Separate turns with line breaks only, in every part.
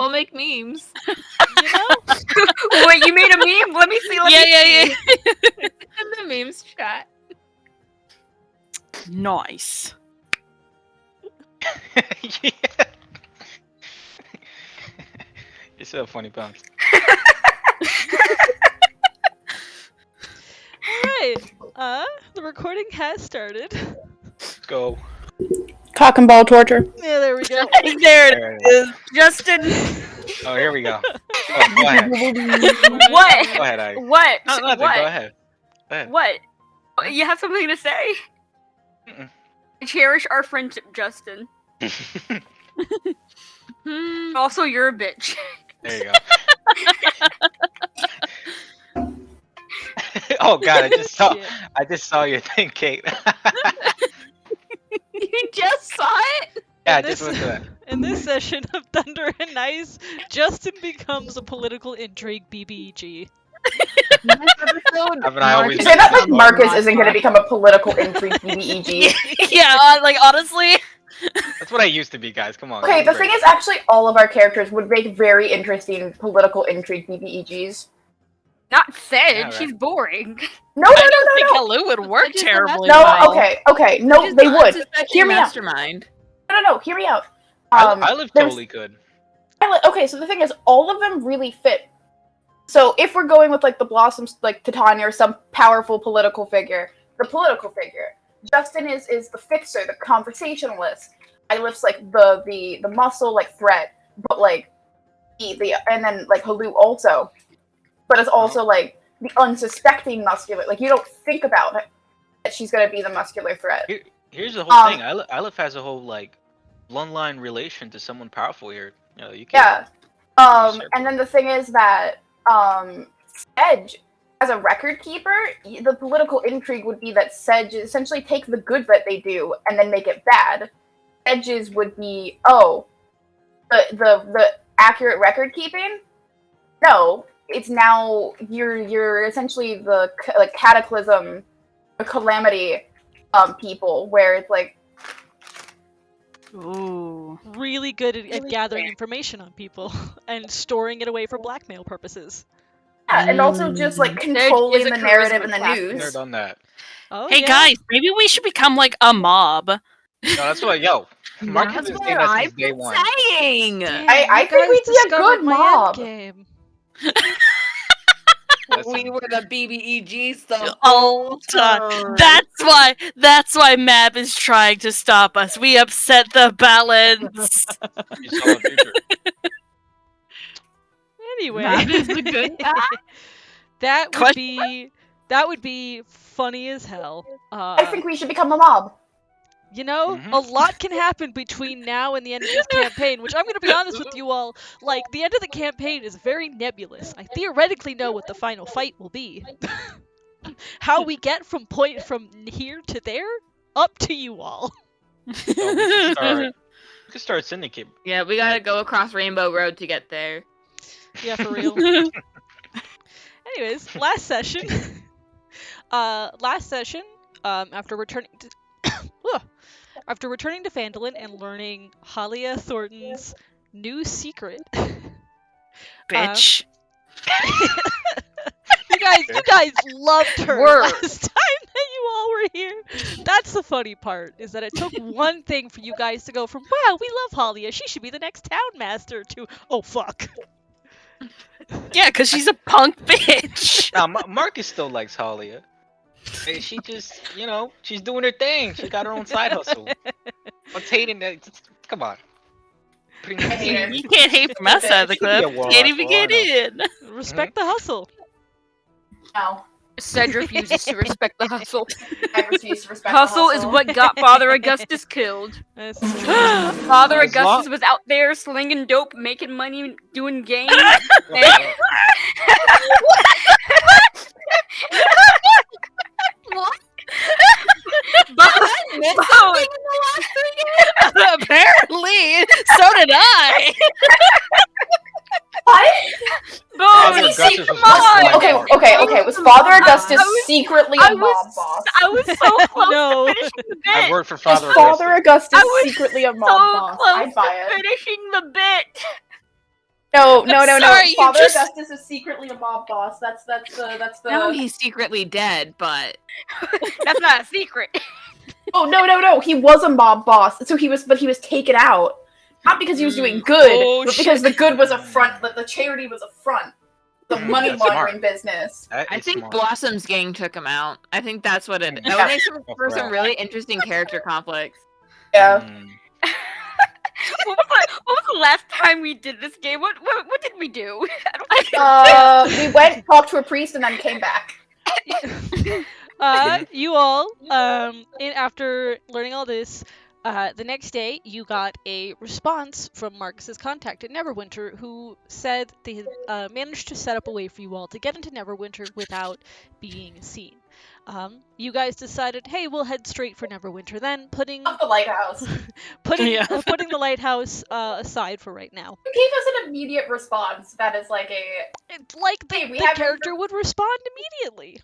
We'll make memes.
You know?
Wait, you made a meme? Let me see. Let me see.
In the memes chat.
Nice.
Yeah. You're so funny, Punks.
Alright. The recording has started.
Let's go.
Cock and ball torture.
Yeah, there we go.
There it is.
Justin.
Oh, here we go. Oh, go ahead.
What?
Go ahead, I.
What?
No, nothing.
What?
Go ahead. Go ahead.
What? You have something to say?
Mm-mm.
I cherish our friendship, Justin. Also, you're a bitch.
There you go. Oh god, I just saw your thing, Kate.
You just saw it?
Yeah, I
This-
just went to that.
In this session of Thunder and Ice, Justin becomes a political intrigue BBEG.
Haven't I always
You say that like Marcus isn't going to become a political intrigue BBEG.
Yeah, like honestly.
That's what I used to be, guys. Come on.
Okay,
give me
the
a
thing
break.
is, actually, all of our characters would make very interesting political intrigue BBEGs.
Not Sedge.
Yeah, right.
She's boring.
No,
I
no,
don't think
no, no,
Hello would work
Just a
terribly
no.
well.
No, okay, no,
Just
they
the
would.
unsuspecting
Hear me out.
mastermind.
No, hear me out.
I live
there's-
totally could.
Okay, so the thing is, all of them really fit. So if we're going with like the Blossoms, like Titania or some powerful political figure, the political figure. Justin is the fixer, the conversationalist. I lift's like the muscle like threat, but like the and then like Halu also, but it's also like the unsuspecting muscular. Like you don't think about it that she's gonna be the muscular threat.
Here's the whole thing. Aleph has a whole like bloodline relation to someone powerful here. You know, you can't.
Yeah. And then the thing is that Sedge, as a record keeper, the political intrigue would be that Sedge essentially take the good that they do and then make it bad. Sedge's would be, the accurate record keeping? No, it's now you're essentially the cataclysm, the calamity people, where it's like,
Ooh.
Really good at gathering information on people and storing it away for blackmail purposes.
yeah, and also just like controlling
is a
the narrative
charisma
in the
class.
Never
news.
done that.
Oh,
Hey
yeah.
guys, maybe we should become like a mob.
No, that's what. Yo, Marcus
That's
has
what
been that
I've
since day
been
one.
saying.
Damn,
I
you
think
guys
we'd be a
discovered
good
my
mob.
endgame.
We were the BBEGs the
Oh,
time.
that's why Mab is trying to stop us. We upset the balance.
You saw the future.
Anyway,
Mab is the good guy?
that would be funny as hell.
I think we should become a mob.
You know,
Mhm.
a lot can happen between now and the end of this campaign, which I'm going to be honest with you all, like, the end of the campaign is very nebulous. I theoretically know what the final fight will be. How we get from here to there, up to you all.
We could start Syndicate.
Yeah, we gotta go across Rainbow Road to get there.
Yeah, for real. Anyways, last session, after returning to... After returning to Phandalin and learning Halia Thornton's new secret,
Bitch.
you guys loved her
Word.
last time that you all were here. That's the funny part, is that it took one thing for you guys to go from, wow, we love Halia, she should be the next town master, to, oh fuck.
Yeah, because she's a punk bitch.
Now, Marcus still likes Halia. Hey, she just, she's doing her thing. She got her own side hustle. What's hating that? Come on.
I hate her.
You can't hate from outside the
She could be a
club.
warlock
Can't even
for all I
get
know.
in.
Respect the hustle.
No,
Sedge refuses to respect the hustle.
I refuse to respect
Hustle
the
is what got Father Augustus killed.
That's
Father
As
Augustus
long-
was out there slinging dope, making money, doing games. What?
Apparently, so did I.
What?
Father
Bro,
Augustus
come
was
on!
black.
Okay. Was Father Augustus
I was-
secretly
I
a
was-
mob boss?
I was so close
No.
to finishing the
I
bit.
worked for
Was
Father
Father
Augustus.
Augustus
I was
secretly a mob
So
boss?
close
I'd buy
to
it.
finishing the bit.
No.
Sorry, you
Father
just-
Augustus is secretly a mob boss. That's the.
No, he's secretly dead, but
That's not a secret.
Oh no! He was a mob boss, so he was taken out. Not because he was doing good,
Oh,
but because the good was a front. The charity was a front. The money
That's
laundering
smart.
business.
That
I
is
think
smart.
Blossom's gang took him out. I think that's what it. That
Yeah.
would make for
Right.
some really interesting character conflicts.
Yeah.
Mm.
What was the last time we did this game? What did we do? I don't
We went, talked to a priest, and then came back.
You all, after learning all this, the next day you got a response from Marcus's contact at Neverwinter, who said they had managed to set up a way for you all to get into Neverwinter without being seen. You guys decided, hey, we'll head straight for Neverwinter then, putting
Of the lighthouse.
putting
Yeah.
putting the lighthouse aside for right now.
Who gave us an immediate response that is like a.
It's like
Hey, we
the
haven't-
character would respond immediately.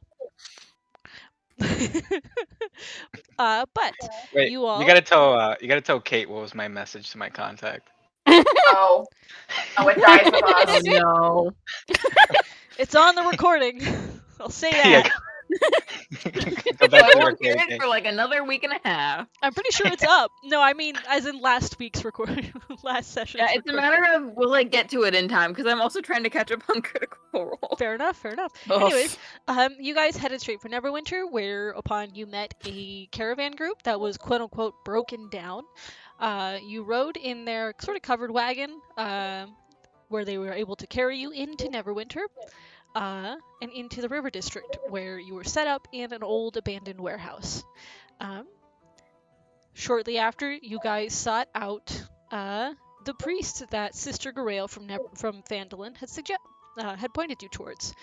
But
Wait,
you all-
you gotta tell Kate what was my message to my contact.
Oh, it dies with us.
No.
it's on the recording. I'll say
Yeah,
that.
Go back
I
to
won't hear
work,
it
Kate.
for like another week and a half.
I'm pretty sure it's up. No, I mean as in last week's recording, last session.
Yeah, it's a matter of will I get to it in time because I'm also trying to catch up on Critical Role.
Fair enough.
Ugh.
Anyways, you guys headed straight for Neverwinter, whereupon you met a caravan group that was quote unquote broken down. You rode in their sort of covered wagon, where they were able to carry you into Neverwinter, and into the River District, where you were set up in an old abandoned warehouse. Shortly after, you guys sought out the priest that Sister Garaele from Phandalin had pointed you towards.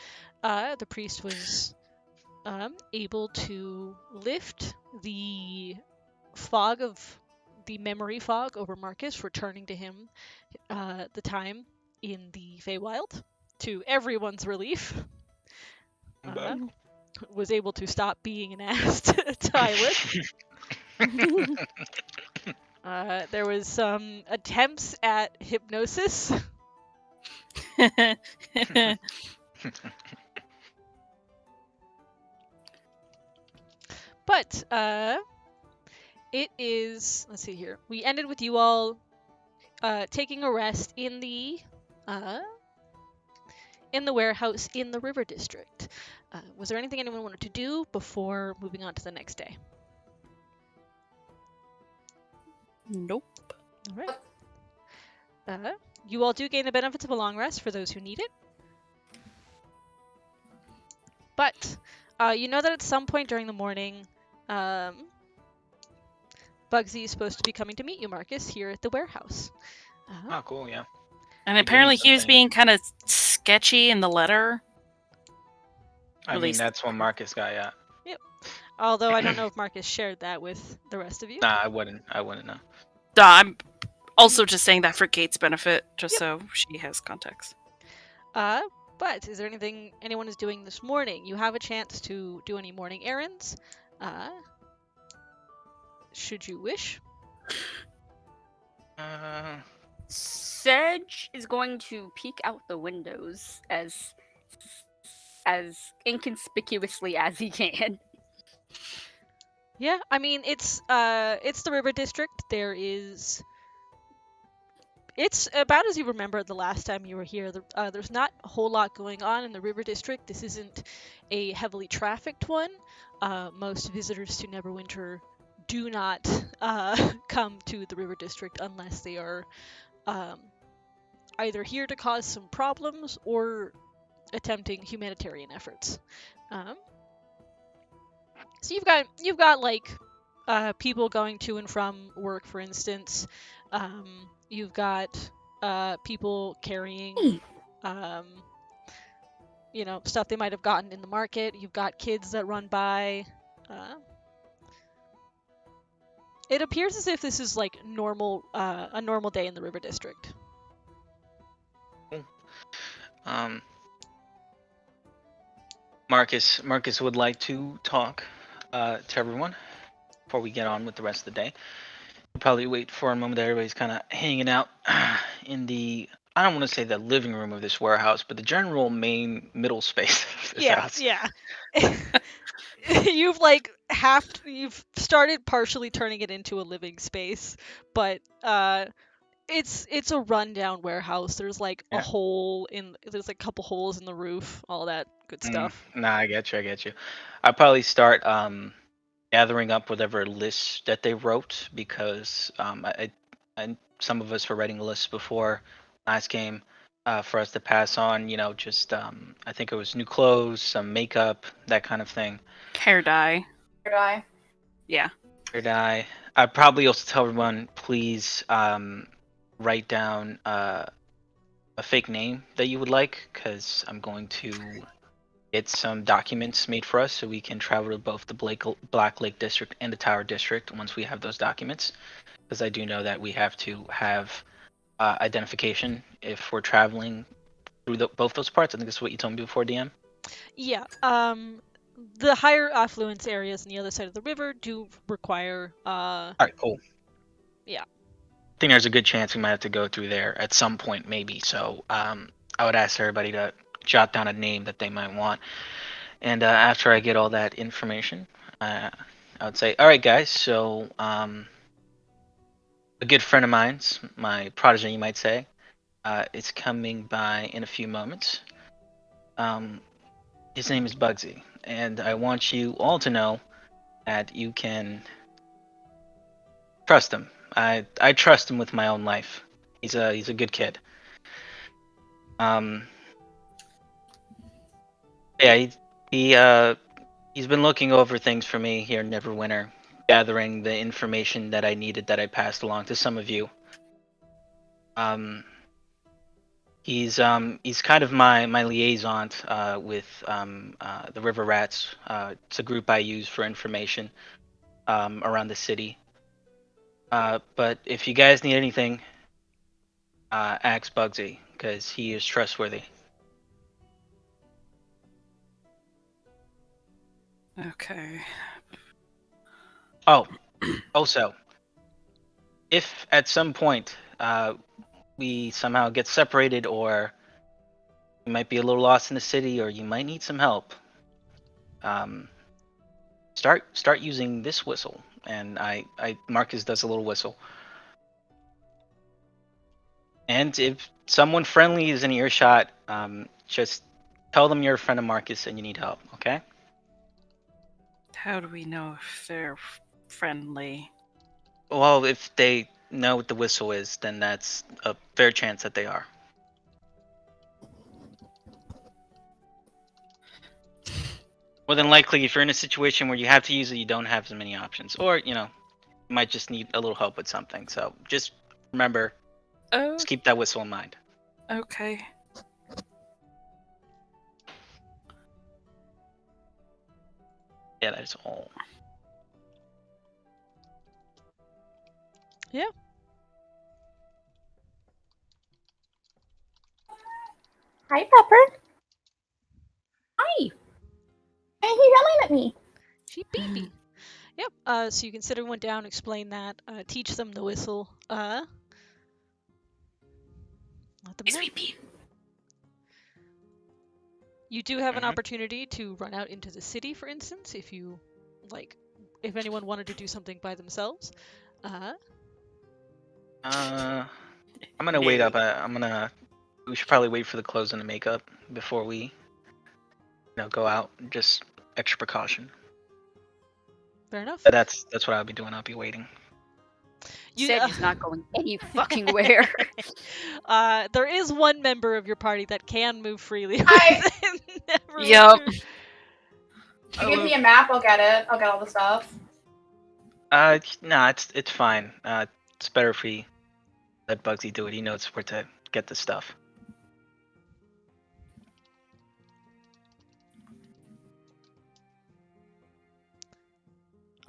The priest was able to lift the memory fog over Marcus, returning to him the time in the Feywild, to everyone's relief. Was able to stop being an ass to Tyler. There was some attempts at hypnosis. But it is, let's see here. We ended with you all taking a rest in the warehouse in the River District. Was there anything anyone wanted to do before moving on to the next day?
Nope.
All right. You all do gain the benefits of a long rest for those who need it. But you know that at some point during the morning, Bugsy is supposed to be coming to meet you, Marcus, here at the warehouse.
Oh, cool, yeah.
And apparently he was
something.
being kind of sketchy in the letter.
I
At
mean,
least-
that's what Marcus got, yeah.
Although I don't know if Marcus shared that with the rest of you.
Nah, I wouldn't know.
I'm also just saying that for Kate's benefit, just so she has context.
But is there anything anyone is doing this morning? You have a chance to do any morning errands. Should you wish.
Sedge is going to peek out the windows as inconspicuously as he can.
Yeah, I mean it's the River District. It's about as you remember the last time you were here. There's not a whole lot going on in the River District. This isn't a heavily trafficked one. Most visitors to Neverwinter do not come to the River District unless they are either here to cause some problems or attempting humanitarian efforts. So you've got like people going to and from work, for instance. You've got people carrying stuff they might have gotten in the market. You've got kids that run by. It appears as if this is like a normal day in the River District.
Marcus would like to talk to everyone before we get on with the rest of the day. We'll probably wait for a moment that everybody's kind of hanging out in the I don't want to say the living room of this warehouse, but the general main middle space of this house.
Yeah. You've you've started partially turning it into a living space, but it's a rundown warehouse. There's like
Yeah.
there's like a couple holes in the roof, all that good stuff.
Nah, I get you. I get you. I'll probably start gathering up whatever lists that they wrote because some of us were writing lists before last game for us to pass on. You know, just I think it was new clothes, some makeup, that kind of thing.
Hair dye.
Or die.
Yeah.
Or die. I'd probably also tell everyone, please write down a fake name that you would like, because I'm going to get some documents made for us so we can travel to both the Black Lake District and the Tower District once we have those documents. Because I do know that we have to have identification if we're traveling through both those parts. I think that's what you told me before, DM.
Yeah. The higher affluence areas on the other side of the river do require
All right, cool.
Yeah.
I think there's a good chance we might have to go through there at some point, maybe. So I would ask everybody to jot down a name that they might want. And after I get all that information, I would say, all right, guys, so a good friend of mine's, my protege, you might say, is coming by in a few moments. His name is Bugsy, and I want you all to know that you can trust him. I trust him with my own life. He's a good kid. Yeah, he's been looking over things for me here in Neverwinter, gathering the information that I needed that I passed along to some of you. He's kind of my liaison with the River Rats. It's a group I use for information around the city. But if you guys need anything, ask Bugsy, because he is trustworthy.
Okay.
Oh, also, if at some point we somehow get separated, or you might be a little lost in the city, or you might need some help, start using this whistle. And Marcus does a little whistle. And if someone friendly is in earshot, just tell them you're a friend of Marcus and you need help, okay?
How do we know if they're friendly?
Well, if they know what the whistle is, then that's a fair chance that they are. More than likely, if you're in a situation where you have to use it, you don't have as many options. Or, you might just need a little help with something. So just remember,
Oh,
just keep that whistle in mind.
okay.
Yeah, that is all.
Yeah.
Hi, Pepper. Hi. Why are you yelling at me?
She baby. Yep. So you can sit everyone down, explain that, teach them the whistle. Let them know. You do have an
Mhm.
opportunity to run out into the city, for instance, if you if anyone wanted to do something by themselves.
I'm gonna wait up. We should probably wait for the clothes and the makeup before we, go out. Just extra precaution.
Fair enough.
But that's what I'll be doing. I'll be waiting.
Said he's not going any fucking where.
There is one member of your party that can move freely.
Hi.
Yup.
You give me a map, I'll get it. I'll get all the stuff.
No, it's fine. It's better if we let Bugsy do it. He knows where to get the stuff.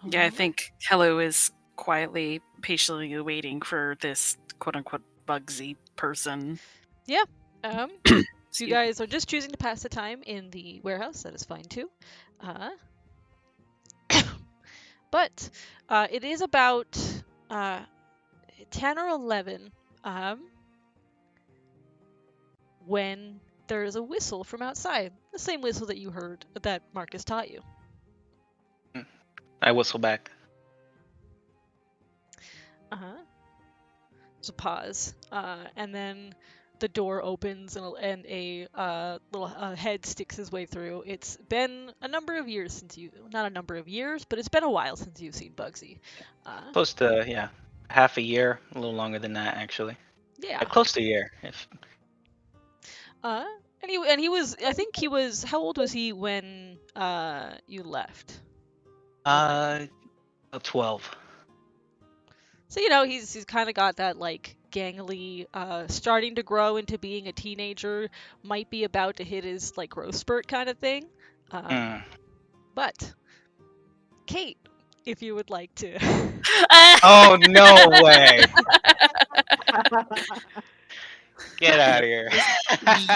Yeah, I think Hello is quietly, patiently waiting for this quote-unquote Bugsy person.
So you guys are just choosing to pass the time in the warehouse. That is fine too. But it is about 10 or 11. when there is a whistle from outside. The same whistle that you heard that Marcus taught you.
I whistle back.
Uh-huh. There's a pause. And then the door opens and a little head sticks his way through. It's been a number of years since not a number of years, but it's been a while since you've seen Bugsy.
Close to, half a year. A little longer than that, actually.
Yeah.
Close to a year.
And he was, I think he was, how old was he when you left?
12.
So, he's kind of got that, like, gangly, starting to grow into being a teenager, might be about to hit his, like, growth spurt kind of thing. But, Kate, if you would like to.
Oh, no way. Get out of here.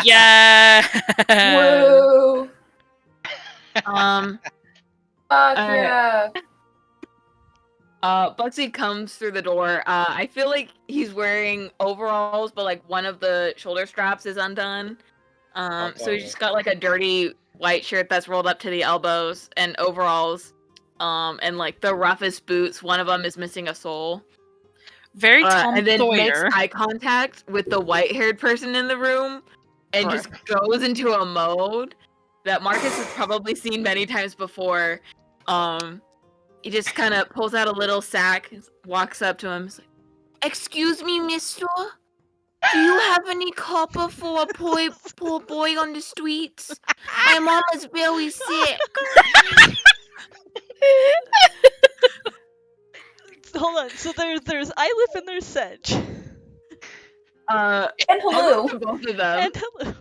Yeah.
Woo!
Uh,
Fuck yeah!
Bugsy comes through the door. I feel like he's wearing overalls, but like one of the shoulder straps is undone. So he's just got like a dirty white shirt that's rolled up to the elbows and overalls. And like the roughest boots. One of them is missing a sole.
Very Tom
and then makes
Sawyer.
eye contact with the white-haired person in the room, and just goes into a mode that Marcus has probably seen many times before. He just kind of pulls out a little sack, walks up to him, he's like, "Excuse me, mister? Do you have any copper for a poor boy on the streets? My mom is very sick."
Hold on. So there's Ylif and there's Sedge.
And
I'll
hello.
look to both of them.
And hello.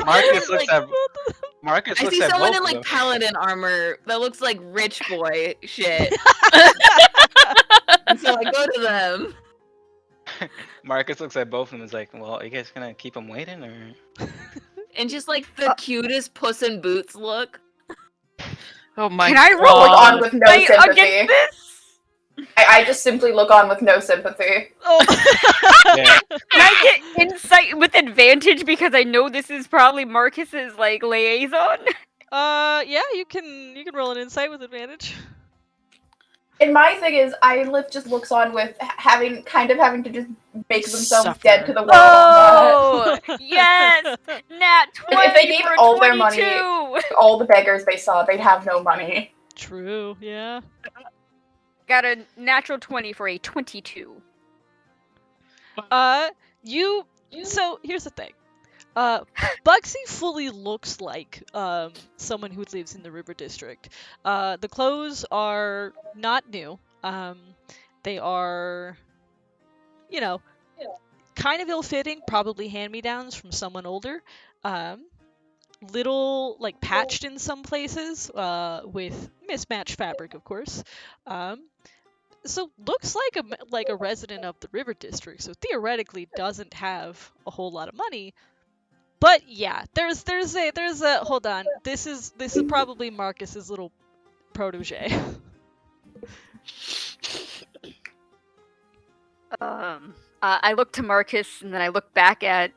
Marcus looks at
I see someone in like paladin armor that looks like rich boy shit. And so I go to them.
Marcus looks at both of them and is like, well, are you guys gonna keep him waiting or?
And just like the cutest Puss in Boots look.
Oh my
Can I
god.
roll
Look on with no
Fight
sympathy.
against this?
I just simply look on with no sympathy.
Oh.
Yeah.
Can I get insight with advantage because I know this is probably Marcus's like liaison?
Yeah, you can roll an insight with advantage.
And my thing is, Ylif just looks on with having to just make themselves
Suffer.
dead to the world.
Oh yes, Nat 20
If they gave
for
all their money-
22.
All the beggars they saw, they'd have no money.
True. Yeah.
Got a natural 20 for a 22.
So here's the thing. Bugsy fully looks like someone who lives in the River District. The clothes are not new. They are, kind of ill-fitting, probably hand-me-downs from someone older. Little like patched in some places with mismatched fabric, of course. So looks like a resident of the River District. So theoretically doesn't have a whole lot of money. But yeah, there's a hold on. This is probably Marcus's little protege.
I look to Marcus and then I look back at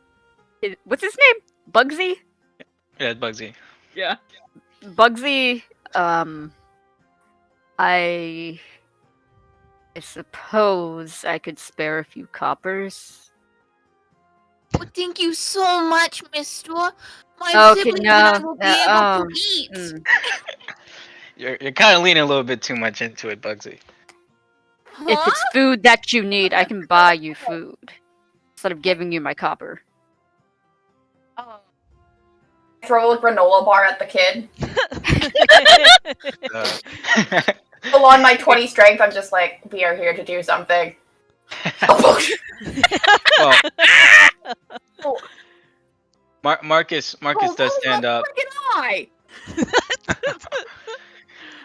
what's his name? Bugsy?
Yeah, Bugsy.
Yeah.
Bugsy, I suppose I could spare a few coppers.
Well, thank you so much, mister. My
Okay,
siblings and I
no,
will be able to eat.
You're kind of leaning a little bit too much into it, Bugsy.
If
Huh?
it's food that you need, I can buy you food instead of giving you my copper.
Oh.
Throw a granola bar at the kid.
Uh,
Full on my 20 strength, I'm just like, we are here to do something. Oh,
well, Marcus does stand up.
Freaking eye.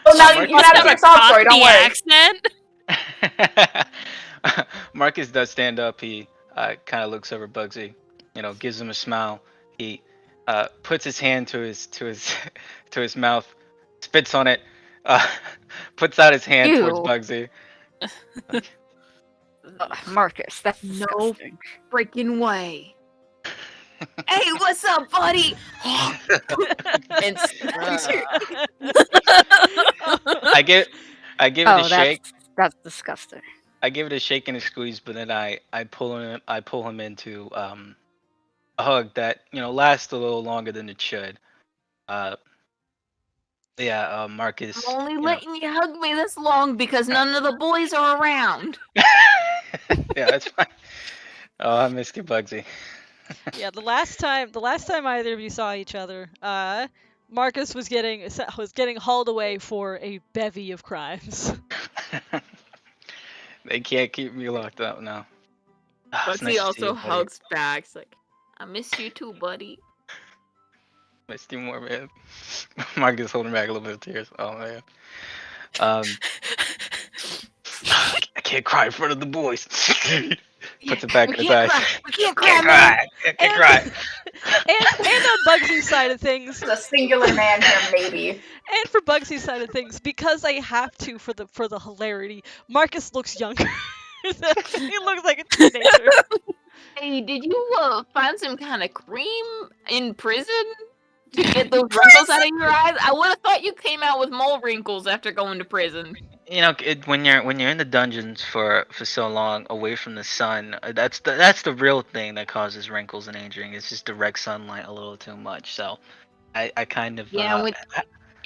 oh now
Marcus
you have to
Have a
take off, sorry, don't
Cockney
worry.
accent?
Marcus does stand up. He kind of looks over Bugsy, gives him a smile. He puts his hand to his mouth, spits on it, puts out his hand towards
Ew.
Bugsy.
Marcus, that's
No.
disgusting.
freaking way. Hey, what's up, buddy? And
I give it a
Oh,
shake.
that's disgusting.
I give it a shake and a squeeze, but then I pull him into a hug that lasts a little longer than it should. Marcus.
I'm only letting you hug me this long because none of the boys are around.
Yeah, that's fine. Oh, I missed you, Bugsy.
Yeah, the last time either of you saw each other, Marcus was getting hauled away for a bevy of crimes.
They can't keep me locked up now. It's
Bugsy
nice to see
also
you, buddy.
hugs back. It's like, I miss you too, buddy.
Missed you more, man. Marcus holding back a little bit of tears. Oh man. I can't cry in front of the boys. Puts it back in his eyes.
We can't
Can't
cry, man.
cry. I can't cry.
and on Bugsy's side of things,
It's a singular man here, maybe.
and for Bugsy's side of things, because I have to for the hilarity, Marcus looks younger. He looks like a teenager.
Hey, did you find some kind of cream in prison to get those wrinkles out of your eyes? I would have thought you came out with mole wrinkles after going to prison.
When you're in the dungeons for so long away from the sun, that's the real thing that causes wrinkles and aging. It's just direct sunlight a little too much. So, I kind of
Yeah, and with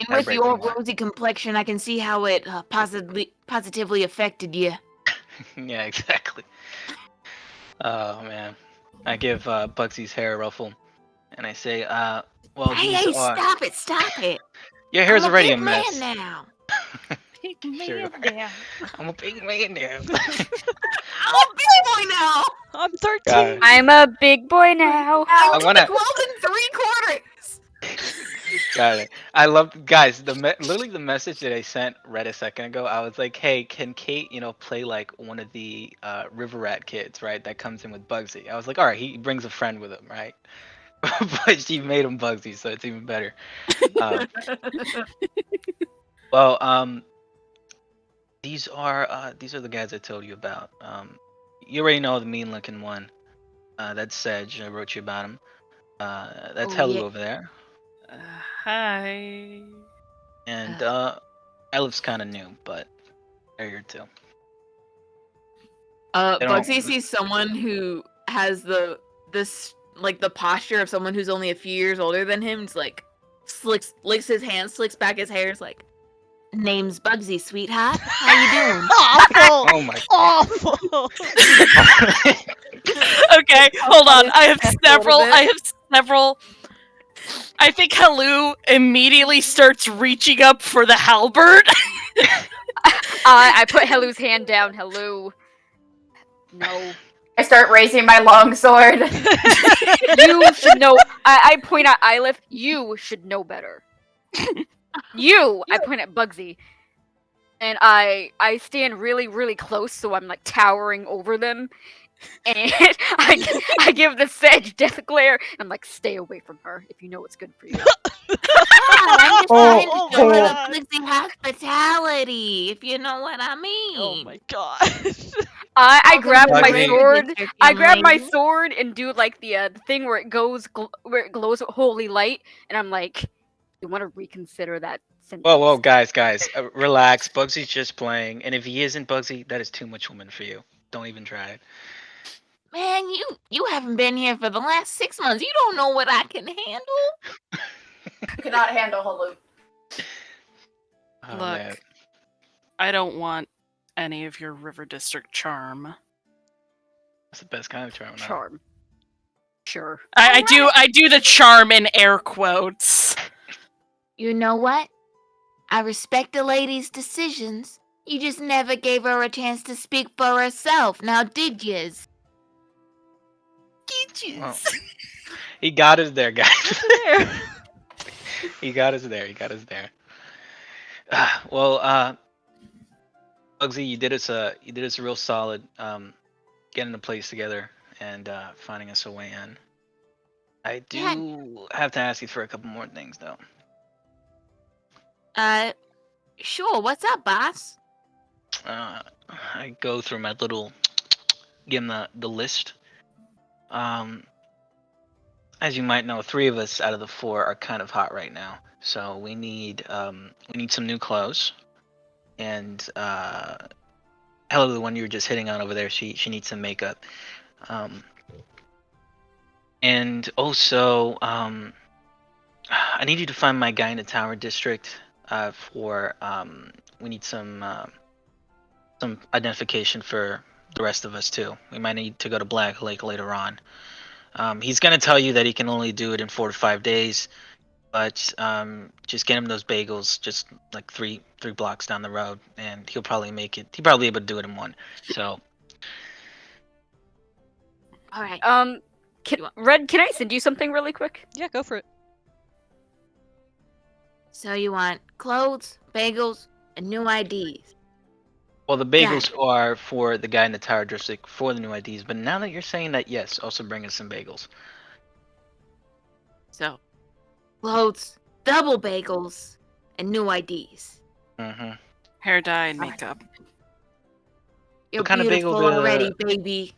break
your
my mind.
rosy complexion, I can see how it positively affected you.
Yeah, exactly. Oh man, I give Bugsy's hair a ruffle, and I say, well,
Hey,
these are
stop it!
your hair's
I'm
already a
big
mess.
man now.
Sure you are. I'm a big man now.
I'm a big boy now.
I'm 13.
Got it.
I'm a big boy now.
I wanna.
12 3/4.
Got it. I love guys. Literally the message that I sent read a second ago. I was like, "Hey, can Kate, play like one of the River Rat kids, right? That comes in with Bugsy." I was like, "All right, he brings a friend with him, right?" But she made him Bugsy, so it's even better. Well, these are the guys I told you about. You already know the mean-looking one. That's Sedge. I wrote you about him. That's
Oh,
Helu
yeah.
over there.
Hi.
And Elif's kind of new, but they're here too. They don't-
Bugsy sees someone who has the posture of someone who's only a few years older than him. It's like licks his hand, slicks back his hair. It's like, name's Bugsy, sweetheart. How you doing?
Awful.
Oh my.
Awful.
Okay, hold on. I have
Back
several. I think Helu immediately starts reaching up for the halberd.
I put Helu's hand down. Helu. No.
I start raising my longsword.
You should know. I point at Ylif. You should know better. I point at Bugsy. And I stand really, really close, so I'm like towering over them. And I give the Sedge death glare. I'm like, stay away from her if you know what's good for you.
I'm just trying
Oh
to show
my
a
God.
little Bugsy hospitality, if you know what I mean.
Oh my god.
I grab my
Bugsy.
sword. I grab my sword and do like the thing where it goes where it glows with holy light, and I'm like, you want to reconsider that sentence?
Whoa, guys, relax. Bugsy's just playing, and if he isn't Bugsy, that is too much woman for you. Don't even try it.
Man, you haven't been here for the last 6 months. You don't know what I can handle.
Cannot handle Helu.
Oh,
Look.
man.
I don't want any of your River District charm.
That's the best kind of charm. now.
Charm. Sure.
I do the charm in air quotes.
You know what? I respect a lady's decisions. You just never gave her a chance to speak for herself, now did yez?
Well, he got us there, guys.
There.
He got us there. Well, Bugsy, you did us a real solid getting the place together and finding us a way in. I do have to ask you for a couple more things, though.
Sure, what's up, boss?
I go through my little give him the list. As you might know, 3 of us out of the 4 are kind of hot right now, so we need some new clothes. And Hello, the one you were just hitting on over there, she needs some makeup. And also, I need you to find my guy in the Tower District. For we need some identification for the rest of us too. We might need to go to Black Lake later on. He's gonna tell you that he can only do it in 4 to 5 days, but just get him those bagels, just like three blocks down the road, and he'll probably make it. He'll probably be able to do it in 1. So,
All right.
Red, can I send you something really quick?
Yeah, go for it.
So you want clothes, bagels, and new IDs.
well, the bagels are for the guy in the Tower District for the new IDs. But now that you're saying that, yes, also bring us some bagels.
So, clothes, double bagels, and new IDs.
Mm-hmm.
Hair dye and makeup.
You're
kind of
beautiful
bagel
already, baby.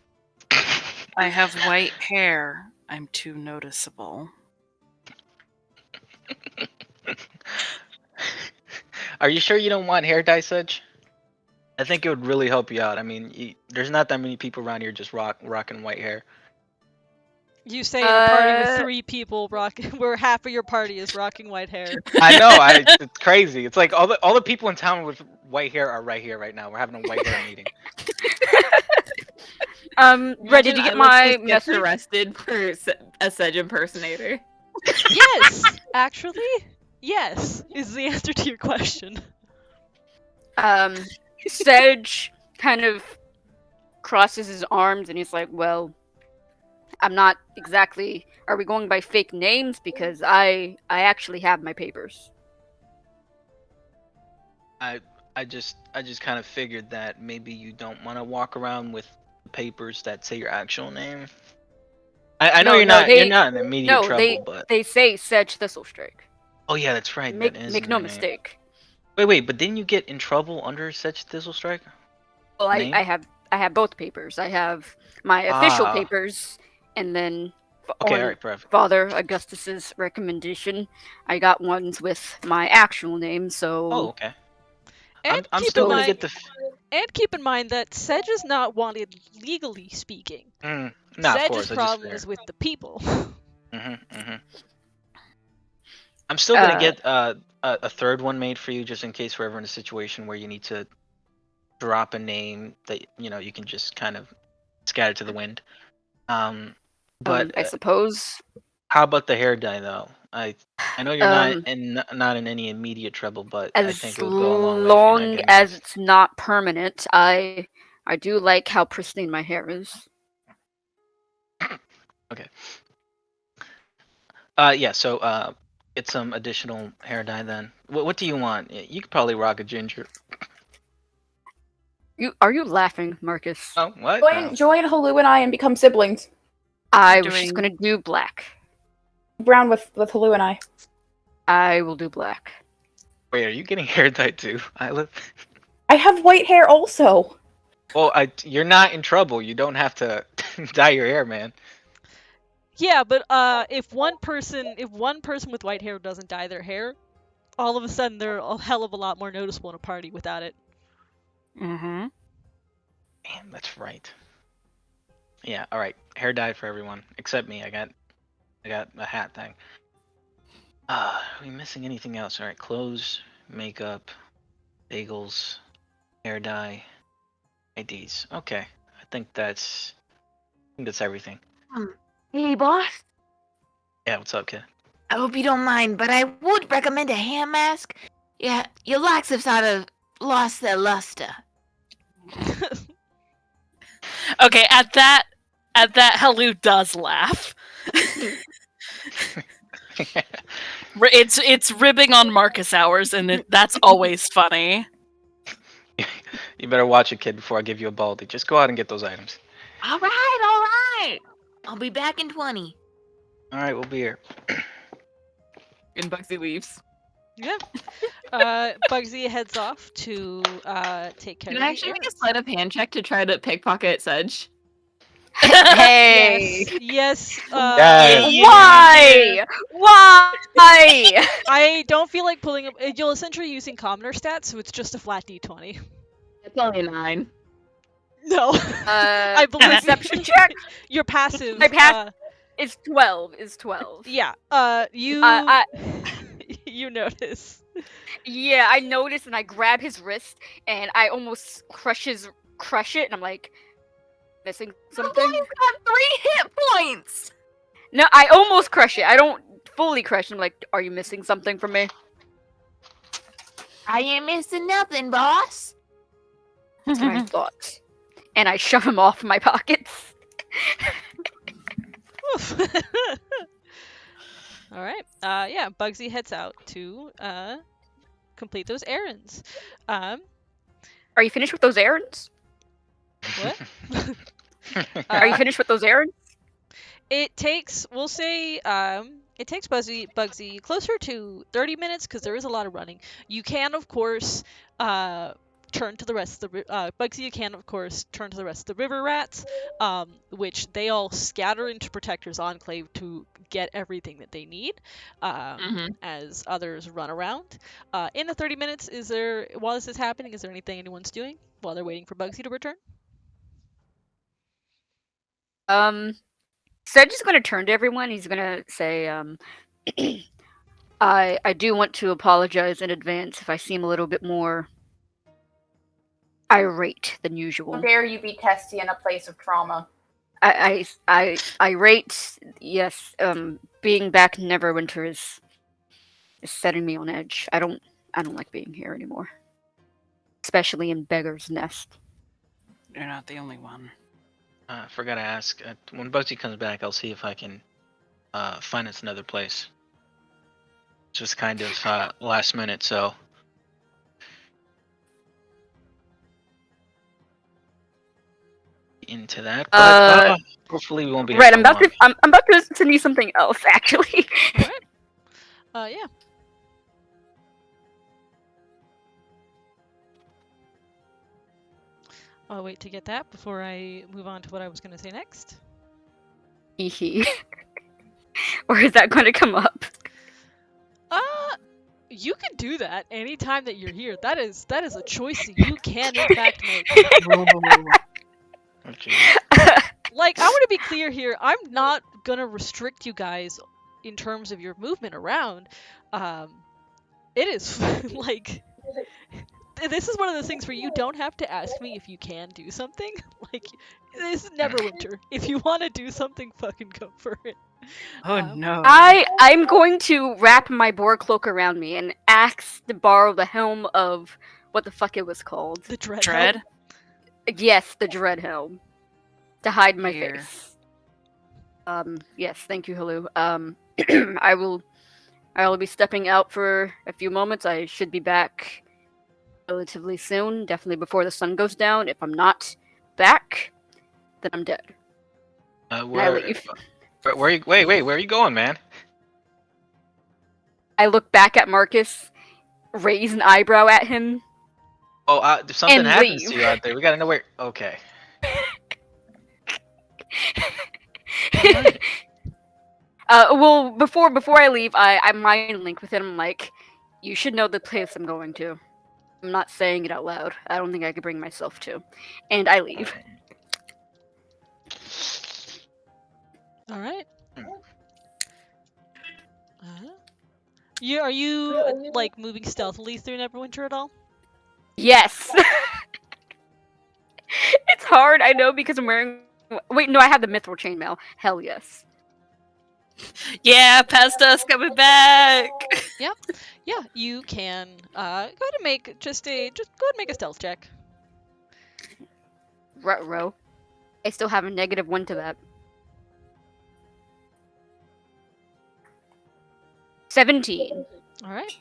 I have white hair. I'm too noticeable.
Are you sure you don't want hair dye, Sedge? I think it would really help you out. I mean, there's not that many people around here just rocking white hair.
You say in a party with 3 people where half of your party is rocking white hair.
I know, it's crazy. It's like all the people in town with white hair are right here, right now. We're having a white hair meeting.
Red, did you get my
Gets
message?
arrested for a Sedge impersonator.
Yes, actually, yes is the answer to your question.
Sedge kind of crosses his arms and he's like, well, I'm not exactly... Are we going by fake names? Because I actually have my papers.
I just kind of figured that maybe you don't want to walk around with papers that say your actual name. I know you're not in immediate trouble, but
they say Sedge Thistlestrike.
oh yeah, that's right.
Make
that is
no
your name.
mistake.
Wait, but didn't you get in trouble under such Thistlestrike?
Well,
Name?
I have both papers. I have my official
Ah.
papers, and then
Okay,
on
all right, perfect.
Father Augustus's recommendation, I got ones with my actual name. So
Oh, okay.
And
I'm
keep
still
in
gonna
mind,
get the.
and keep in mind that Sedge is not wanted legally speaking.
Nah, of
Sedge's
course.
problem is with the people.
I'm still gonna get a third one made for you, just in case we're ever in a situation where you need to drop a name that you can just kind of scatter to the wind. But
I suppose.
how about the hair dye though? I know you're not in any immediate trouble, but I
As
think it would go a long way. If you're not
long
getting
as
this.
it's not permanent, I do like how pristine my hair is.
Okay. Yeah. So get some additional hair dye then. What do you want? You could probably rock a ginger.
Are you laughing, Marcus?
Oh, what?
Join Halu and I and become siblings.
I was just gonna do black.
Brown with Halu and I.
I will do black.
Wait, are you getting hair dye too, Isla?
I have white hair also.
Well, you're not in trouble. You don't have to dye your hair, man.
Yeah, but if one person with white hair doesn't dye their hair, all of a sudden they're a hell of a lot more noticeable in a party without it.
Mm-hmm.
Damn, that's right. Yeah, all right. Hair dye for everyone except me. I got a hat thing. Are we missing anything else? All right, clothes, makeup, bagels, hair dye, IDs. Okay, I think that's everything.
Hey, boss.
Yeah, what's up, kid?
I hope you don't mind, but I would recommend a hair mask. Yeah, your locks have sort of lost their luster.
Okay, at that, Halu does laugh. It's ribbing on Marcus hours, and that's always funny.
You better watch it, kid, before I give you a baldy. Just go out and get those items.
All right. I'll be back in 20.
All right, we'll be here.
And Bugsy leaves.
Yeah. Bugsy heads off to take care
Can
of
I
the
actually make a
errands.
sleight of hand check to try to pickpocket Sedge?
Hey.
Yes.
Yes.
Why? Why?
I don't feel like pulling up. You'll essentially using commoner stats, so it's just a flat d20.
It's only 9.
No. I believe
Perception check.
your passive.
My Is 12. Is 12.
Yeah. You. You notice.
Yeah, I notice and I grab his wrist and I almost crush it, and I'm like, missing something.
He's got 3 hit points.
No, I almost crush it. I don't fully crush. I'm like, are you missing something from me?
I ain't missing nothing, boss.
That's what I thought. And I shove him off my pockets.
All right. Yeah. Bugsy heads out to complete those errands.
Are you finished with those errands?
What?
Are you finished with those errands?
It takes, we'll say, it takes Bugsy closer to 30 minutes because there is a lot of running. You can, of course, turn to the rest of the Bugsy. You can, of course, turn to the rest of the river rats, which they all scatter into Protector's Enclave to get everything that they need, as others run around. In the 30 minutes, while this is happening, is there anything anyone's doing while they're waiting for Bugsy to return?
Sedge is gonna turn to everyone. He's gonna say, I do want to apologize in advance if I seem a little bit more irate than usual.
How dare you be testy in a place of trauma?
I irate, yes. Being back in Neverwinter is setting me on edge. I don't like being here anymore. Especially in Beggar's Nest.
You're not the only one.
Forgot to ask. When Bugsy comes back, I'll see if I can find us another place. Just kind of last minute, so. Into that, but hopefully we won't be.
Right, I'm about to send you something else, actually.
Yeah. I'll wait to get that before I move on to what I was going to say next.
Or is that going to come up?
You can do that anytime that you're here. That is a choice that you can in fact make.
Okay.
Like, I want to be clear here. I'm not gonna restrict you guys in terms of your movement around. It is like, this is one of those things where you don't have to ask me if you can do something. Like, this is Neverwinter. If you want to do something, fucking go for it.
Oh no.
I'm going to wrap my boar cloak around me and ask to borrow the helm of what the fuck it was called.
The Dread.
Dread?
Yes, the Dread helm. To hide my
Here.
face. Yes, thank you, Halu. I will be stepping out for a few moments. I should be back relatively soon, definitely before the sun goes down. If I'm not back, then I'm dead. I leave.
Where you? Wait, where are you going, man?
I look back at Marcus, raise an eyebrow at him.
Oh, if something
And
happens
leave.
to you out there, we gotta know where. Okay.
Well, before I leave, I mind link with him. I'm like, you should know the place I'm going to. I'm not saying it out loud. I don't think I could bring myself to. And I leave.
All right. Are you like moving stealthily through Neverwinter at all?
Yes. It's hard, I know, because I'm wearing. Wait, no, I have the mithril chainmail. Hell yes.
Yeah, Pasta's coming back.
Yeah, you can go ahead and make go ahead and make a stealth check.
Ruh-roh. I still have a -1 to that. 17.
All right.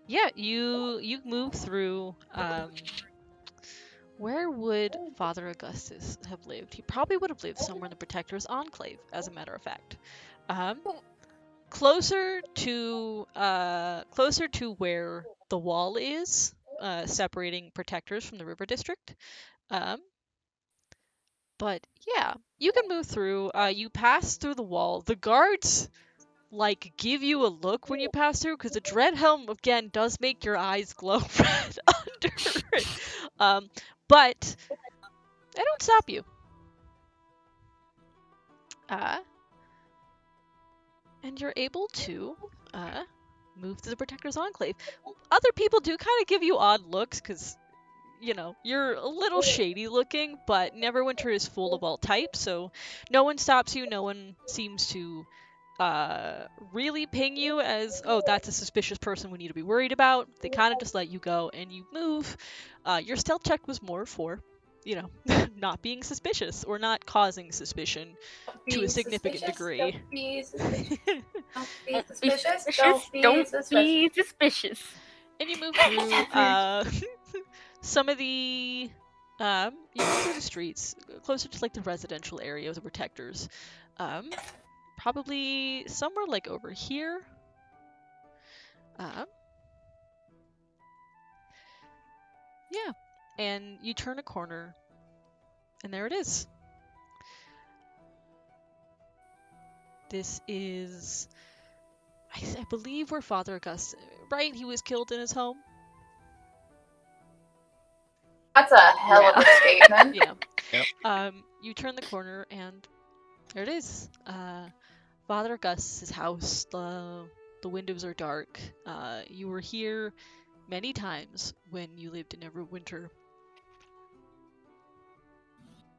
Yeah, you move through. Where would Father Augustus have lived? He probably would have lived somewhere in the Protector's Enclave, as a matter of fact. Closer to where the wall is, separating Protectors from the River District. But yeah, you can move through. You pass through the wall. The guards like give you a look when you pass through because the dread helm again does make your eyes glow red under it. But they don't stop you. And you're able to move to the Protector's Enclave. Other people do kind of give you odd looks because, you know, you're a little shady looking, but Neverwinter is full of all types, so no one stops you, no one seems to really ping you as, oh, that's a suspicious person we need to be worried about. They kind of just let you go and you move. Your stealth check was more for, you know, not being suspicious or not causing suspicion to a significant degree.
Don't be suspicious. Don't be
Don't be
suspicious.
suspicious. Don't be suspicious.
And you move through some of the you move through the streets closer to like the residential area of the Protectors. Probably somewhere like over here. Yeah, and you turn a corner, and there it is. This is, I believe, where Father Augustus, right? He was killed in his home.
That's a hell of a statement.
Yeah.
Yep.
You turn the corner, and there it is. Father Augustus' house. The windows are dark. You were here many times when you lived in Neverwinter.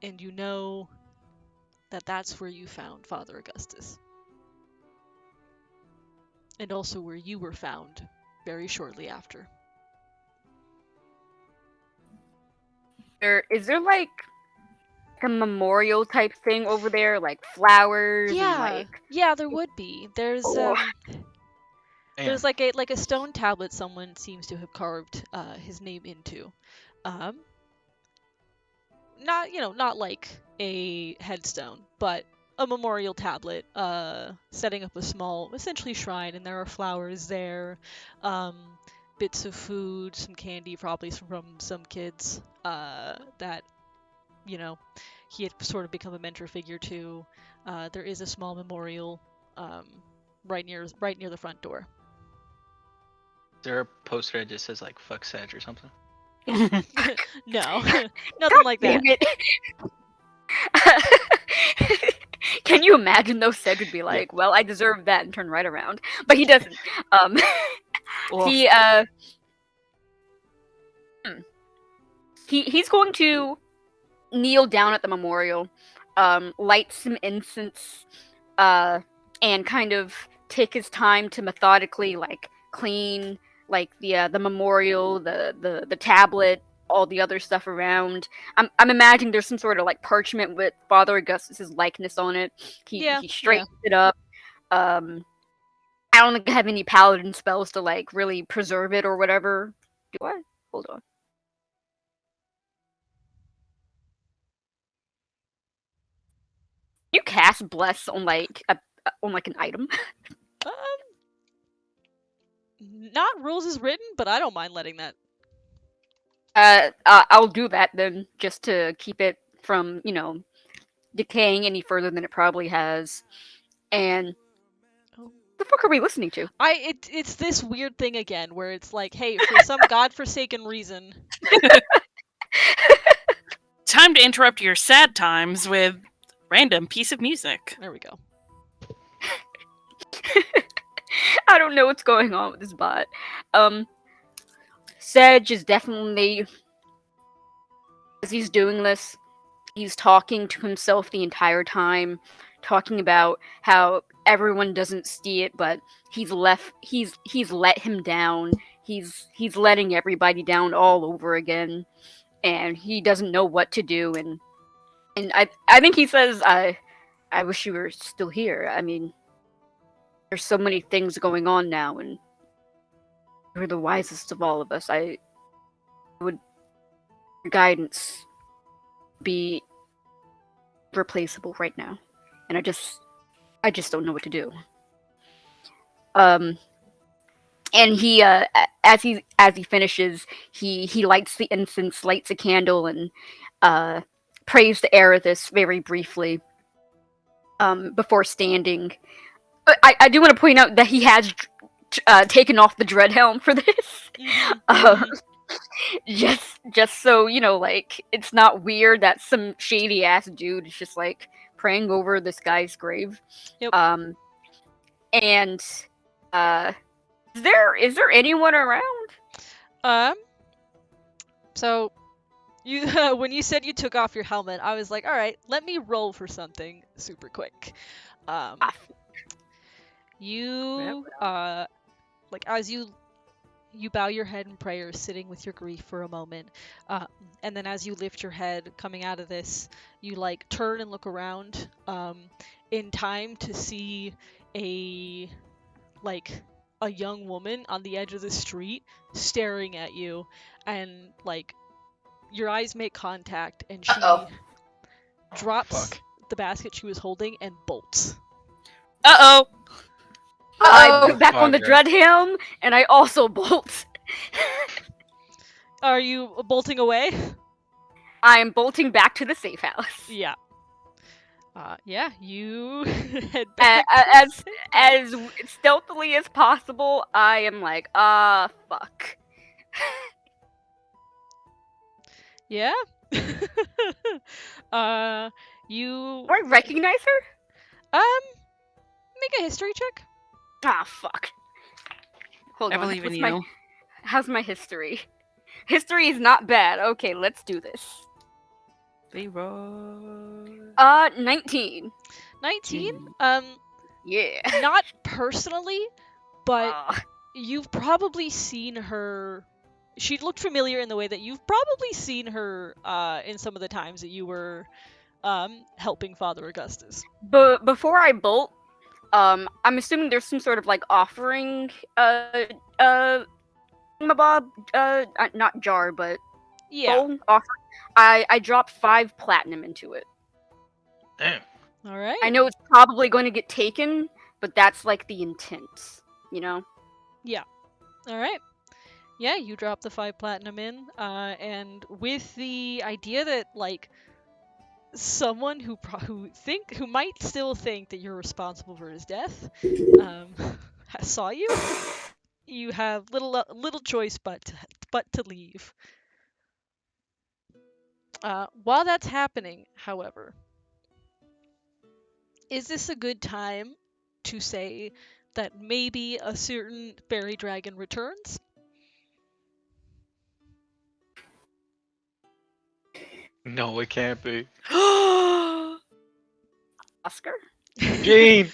And you know that that's where you found Father Augustus. And also where you were found very shortly after.
Is there like a memorial type thing over there, like flowers?
Yeah,
And, like...
yeah, there would be. There's there's like a stone tablet someone seems to have carved his name into. Not like a headstone, but a memorial tablet, setting up a small, essentially shrine, and there are flowers there, bits of food, some candy, probably from some kids, that, you know, he had sort of become a mentor figure to. There is a small memorial, right near the front door.
Is there a poster that just says like "fuck Sedge" or something?
No, nothing like that.
Can you imagine though? Sedge would be like, "Well, I deserve that," and turn right around, but he doesn't. He's going to kneel down at the memorial, light some incense, and kind of take his time to methodically like clean like the memorial, the tablet, all the other stuff around. I'm imagining there's some sort of like parchment with Father Augustus's likeness on it. He straightens it up. I don't think I have any paladin spells to like really preserve it or whatever. Do I? Hold on. You cast bless on like an item.
Not rules as written, but I don't mind letting that.
I'll do that then, just to keep it from, decaying any further than it probably has. And the fuck are we listening to?
It's this weird thing again, where it's like, hey, for some godforsaken reason.
Time to interrupt your sad times with random piece of music.
There we go.
I don't know what's going on with this bot. Sedge is definitely, as he's doing this, he's talking to himself the entire time, talking about how everyone doesn't see it, but he's let him down. He's letting everybody down all over again, and he doesn't know what to do. And I think he says, I wish you were still here. I mean, there's so many things going on now, and you're the wisest of all of us. I would your guidance be irreplaceable right now, and I just don't know what to do. And he, as he finishes, he lights the incense, lights a candle, and prays to Erithus very briefly before standing. But I do want to point out that he has taken off the dread helm for this. Just so you know, like, it's not weird that some shady ass dude is just like praying over this guy's grave.
Yep.
And is there anyone around?
So you when you said you took off your helmet, I was like, all right, let me roll for something super quick. You like as you bow your head in prayer, sitting with your grief for a moment, and then as you lift your head coming out of this, you like turn and look around in time to see a young woman on the edge of the street staring at you, and like your eyes make contact, and she drops the basket she was holding and bolts.
Uh-oh!
I put back on the dread helm, and I also bolt.
Are you bolting away?
I am bolting back to the safe house.
Yeah. Yeah, you head back.
As stealthily as possible, I am like, fuck.
Yeah? You...
Do I recognize her?
Make a history check.
Fuck. Hold
I
on.
believe in you.
How's my history? History is not bad. Okay, let's do this.
Leroy.
19.
19?
Yeah.
Not personally, but you've probably seen her. She looked familiar in the way that you've probably seen her in some of the times that you were helping Father Augustus.
But before I bolt, I'm assuming there's some sort of like offering, mabob, not jar, but bowl offering. I dropped 5 platinum into it.
Damn.
All right.
I know it's probably going to get taken, but that's like the intent, you know?
Yeah. All right. Yeah, you drop the 5 platinum in, and with the idea that like someone who might still think that you're responsible for his death, saw you. You have little choice but to leave. While that's happening, however, is this a good time to say that maybe a certain fairy dragon returns?
No, it can't be.
Oscar?
Gene!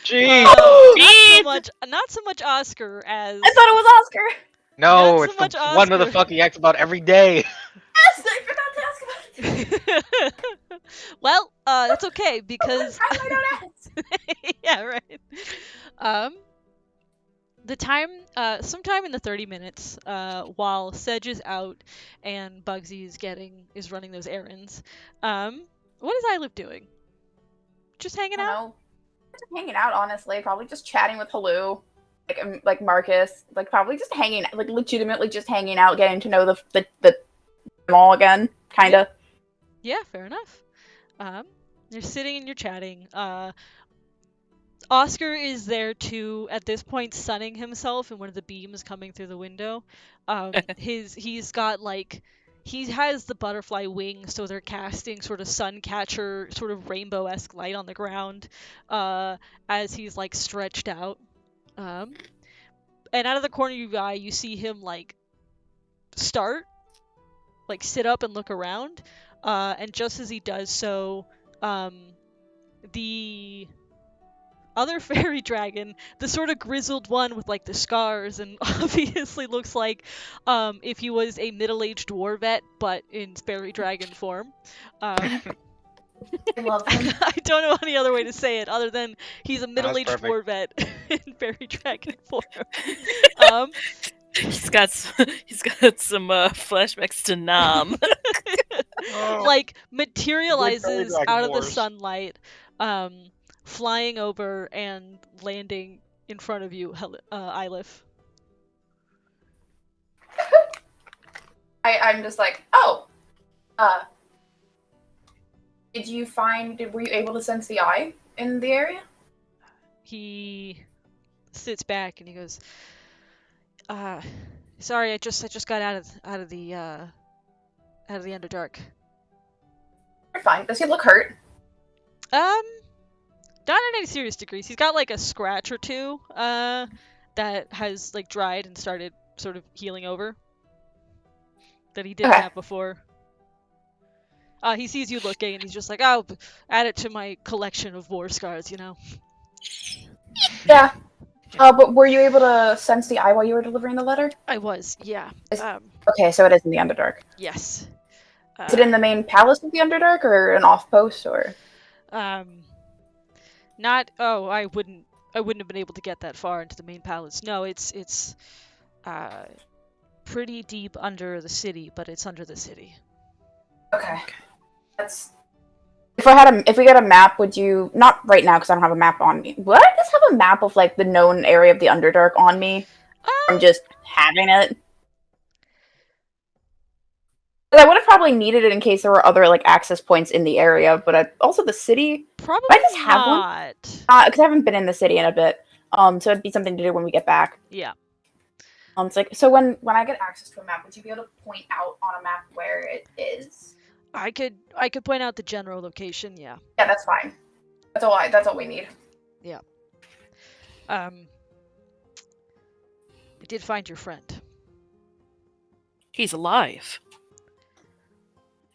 Not so much Oscar as
I thought it was Oscar.
No,
Not
it's
so
the
much
one
Oscar.
motherfucker he acts about every day.
Yes, I forgot to ask about it.
Well, that's okay because
How come I don't ask?
yeah, right. The time, sometime in the 30 minutes, while Sedge is out and Bugsy is running those errands, what is Ilif doing? Just hanging
I don't
out?
know. Just hanging out, honestly. Probably just chatting with Halu, like Marcus. Like probably just hanging, like legitimately just hanging out, getting to know the them all again, kind of.
Yeah, fair enough. You're sitting and you're chatting. Oscar is there too, at this point, sunning himself in one of the beams coming through the window. He's got like, he has the butterfly wings, so they're casting sort of sun catcher, sort of rainbow-esque light on the ground, as he's like stretched out. And out of the corner of your eye, you see him like sit up and look around. And just as he does so, the other fairy dragon, the sort of grizzled one with like the scars and obviously looks like if he was a middle-aged dwarvet but in fairy dragon form.
I love him.
I don't know any other way to say it other than he's a middle-aged dwarvet in fairy dragon form.
He's got some flashbacks to Nam.
Like materializes
Dragon
out of the
Wars. sunlight,
flying over and landing in front of you, Ilif.
I'm just like, Were you able to sense the eye in the area?
He sits back and he goes, sorry, I just got out of the Underdark.
You're fine. Does he look hurt?
Not in any serious degrees. He's got like a scratch or two, that has like dried and started sort of healing over. That he didn't
Okay.
have before. He sees you looking and he's just like, oh, add it to my collection of war scars, you know?
Yeah. But were you able to sense the eye while you were delivering the letter?
I was, yeah.
Okay, so it is in the Underdark.
Yes.
Is it in the main palace of the Underdark, or an off-post, or?
Not. Oh, I wouldn't have been able to get that far into the main palace. No, it's pretty deep under the city, but it's under the city.
Okay. That's. If we got a map, would you not right now because I don't have a map on me? Would I just have a map of like the known area of the Underdark on me? I'm just having it. I would have probably needed it in case there were other like access points in the area, but also the city.
Probably
I just have one?
not.
Because I haven't been in the city in a bit. So it'd be something to do when we get back.
Yeah.
It's like so when I get access to a map, would you be able to point out on a map where it is?
I could point out the general location. Yeah.
Yeah, that's fine. That's all we need.
Yeah. I did find your friend.
He's alive.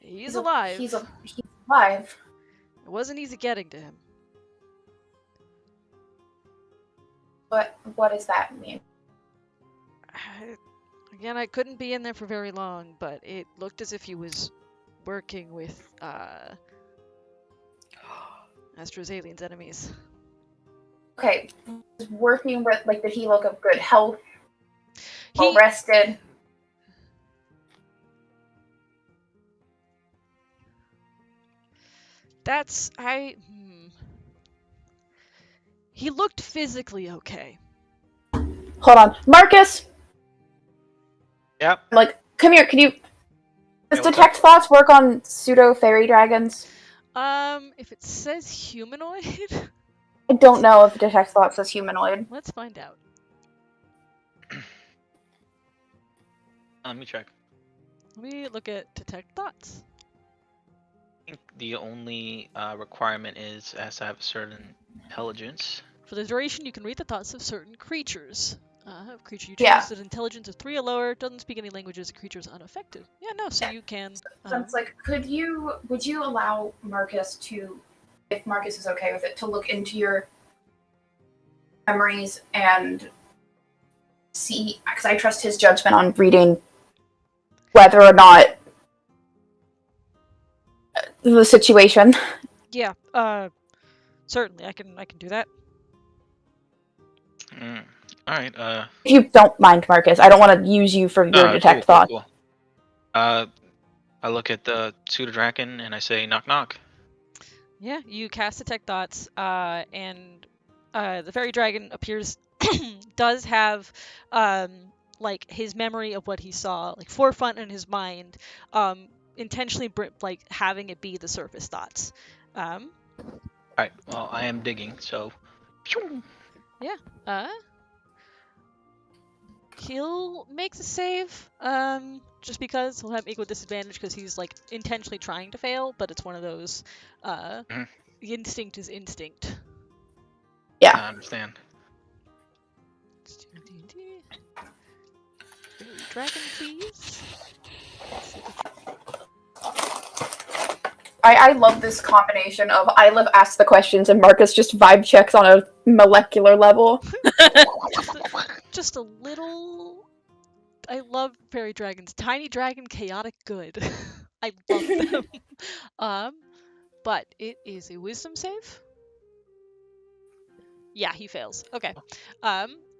He's alive.
He's alive.
It wasn't easy getting to him.
But what does that mean?
Again, I couldn't be in there for very long, but it looked as if he was working with Astra's aliens' enemies.
Okay, he's working with did he look of good health? Well
He
rested.
That's He looked physically okay.
Hold on, Marcus.
Yep.
Come here. Can you? Does
what's
detect thoughts work on pseudo fairy dragons?
If it says humanoid,
I don't know if detect thoughts is humanoid.
let's find out.
Let me check.
Let me look at detect thoughts.
I think the only requirement is it has to have a certain intelligence.
For the duration, you can read the thoughts of certain creatures. A creature you choose
Yeah.
an intelligence of 3 or lower, doesn't speak any languages, the creature is unaffected. Yeah, no, so you can.
So it's would you allow Marcus to, if Marcus is okay with it, to look into your memories and see, because I trust his judgment on reading whether or not the situation.
Yeah, certainly, I can do that.
All right.
If you don't mind, Marcus, I don't want to use you for your detect thought.
Cool. I look at the pseudo-dragon and I say, knock knock.
Yeah, you cast detect thoughts, and the fairy dragon appears, does have, his memory of what he saw, forefront in his mind, intentionally, having it be the surface thoughts.
Alright, well, I am digging, so...
He'll make the save, just because he'll have equal disadvantage because he's, intentionally trying to fail, but it's one of those, the instinct is instinct.
Yeah.
I understand.
Dragon, please.
I love this combination of Iliv asks the questions and Marcus just vibe checks on a molecular level.
Just a little. I love fairy dragons. Tiny dragon, chaotic good. I love them. But it is a wisdom save. Yeah, he fails. Okay.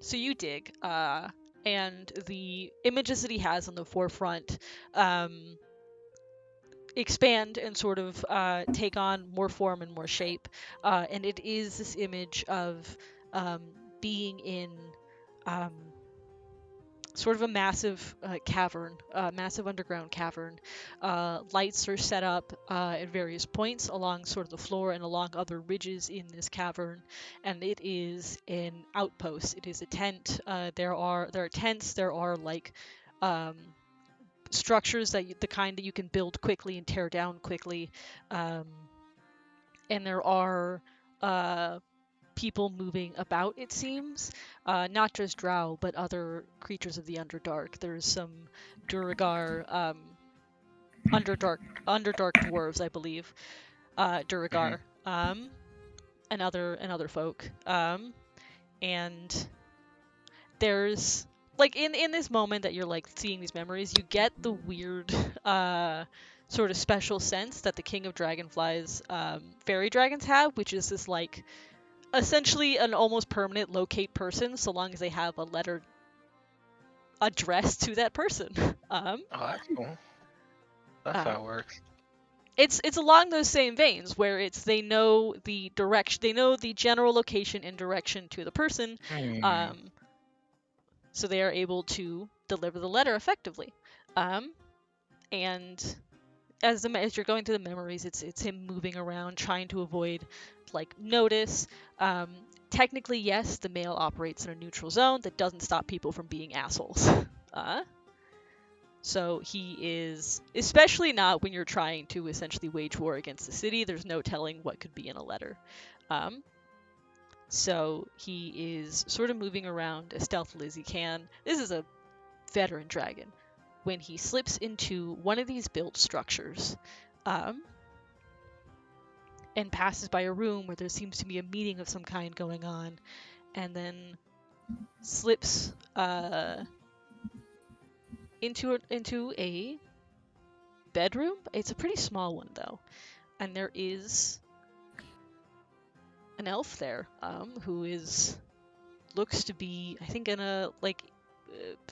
So you dig, and the images that he has on the forefront, expand and sort of take on more form and more shape, and it is this image of being in sort of a massive cavern, massive underground cavern. Lights are set up at various points along sort of the floor and along other ridges in this cavern, and it is an outpost. It is a tent. There are tents. There are like structures the kind that you can build quickly and tear down quickly, and there are people moving about, it seems. Not just drow, but other creatures of the Underdark. There's some Duergar, Underdark dwarves, I believe. Duergar, and other folk. And there's like in this moment that you're like seeing these memories, you get the weird sort of special sense that the King of Dragonflies fairy dragons have, which is this like essentially an almost permanent locate person, so long as they have a letter addressed to that person.
Oh, that's cool. That's how it works.
It's along those same veins where they know the direction, they know the general location and direction to the person, so they are able to deliver the letter effectively. And as you're going through the memories, it's him moving around trying to avoid like notice. Technically, yes, the mail operates in a neutral zone that doesn't stop people from being assholes. So he is, especially not when you're trying to essentially wage war against the city. There's no telling what could be in a letter. So he is sort of moving around as stealthily as he can. This is a veteran dragon. When he slips into one of these built structures, and passes by a room where there seems to be a meeting of some kind going on, and then slips into a bedroom. It's a pretty small one though, and there is an elf there, who looks to be, I think, in a like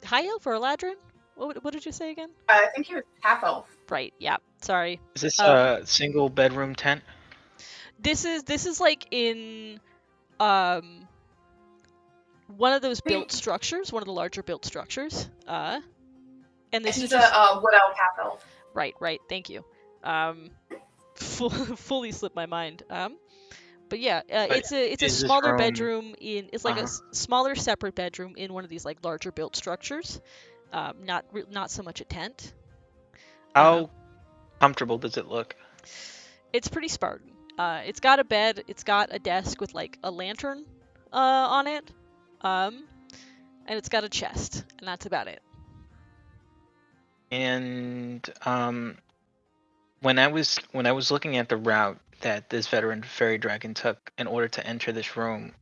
high elf or Eladrin. What did you say again?
I think he was half elf.
Right. Yeah. Sorry.
Is this a single bedroom tent?
This is like in one of those built structures, one of the larger built structures. And this
He's
is just
a wood elf, half elf.
right. Thank you. Fully slipped my mind. But yeah, it's a smaller bedroom it's like a smaller separate bedroom in one of these like larger built structures. Not so much a tent.
How comfortable does it look?
It's pretty Spartan. It's got a bed. It's got a desk with like a lantern on it, and it's got a chest, and that's about it.
And when I was looking at the route that this veteran fairy dragon took in order to enter this room,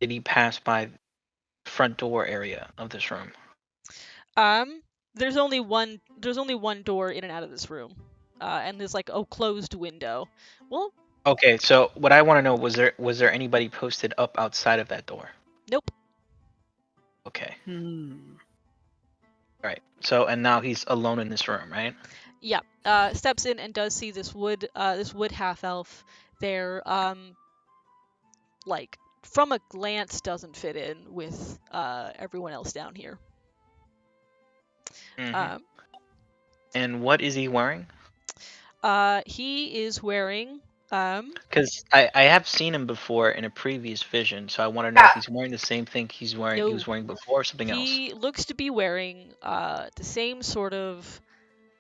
did he pass by the front door area of this room?
There's only one door in and out of this room, and there's like a closed window. Well.
Okay, so what I want to know, was there anybody posted up outside of that door?
Nope.
Okay. Right. So and now he's alone in this room, right?
Yeah. Steps in and does see this wood half elf there. Like from a glance doesn't fit in with everyone else down here.
Mm-hmm. And what is he wearing?
He is wearing
because I have seen him before in a previous vision, so I want to know if he's wearing the same thing he was wearing before, or something else.
He looks to be wearing the same sort of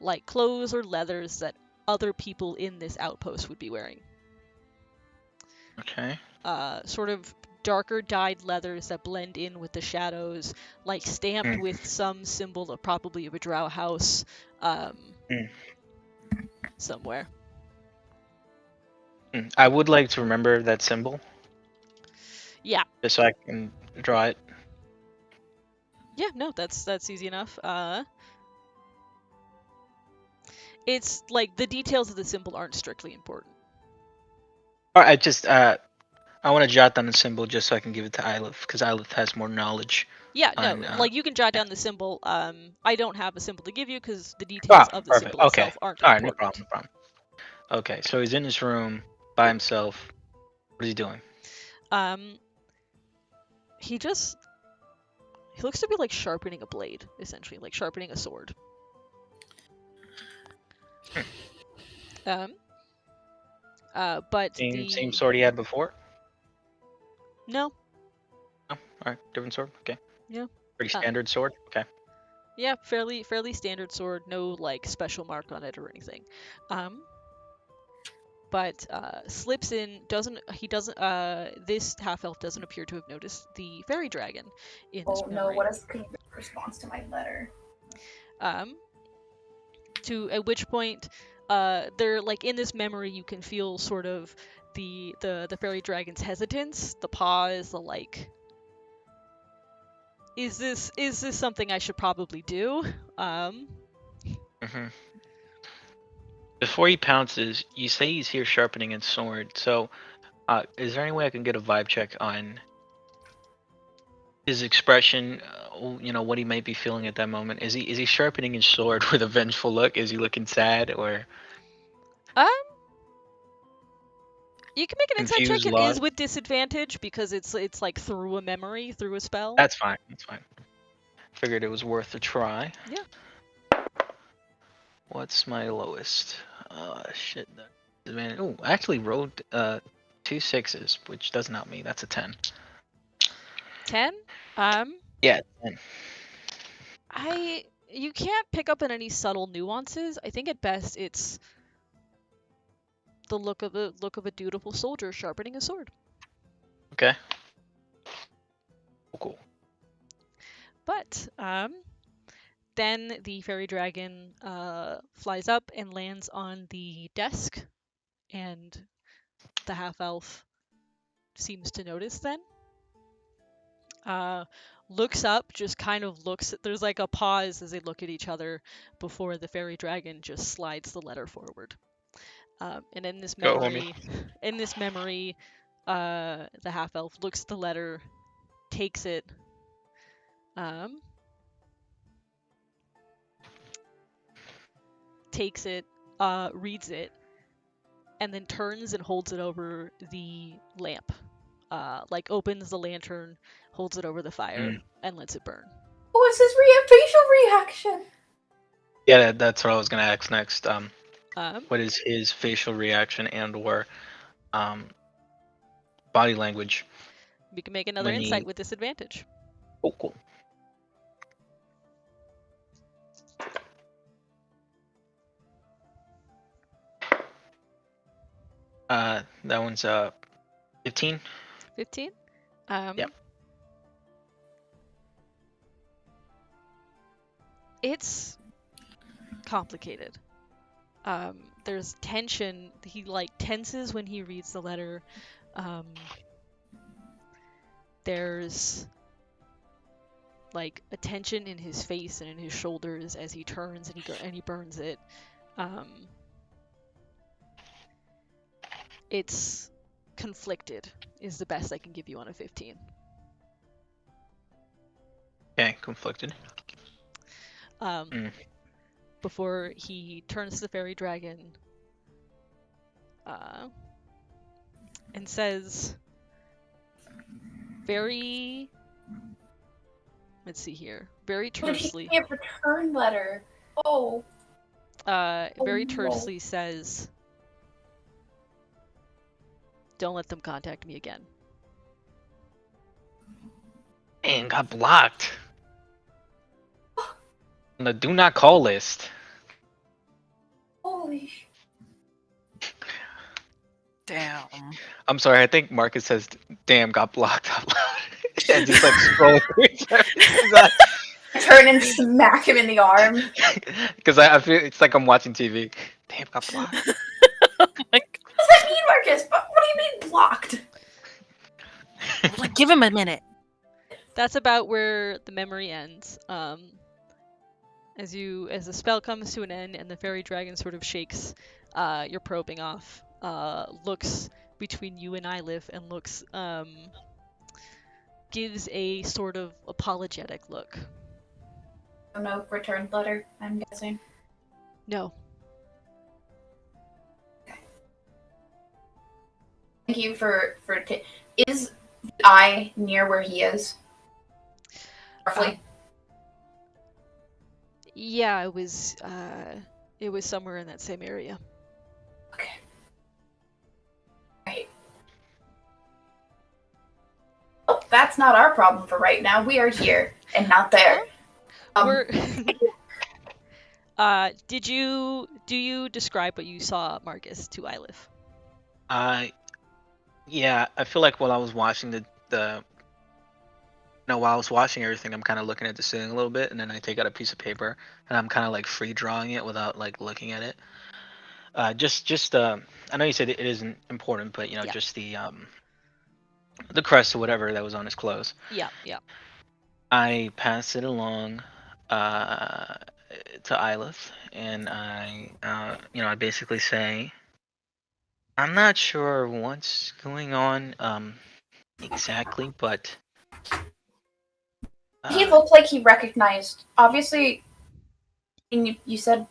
like clothes or leathers that other people in this outpost would be wearing.
Okay.
Sort of darker dyed leathers that blend in with the shadows, like stamped with some symbol of probably of a drow house somewhere.
I would like to remember that symbol.
Yeah.
Just so I can draw it.
Yeah, no, that's easy enough. It's like the details of the symbol aren't strictly important.
I just I want to jot down the symbol just so I can give it to Ylith, because Ylith has more knowledge.
Yeah, no, like you can jot down the symbol. I don't have a symbol to give you because the details of the symbol itself aren't important.
All right, no problem. Okay, so he's in his room by himself. What is he doing?
He looks to be like sharpening a blade, essentially, like sharpening a sword. But
Same sword he had before?
No.
Oh, alright, different sword? Okay.
Yeah.
Pretty standard sword? Okay.
Yeah, fairly standard sword, no like special mark on it or anything. But slips in this half elf doesn't appear to have noticed the fairy dragon in this
Oh no,
memory.
what is the response to my letter?
At which point they're like in this memory you can feel sort of the fairy dragon's hesitance, the pause, the like, is this something I should probably do?
Before he pounces, you say he's here sharpening his sword. So, is there any way I can get a vibe check on his expression? What he might be feeling at that moment. Is he sharpening his sword with a vengeful look? Is he looking sad or
You can make an insight check.
confused,
It is
lost?
with disadvantage because it's like through a memory, through a spell.
That's fine. That's fine. Figured it was worth a try.
Yeah.
What's my lowest? Shit. Man, oh, I actually rolled 2 6s, which doesn't help me. That's a 10.
10?
Yeah, 10.
You can't pick up on any subtle nuances. I think at best it's the look of a dutiful soldier sharpening a sword.
Okay. Cool.
But then the fairy dragon flies up and lands on the desk, and the half elf seems to notice then. Looks up, just kind of looks. There's like a pause as they look at each other before the fairy dragon just slides the letter forward. And in this memory, the half elf looks at the letter, takes it, reads it, and then turns and holds it over the lamp. Like opens the lantern, holds it over the fire, and lets it burn.
What's his facial reaction?
Yeah, that's what I was gonna ask next. What is his facial reaction and/or body language?
We can make another insight with disadvantage.
Oh, cool. That one's 15.
15?
Yep.
It's complicated. There's tension. He like tenses when he reads the letter. There's like a tension in his face and in his shoulders as he turns and he burns it. It's conflicted is the best I can give you on a 15.
Okay, conflicted.
Before he turns to the fairy dragon and says very tersely.
But he return letter. Oh.
Very tersely says, "Don't let them contact me again."
And got blocked. On the do not call list.
Holy
Damn.
I'm sorry, I think Marcus says damn got blocked out loud. And just like scroll through.
Turn and smack him in the arm.
Because I feel it's like I'm watching TV. Damn got blocked.
Oh my god.
What does that mean, Marcus? What do you mean blocked?
Like, give him a minute.
That's about where the memory ends. As the spell comes to an end and the fairy dragon sort of shakes your probing off, looks between you and Ilif and looks gives a sort of apologetic look.
Oh, no return letter, I'm guessing.
No.
Thank you for is the eye near where he is? Roughly.
Yeah, it was somewhere in that same area.
Okay. Right. Oh, that's not our problem for right now. We are here and not there.
We're do you describe what you saw, Marcus, to Ylif?
Yeah, I feel like while I was watching while I was watching everything, I'm kind of looking at the ceiling a little bit, and then I take out a piece of paper, and I'm kind of like free drawing it without like looking at it. I know you said it isn't important, but
Yeah.
just the crest or whatever that was on his clothes.
Yeah.
I pass it along to Ylith, and I basically say, I'm not sure what's going on exactly, but
He looked like he recognized. Obviously, and you said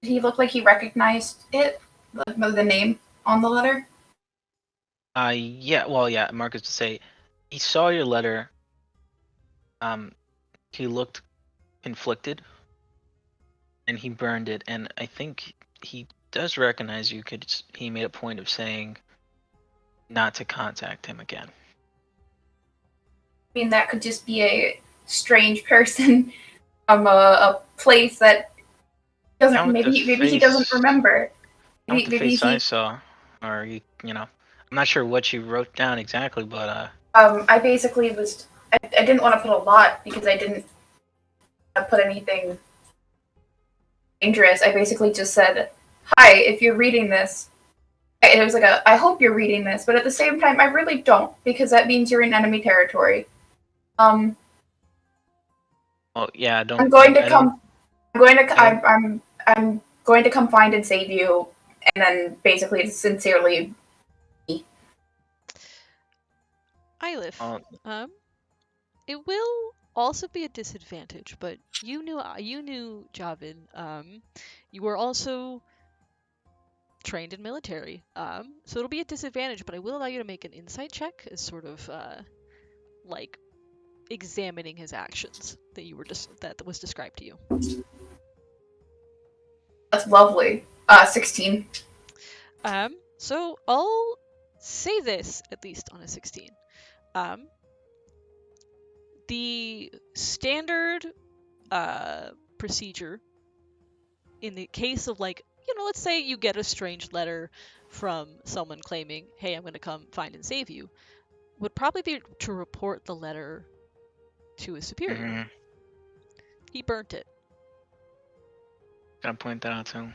he looked like he recognized it, the name on the letter.
yeah, Marcus to say he saw your letter. He looked conflicted, and he burned it, and I think he does recognize you. He made a point of saying not to contact him again.
I mean, that could just be a strange person from a place that doesn't.
Not with
Maybe
the
he doesn't
face-
remember.
Not with the
Maybe
face I
he.
saw, or I'm not sure what you wrote down exactly, but
I basically was. I didn't want to put a lot because I didn't put anything dangerous. I basically just said, "Hi, if you're reading this." It was like I hope you're reading this, but at the same time, I really don't because that means you're in enemy territory.
oh yeah, I don't.
I'm going to
I
come.
don't-
I'm going to come find and save you, and then basically sincerely.
Ylif,
Oh,
it will also be a disadvantage, but you knew Javin. You were also trained in military. So it'll be a disadvantage, but I will allow you to make an insight check as sort of like examining his actions that was described to you.
That's lovely. 16.
So I'll say this at least on a 16. The standard procedure in the case of let's say you get a strange letter from someone claiming, hey, I'm going to come find and save you, would probably be to report the letter to a superior.
mhm.
He burnt it.
Gotta point that out too.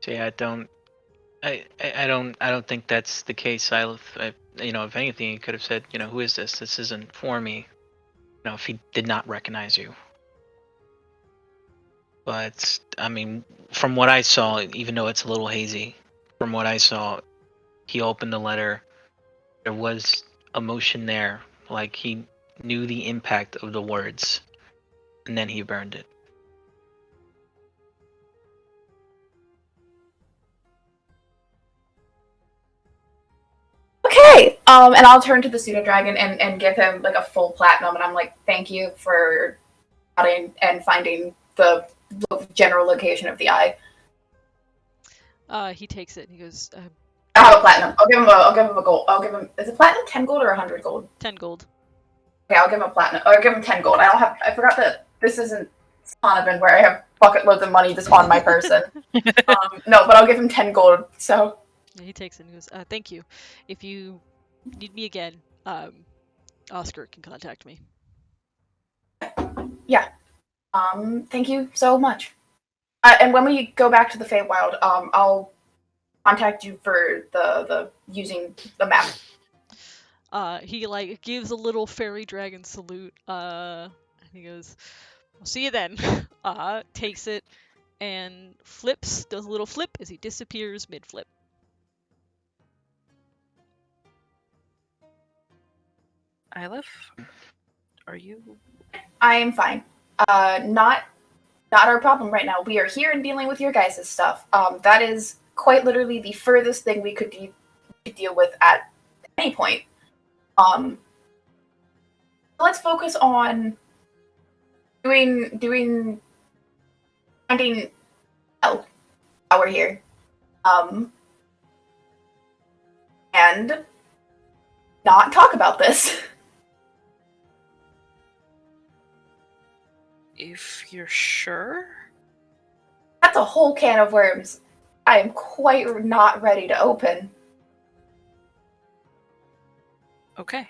So yeah, I don't think that's the case. If anything, he could have said, who is this? This isn't for me. If he did not recognize you. But I mean, from what I saw, even though it's a little hazy, from what I saw, he opened the letter. There was emotion there, like he knew the impact of the words, and then he burned it.
Okay. And I'll turn to the pseudo dragon and give him like a full platinum, and I'm like, thank you for spotting and finding the general location of the eye.
He takes it and he goes,
I have a platinum. I'll give him a gold. I'll give him. Is it platinum 10 gold or 100 gold?
10 gold.
Okay, I'll give him a platinum. Or I'll give him 10 gold. I forgot that this isn't Donovan where I have bucket loads of money just on my person. No, but I'll give him 10 gold. So.
Yeah, he takes it and he goes, thank you. If you need me again, Oscar can contact me.
Yeah. Thank you so much. And when we go back to the Feywild, I'll contact you for the using the map.
He gives a little fairy dragon salute. And he goes, "I'll see you then." Takes it and flips, does a little flip as he disappears mid-flip.
Ylif, are you?
I am fine. Not our problem right now. We are here and dealing with your guys' stuff. That is quite literally the furthest thing we could deal with at any point. let's focus on finding power here. And not talk about this.
If you're sure?
That's a whole can of worms I am quite not ready to open.
Okay.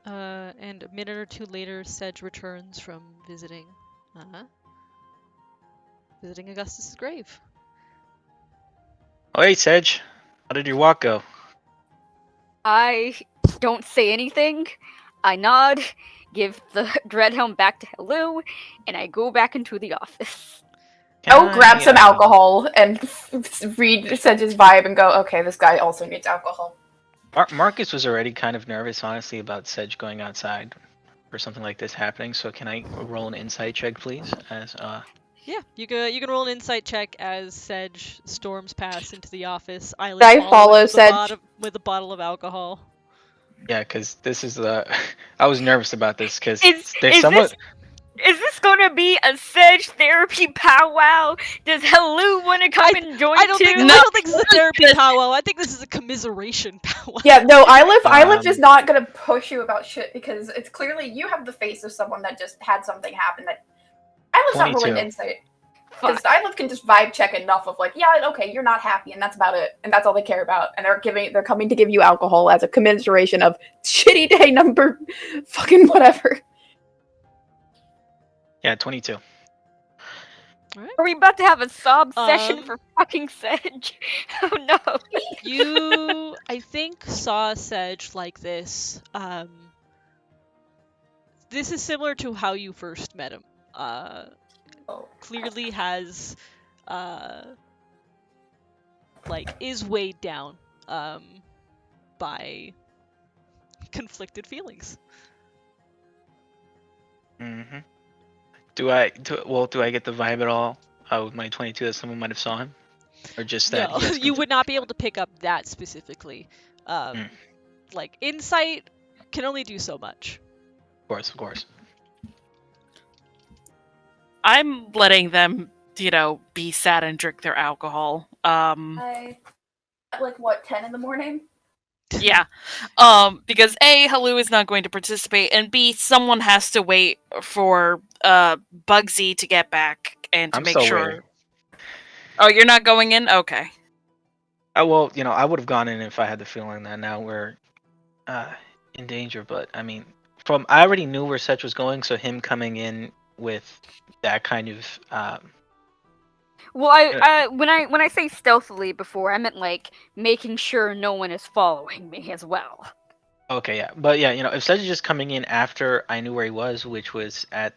And a minute or two later, Sedge returns from visiting Augustus's grave.
Oh, hey, Sedge. How did your walk go?
I don't say anything. I nod, give the Dreadhelm back to Hello, and I go back into the office.
I'll grab some alcohol and read Sedge's vibe and go, okay, this guy also needs alcohol.
Marcus was already kind of nervous, honestly, about Sedge going outside for something like this happening. So can I roll an insight check, please?
Yeah, you can roll an insight check as Sedge storms past into the office.
I
Eilif
follow
with
Sedge.
with a bottle of alcohol.
Yeah, because this is the. I was nervous about this because
Is this gonna be a Sedge therapy powwow? Does Hello want to come and join
I don't
too?
think this is a therapy powwow. I think this is a commiseration powwow.
Yeah, no, Eilif is not gonna push you about shit because it's clearly you have the face of someone that just had something happen that Eilif's not rolling
22.
insight. Because Eilif can just vibe check enough of like, yeah, okay, you're not happy, and that's about it, and that's all they care about. And they're coming to give you alcohol as a commiseration of shitty day number, fucking whatever.
Yeah, 22.
Are we about to have a sob session for fucking Sedge? Oh no.
You, I think, saw Sedge like this. This is similar to how you first met him. Clearly has, is weighed down, by conflicted feelings.
Mm-hmm. Do I get the vibe at all with my 22 that someone might have saw him, or just that?
No, you would not be able to pick up that specifically. Like insight can only do so much.
Of course.
I'm letting them, be sad and drink their alcohol.
At like what, 10 in the morning?
Yeah. Because A, Hello is not going to participate, and B, someone has to wait for Bugsy to get back and to make sure.
Waiting.
Oh, you're not going in? Okay.
Well, I would have gone in if I had the feeling that now we're in danger. But I mean, I already knew where Sedge was going, so him coming in with that kind of.
Well, when I say stealthily before, I meant like making sure no one is following me as well.
Okay, yeah, but yeah, if Sedge is just coming in after I knew where he was, which was at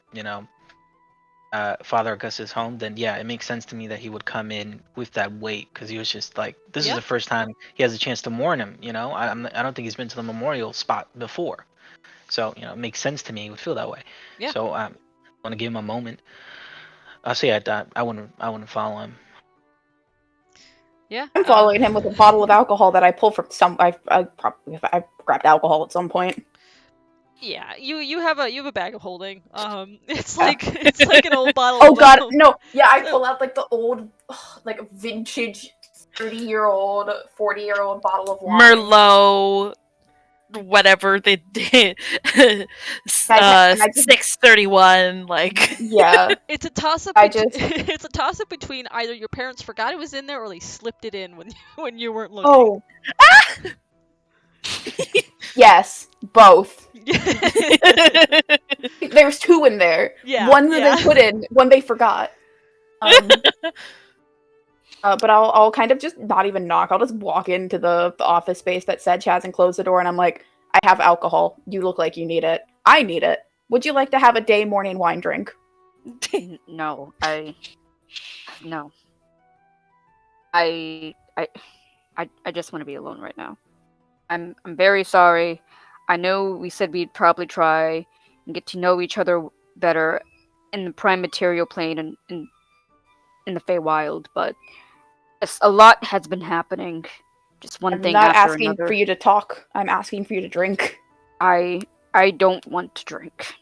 Father Augustus' home, then yeah, it makes sense to me that he would come in with that weight because he was just like, this is the first time he has a chance to mourn him. I don't think he's been to the memorial spot before, so it makes sense to me he would feel that way.
Yeah.
So I want to give him a moment. So yeah, I wouldn't follow him.
Yeah.
I'm following him with a bottle of alcohol that I pulled from I grabbed alcohol at some point.
Yeah, you have a bag of holding. It's like an old bottle.
Oh
of
god, no. Yeah, I pull out like the old, like vintage 30-year-old, 40-year-old bottle of wine.
Merlot, whatever they did. 631, like.
Yeah.
It's a toss up. It's a toss up between either your parents forgot it was in there or they slipped it in when you weren't looking.
Oh. Yes, both. There's two in there.
Yeah.
One that they put in, one they forgot. But I'll kind of just not even knock. I'll just walk into the office space that Sedge has and close the door, and I'm like, I have alcohol. You look like you need it. I need it. Would you like to have a day morning wine drink?
No. I just want to be alone right now. I'm very sorry. I know we said we'd probably try and get to know each other better in the prime material plane and in the Feywild, but a lot has been happening, just one
I'm
thing
not
after
asking
another.
for you to talk. I'm asking for you to drink.
I don't want to drink.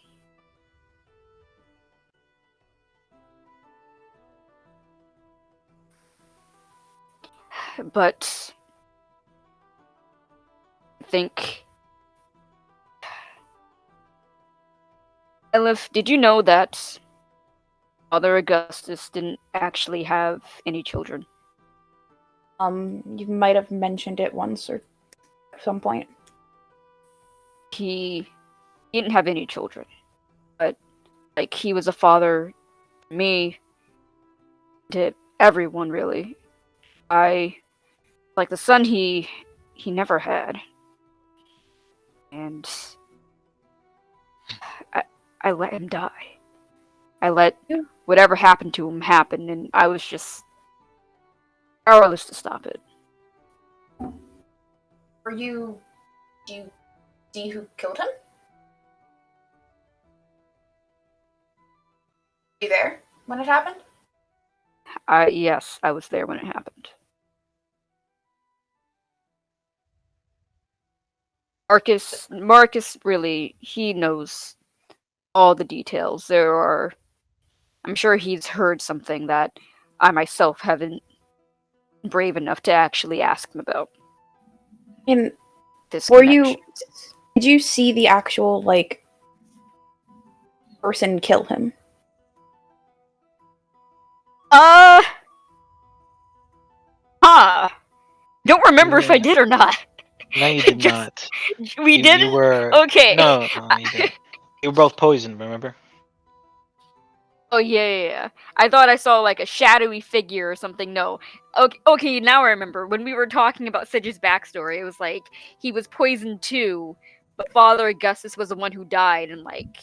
But I think Elif, did you know that Father Augustus didn't actually have any children?
You might have mentioned it once or at some point.
He didn't have any children, but like he was a father to me, to everyone really. I like the son he never had, and I let him die. I let whatever happened to him happen, and I was just powerless to stop it.
Do you see who killed him? You there when it happened?
Yes, I was there when it happened. Marcus really, he knows all the details. I'm sure he's heard something that I myself haven't been brave enough to actually ask him about.
And
This
were
connection.
did you see the actual, like, person kill him?
Don't remember if I
Yeah.
did or not.
No, you did
Just-
not.
We
You
didn't?
were
Okay.
No, you didn't. You were both poisoned. Remember?
Oh, yeah. I thought I saw, like, a shadowy figure or something. No. Okay, now I remember. When we were talking about Sidge's backstory, it was like, he was poisoned too, but Father Augustus was the one who died, and, like,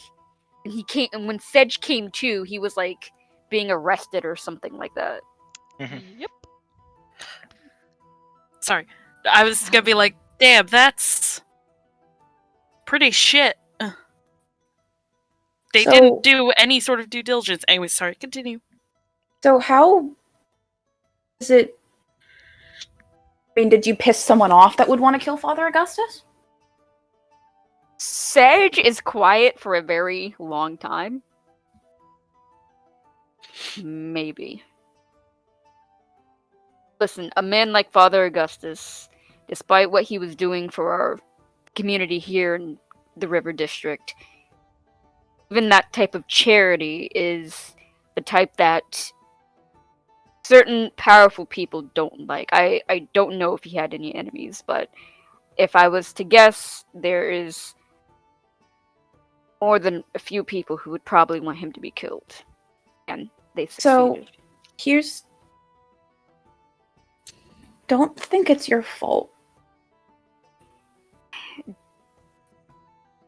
and when Sedge came to, he was, like, being arrested or something like that.
Yep.
Sorry. I was gonna be like, damn, that's pretty shit. They
So-
didn't do any sort of due diligence. Anyway, sorry, continue.
So how is it? I mean, did you piss someone off that would want to kill Father Augustus?
Sedge is quiet for a very long time. Maybe. Listen, a man like Father Augustus, despite what he was doing for our community here in the River District, even that type of charity is the type that certain powerful people don't like. I don't know if he had any enemies, but if I was to guess, there is more than a few people who would probably want him to be killed. And they
So-
succeeded.
Here's. Don't think it's your fault. You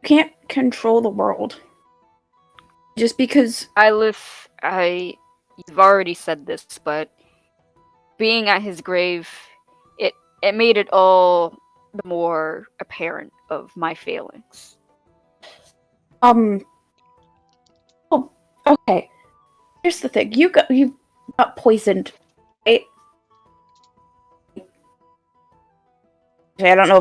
can't control the world. Just because.
You've already said this, but being at his grave, it made it all the more apparent of my failings.
Oh, okay. Here's the thing. You got poisoned, right? I don't know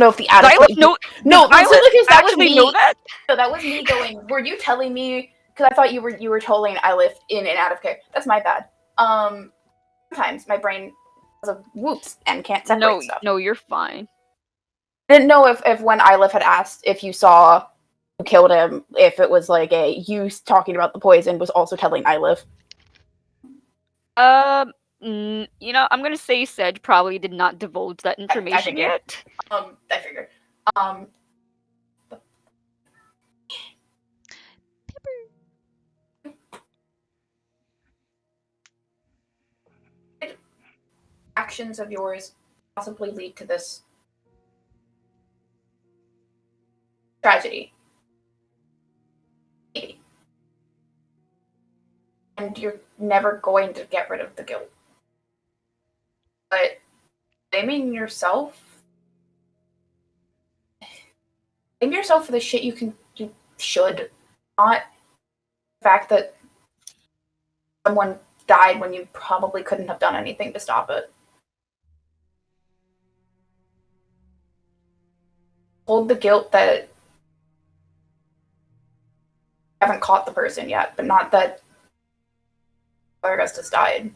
if the adequate.
No,
No,
I
so this is
actually
actually
know
me.
that.
No, that was me going. Were you telling me? Because I thought you were telling Ylith in and out of character. That's my bad. Sometimes my brain has a whoops and can't separate stuff.
No, you're fine.
I didn't know if when Ylith had asked if you saw who killed him, if it was like you talking about the poison was also telling Ylith.
I'm gonna say Sedge probably did not divulge that information
figured.
yet.
I figured. Actions of yours possibly lead to this tragedy. Maybe. And you're never going to get rid of the guilt. But blaming yourself for the shit you should, not the fact that someone died when you probably couldn't have done anything to stop it. hold the guilt that I haven't caught the person yet, but not that Augustus died.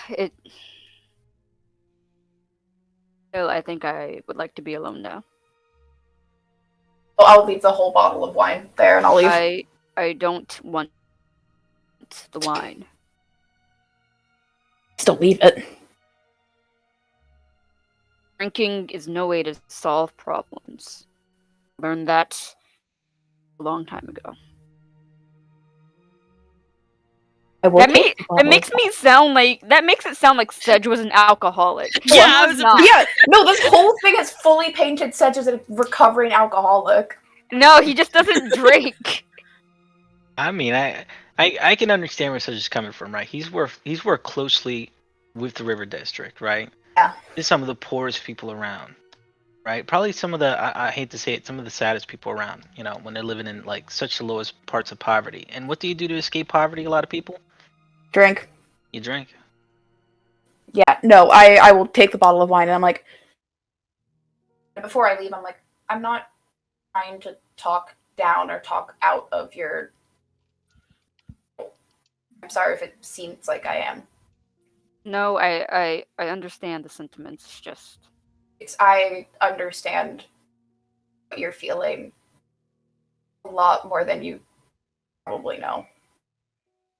It. Still, I think I would like to be alone now.
Well, I'll leave the whole bottle of wine there, and I'll leave.
I don't want the wine.
Still leave it.
Drinking is no way to solve problems. Learned that a long time ago. That makes it sound like Sedge was an alcoholic.
Yeah,
Well,
I
he's
was-
not.
Yeah, no, this whole thing is fully painted Sedge as a recovering alcoholic.
No, he just doesn't drink.
I mean, I can understand where Sedge is coming from, right? He's worked closely with the River District, right?
Yeah.
He's some of the poorest people around, right? Probably some of the I hate to say it, some of the saddest people around. You know, when they're living in like such the lowest parts of poverty. And what do you do to escape poverty? A lot of people,
Drink.
you drink.
Yeah, no, I will take the bottle of wine, and I'm like, before I leave, I'm like, I'm not trying to talk down or talk out of your. I'm sorry if it seems like I am.
No, I understand the sentiments. Just
I understand what you're feeling a lot more than you probably know.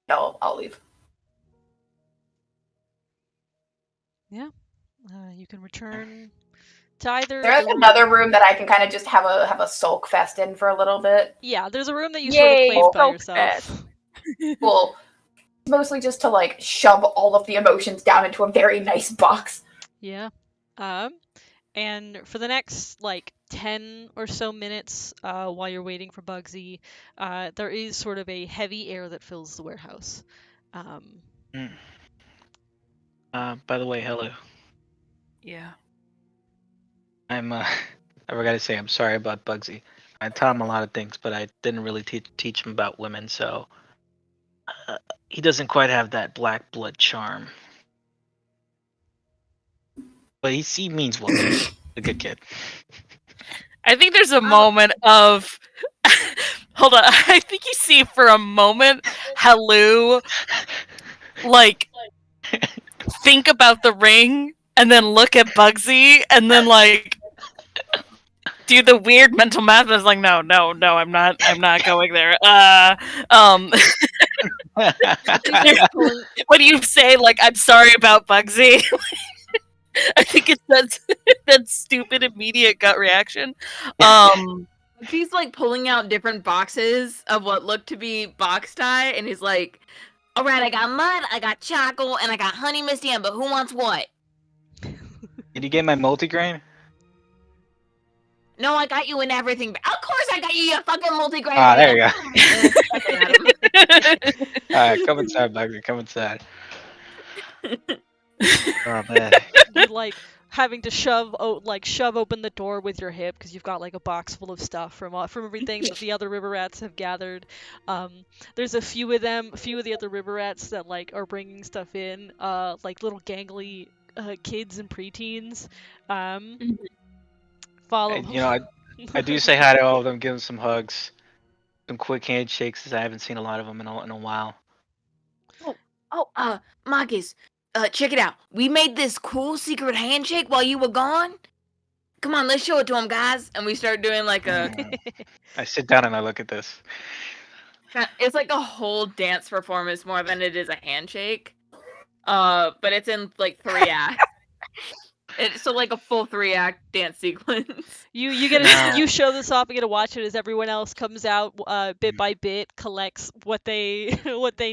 No, I'll leave.
You can return to either.
There's
the room-
another room that I can kind of just have a sulk fest in for a little bit.
Yeah, there's a room that you
Yay,
sort of claimed by
Sulk
yourself.
Well, mostly just to like shove all of the emotions down into a very nice box.
Yeah. And for the next like 10 or so minutes, while you're waiting for Bugsy, there is sort of a heavy air that fills the warehouse.
By the way, hello.
Yeah.
I forgot to say I'm sorry about Bugsy. I taught him a lot of things, but I didn't really teach him about women, so he doesn't quite have that black blood charm. But he means well. He's a good kid.
I think there's a moment of. Hold on. I think you see for a moment Halu, like, think about the ring and then look at Bugsy and then, like, do the weird mental math. And it's like, no, I'm not going there. When you say, like, I'm sorry about Bugsy, I think it's that stupid immediate gut reaction.
He's like pulling out different boxes of what looked to be box dye, and he's like, "All right, I got mud, I got charcoal, and I got honey Miss Ann, but who wants what?"
Did you get my multigrain?
No, I got you in everything. Of course, I got you your fucking multigrain.
Ah, there you
go.
Alright, come inside, Bugsy. Come inside. Oh man.
You're like having to shove open the door with your hip because you've got like a box full of stuff from everything that the other river rats have gathered. There's a few of the other river rats that like are bringing stuff in, like little gangly kids and preteens. Follow.
And, you know, I do say hi to all of them, give them some hugs, some quick handshakes, as I haven't seen a lot of them in a while.
Marcus, check it out. We made this cool secret handshake while you were gone. Come on, let's show it to them, guys. And we start doing like a.
I sit down and I look at this.
It's like a whole dance performance more than it is a handshake. But it's in like 3 acts. It's so like a full 3-act dance sequence.
You show this off and get to watch it as everyone else comes out bit by bit, collects what they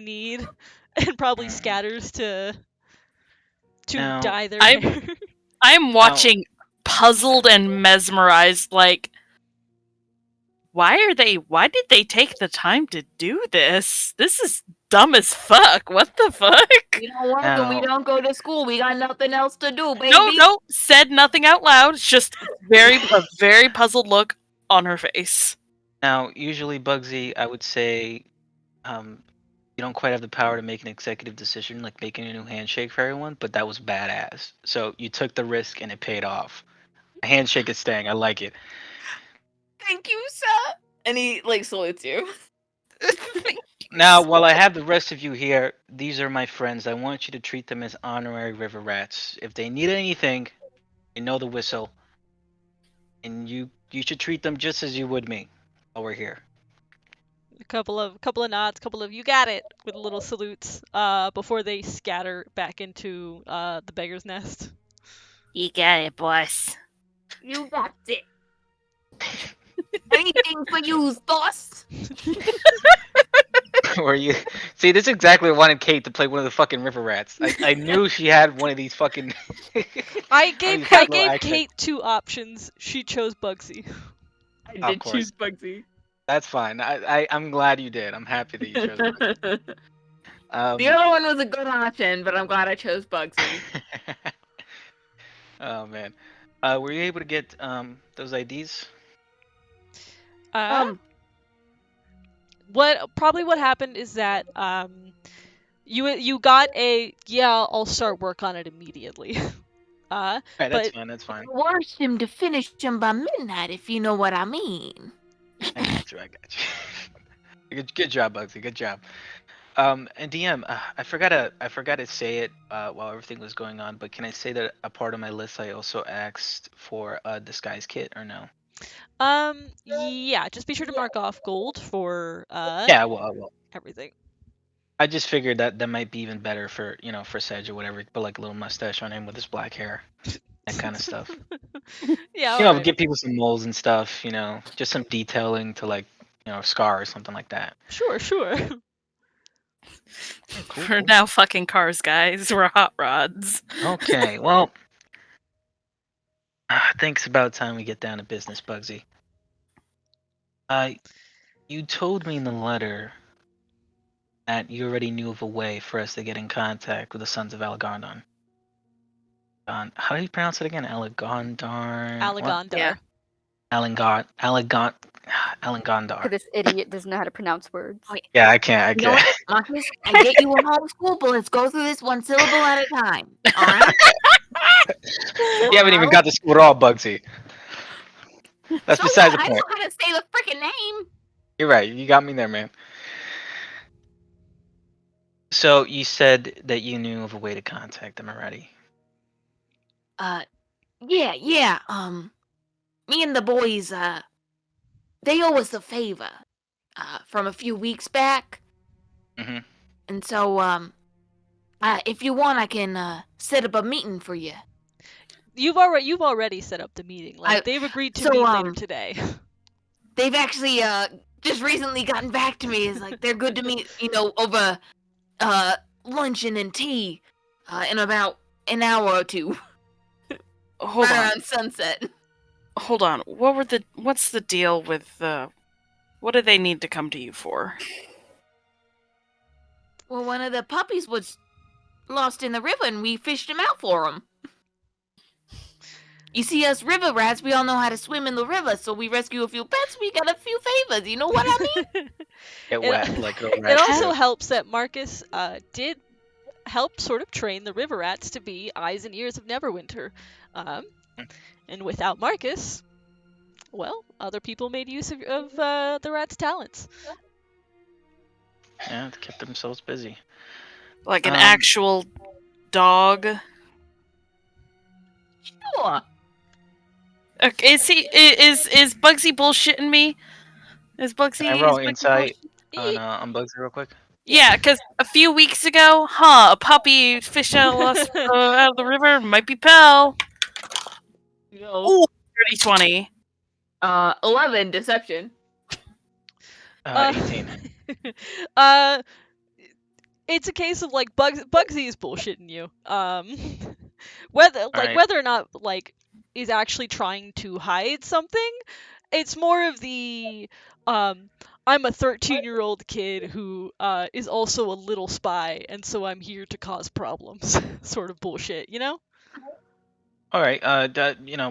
need, and probably scatters to
Now,
dye their
I'm-
hair.
I'm watching puzzled and mesmerized, like, why did they take the time to do this? This is dumb as fuck. What the fuck?
We don't work and we don't go to school. We got nothing else to do, baby.
No, said nothing out loud. It's just a very puzzled look on her face.
Now, usually, Bugsy, I would say, you don't quite have the power to make an executive decision, like making a new handshake for everyone, but that was badass. So you took the risk and it paid off. handshake is staying. I like it.
Thank you, sir. And he like salutes you.
Now, while I have the rest of you here, these are my friends. I want you to treat them as honorary river rats. If they need anything, they know the whistle, and you should treat them just as you would me while we're here.
A couple of nods, couple of you got it with little salutes. Before they scatter back into the beggar's nest.
You got it, boss.
You got it. Anything for you, boss.
Were you? See, this is exactly what I wanted Kate to play one of the fucking river rats. I knew she had one of these fucking.
I gave
accents.
Kate 2 options. She chose Bugsy.
I
Of
did
course.
choose Bugsy.
That's fine. I'm glad you did. I'm happy that you chose. Bugsy.
The other one was a good option, but I'm glad I chose Bugsy.
Oh man, were you able to get those IDs?
What happened is that you got a I'll start work on it immediately.
Right, that's
but
fine. That's fine.
Forced him to finish him by midnight, if you know what I mean.
I got you. Good job, Bugsy. Good job. And DM, I forgot to say it while everything was going on, but can I say that a part of my list I also asked for a disguise kit or no?
Yeah, just be sure to mark off gold for
Yeah, well, I will.
everything.
I just figured that might be even better for for Sedge or whatever, but like a little mustache on him with his black hair, that kind of stuff.
Yeah,
You
alright.
give people some moles and stuff. Just some detailing to like scar or something like that.
Sure.
Cool,
We're
cool.
now fucking cars, guys. We're hot rods.
Okay, well, I think it's about time we get down to business, Bugsy. You told me in the letter that you already knew of a way for us to get in contact with the Sons of Alagondar. How do you pronounce it again? Alagondar.
Alagondar.
Yeah.
Alagondar.
This idiot doesn't know how to pronounce words.
Yeah, I can't.
You know what, Marcus? I get you a homeschool, but let's go through this one syllable at a time. All right?
You haven't even got to school at all, Bugsy. That's
So
besides the
what? I
point.
know how to say the freaking name.
You're right. You got me there, man. So you said that you knew of a way to contact them already.
Yeah. Me and the boys, they owe us a favor, from a few weeks back.
Mhm.
And so, if you want, I can, set up a meeting for you.
You've already set up the meeting. Like they've agreed to meet later today.
They've actually, just recently gotten back to me. It's like they're good to meet, over, luncheon and tea, in about an hour or two.
Hold
right
on.
around sunset.
Hold on. What's the deal with what do they need to come to you for?
Well, one of the puppies was lost in the river, and we fished him out for him. You see, us river rats, we all know how to swim in the river, so we rescue a few pets, we get a few favors. You know what I mean?
Get
It-
wet like a
It
rat.
also helps that Marcus did help sort of train the river rats to be eyes and ears of Neverwinter. And without Marcus, well, other people made use of the rat's talents.
Yeah, they kept themselves busy.
Like an actual dog?
Sure.
Okay, is Bugsy bullshitting me? Is Bugsy?
Can I roll
is Bugsy
insight
bullshit-
on Bugsy real quick?
Yeah, because a few weeks ago, a puppy fished out of the river. Might be Pell.
No.
Ooh, 30-20.
11, deception.
18.
It's a case of like Bugsy is bullshitting you. Whether
Alright.
whether or not is actually trying to hide something, it's more of the I'm a 13-year-old kid who is also a little spy, and so I'm here to cause problems sort of bullshit, you know?
All right.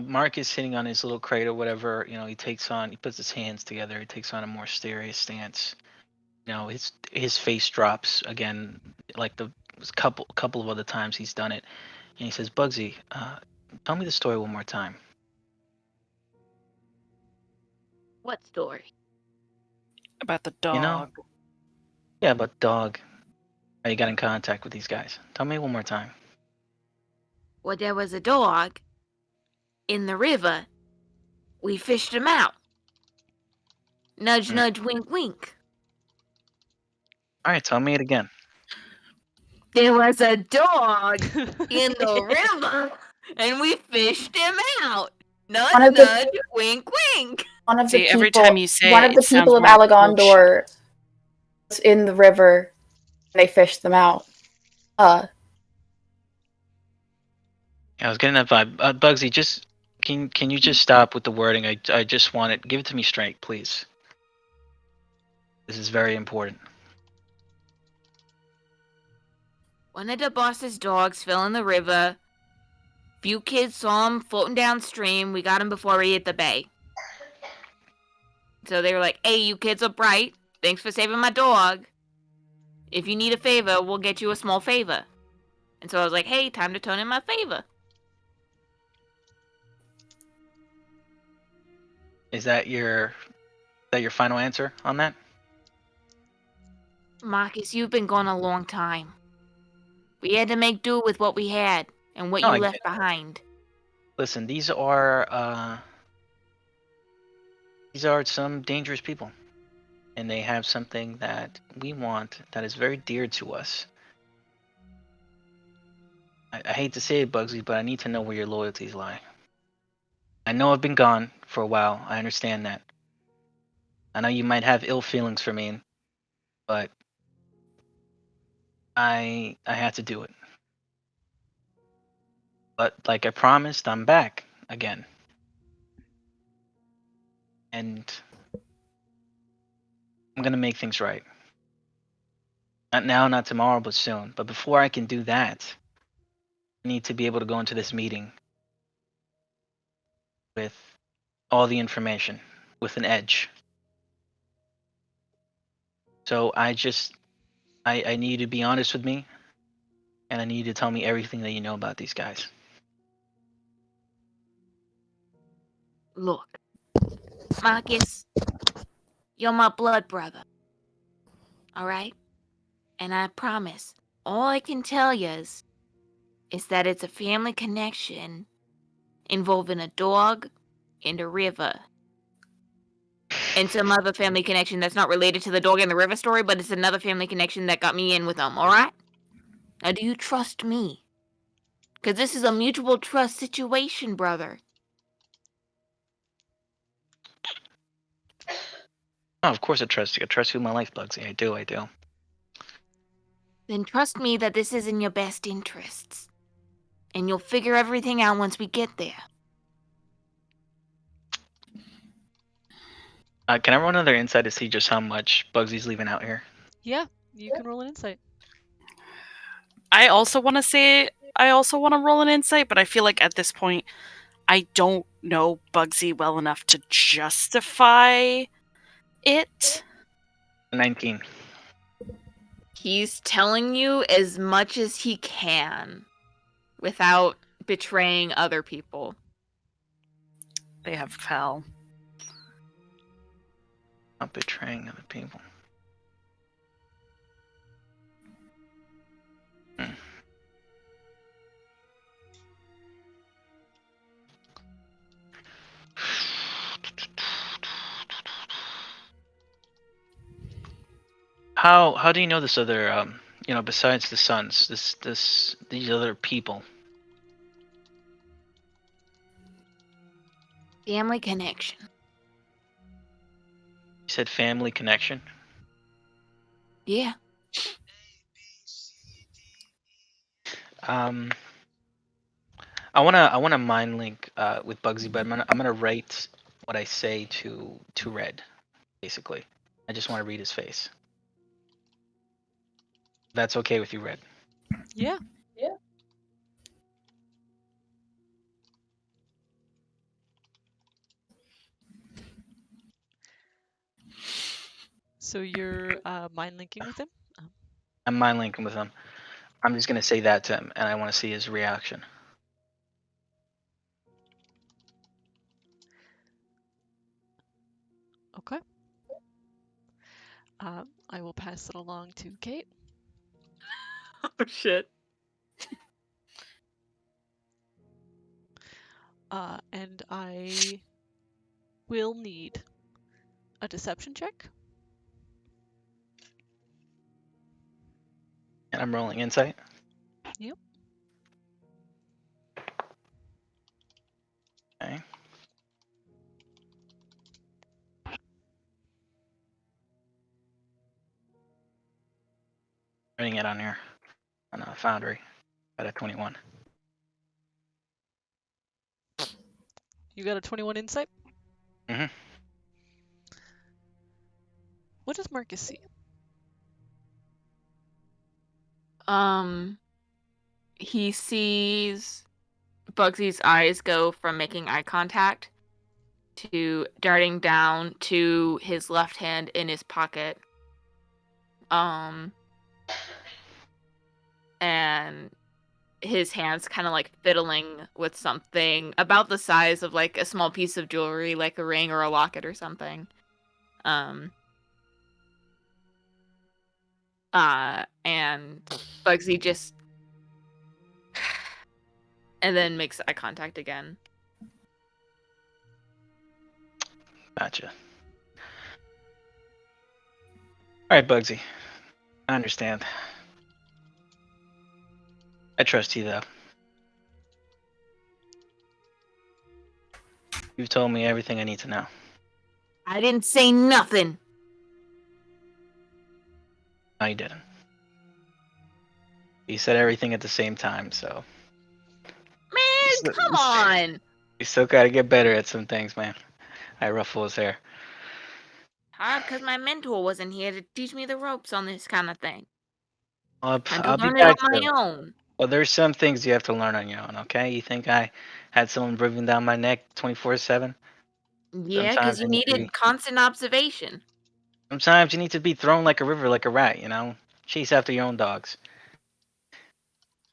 Mark is sitting on his little crate or whatever. He puts his hands together. He takes on a more serious stance. His face drops again, like the couple of other times he's done it, and he says, "Bugsy, tell me the story one more time."
What story?
About the
You know?
dog.
Yeah, but dog. How you got in contact with these guys? Tell me one more time.
Well, there was a dog in the river. We fished him out. Nudge,
Hmm.
nudge, wink, wink.
All right, tell me it again.
There was a dog in the river, and we fished him out. Nudge,
One of the-
nudge, wink, wink.
One of
See,
the people,
every time you say
one
it,
of the
it sounds
people of
more bullshit.
Alagondor was in the river, and they fished them out.
I was getting that vibe. Bugsy, just can you just stop with the wording? I just want it. Give it to me straight, please. This is very important.
One of the boss's dogs fell in the river. Few kids saw him floating downstream. We got him before he hit the bay. So they were like, "Hey, you kids are bright. Thanks for saving my dog. If you need a favor, we'll get you a small favor." And so I was like, "Hey, time to turn in my favor."
Is that your final answer on that?
Marcus, you've been gone a long time. We had to make do with what we had and what
No,
you
I
left
get it.
behind.
Listen, these are some dangerous people, and they have something that we want that is very dear to us. I hate to say it, Bugsy, but I need to know where your loyalties lie. I know I've been gone for a while. I understand that. I know you might have ill feelings for me, but I had to do it. But like I promised, I'm back again. And I'm gonna make things right. Not now, not tomorrow, but soon. But before I can do that, I need to be able to go into this meeting with all the information, with an edge. So I need you to be honest with me, and I need you to tell me everything that you know about these guys.
Look, Marcus, you're my blood brother. Alright? And I promise, all I can tell you is that it's a family connection involving a dog and a river. And some other family connection that's not related to the dog and the river story, but it's another family connection that got me in with them, alright? Now, do you trust me? Because this is a mutual trust situation, brother.
Oh, of course I trust you. I trust you with my life, Bugsy. I do.
Then trust me that this is in your best interests. And you'll figure everything out once we get there.
Can I run another insight to see just how much Bugsy's leaving out here?
Yeah, you can roll an insight.
I also want to roll an insight, but I feel like at this point, I don't know Bugsy well enough to justify it.
19.
He's telling you as much as he can without betraying other people.
They have pal.
Not betraying other people. How do you know this other besides the Suns, these other people?
Family connection.
You said family connection.
Yeah.
I wanna mind link with Bugsy, but I'm gonna write what I say to Red, basically. I just want to read his face. That's okay with you, Red?
Yeah. So you're mind linking with him?
I'm mind linking with him. I'm just gonna say that to him, and I want to see his reaction.
Okay. I will pass it along to Kate.
Oh shit.
And I will need a deception check.
And I'm rolling insight.
Yep.
Okay. Running it on here on Foundry at a 21.
You got a 21 insight?
Mhm.
What does Marcus see?
He sees Bugsy's eyes go from making eye contact to darting down to his left hand in his pocket. And his hands kind of like fiddling with something about the size of like a small piece of jewelry, like a ring or a locket or something. And Bugsy just and then makes eye contact again.
Gotcha. Alright, Bugsy. I understand. I trust you, though. You've told me everything I need to know.
I didn't say nothing.
No, you didn't. You said everything at the same time, so...
Man, come on.
You still gotta get better at some things, man. I ruffle his hair.
Hard because my mentor wasn't here to teach me the ropes on this kind of thing.
I'll
I had to
be
learn it on
back,
my
though.
own.
Well, there's some things you have to learn on your own, okay? You think I had someone breathing down my neck 24/7?
Yeah, because you needed constant observation.
Sometimes you need to be thrown like a river, like a rat, you know? Chase after your own dogs.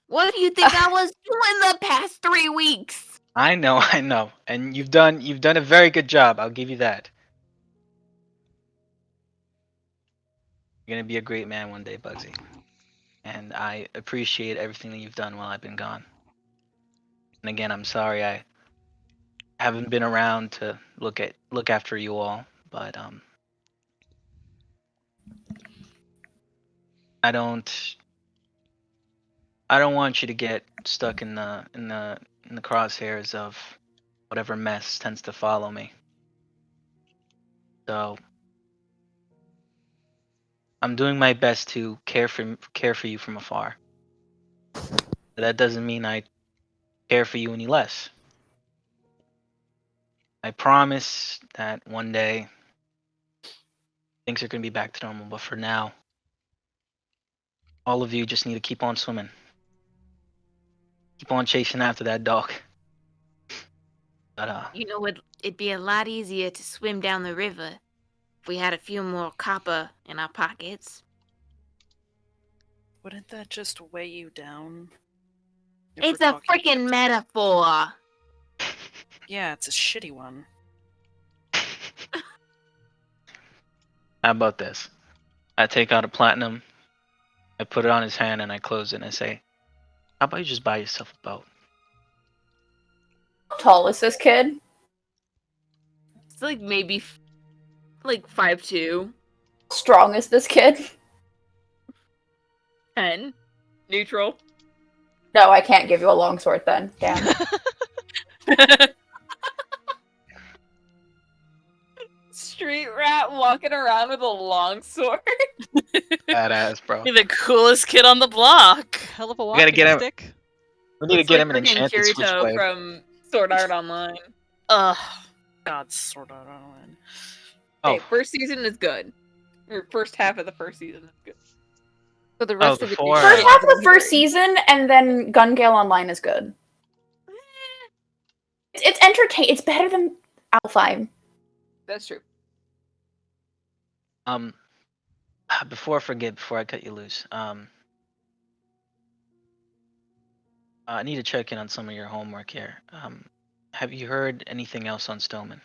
What do you think I was doing the past 3 weeks?
I know, and you've done a very good job. I'll give you that. You're gonna be a great man one day, Bugsy. And I appreciate everything that you've done while I've been gone. And again, I'm sorry I haven't been around to look after you all, but I don't want you to get stuck in the crosshairs of whatever mess tends to follow me. So I'm doing my best to care for you from afar. But that doesn't mean I care for you any less. I promise that one day things are gonna be back to normal, but for now, all of you just need to keep on swimming. Keep on chasing after that dog. But
You know, it'd be a lot easier to swim down the river if we had a few more copper in our pockets.
Wouldn't that just weigh you down? If
It's
we're
a
talking
freaking
about-
metaphor.
Yeah, it's a shitty one.
how about this? I take out a platinum, I put it on his hand, and I close it and I say, how about you just buy yourself a boat?
How tall is this kid?
It's like maybe like 5'2",
Strong is this kid?
10, neutral.
No, I can't give you a longsword then. Damn.
Street rat walking around with a longsword.
Badass, bro.
You're the coolest kid on the block.
Hell of a
gotta
walking
get him-
stick.
We need to
Looks
get
like
him an
freaking
enchanted
Kirito
switchblade.
from Sword Art Online.
Ugh. God, sort of.
Oh,
Hey, first season is good. Or first half of the first season is good.
So the rest of it.
before-
First half of the first season, and then Gun Gale Online is good. It's entertaining. It's better than Alfheim.
That's true.
before I cut you loose, I need to check in on some of your homework here. Have you heard anything else on Stillman?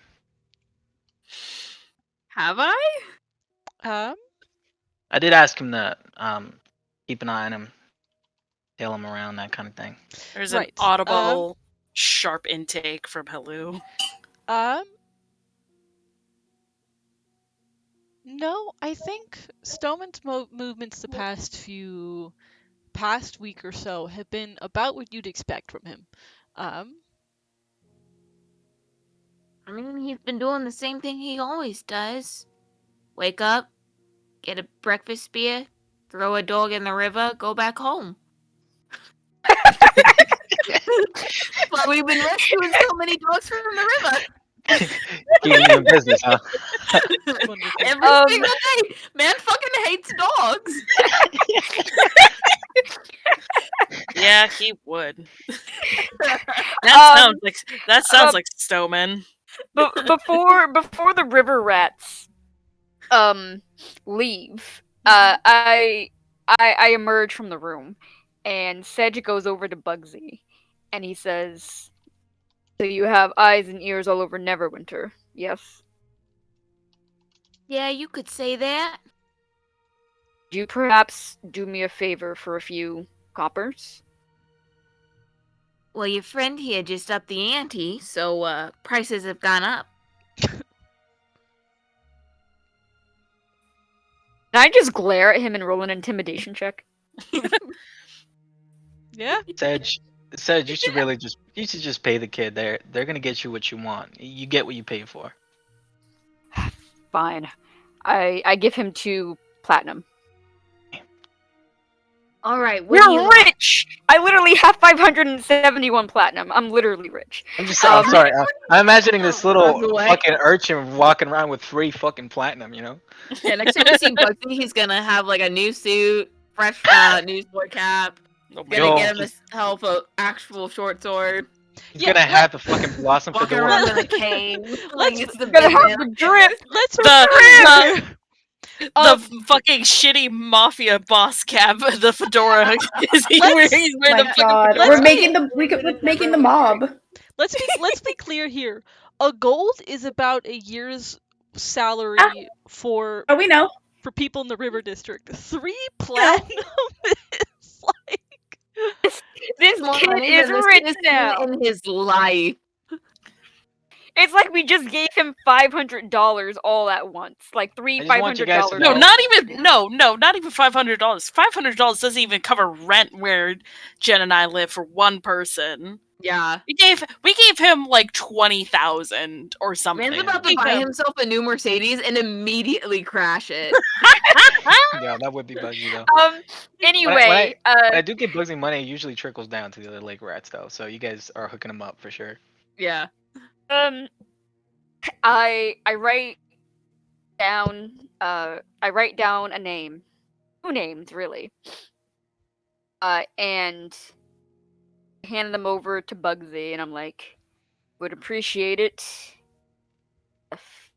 Have I?
I did ask him to keep an eye on him, tail him around, that kind of thing.
There's
Right.
an audible, sharp intake from Helu.
No, I think Stoneman's movements the past week or so have been about what you'd expect from him.
I mean, he's been doing the same thing he always does. Wake up, get a breakfast spear, throw a dog in the river, go back home. But we've been rescuing so many dogs from the river.
Keeping you in business, huh?
Wonderful.
Every single day. Man fucking hates dogs.
Yeah, he would. That sounds like Stoneman.
Before the river rats leave, I emerge from the room, and Sedge goes over to Bugsy, and he says, "So you have eyes and ears all over Neverwinter, yes?
Yeah, you could say that.
Do you perhaps do me a favor for a few coppers?"
Well, your friend here just upped the ante, so prices have gone up.
Can I just glare at him and roll an intimidation check?
Yeah.
Sedge, you should really just pay the kid. They're gonna get you what you want. You get what you pay for.
Fine. I give him 2 platinum.
All right, what do you
We're
want?
rich! I literally have 571 platinum. I'm literally rich.
I'm sorry. I'm imagining this little
By the way.
fucking urchin walking around with 3 fucking platinum. You know?
Yeah, next time we see Bugsy, he's gonna have like a new suit, fresh newsboy cap.
Oh my
Gonna
Yo.
get him himself an actual short sword.
He's
Yeah,
gonna have the fucking blossom
Walking
fedora.
around with a cane. Like it's the
Gonna
big
have
man.
the drip!
Let's
The fucking shitty mafia boss cap, the fedora. He's wearing
My
the fucking
God,
fedora.
we're making the mob.
let's be clear here. A gold is about a year's salary for
Oh, we know.
people in the River District. 3 platinum is like
This
More
kid
money
is
than this
rich
kid has
now!
seen in his life.
It's like we just gave him $500 all at once. Like
I just want you guys to
$500.
know-
Not even $500. $500 doesn't even cover rent where Jen and I live for one person.
Yeah.
We gave him like 20,000 or something.
Man's about to buy himself a new Mercedes and immediately crash it.
Yeah, that would be Bugsy though.
Anyway,
When I do get Bugsy money, it usually trickles down to the other lake rats though. So you guys are hooking them up for sure.
Yeah.
I write down a name. 2 names really. And hand them over to Bugsy, and I'm like, would appreciate it if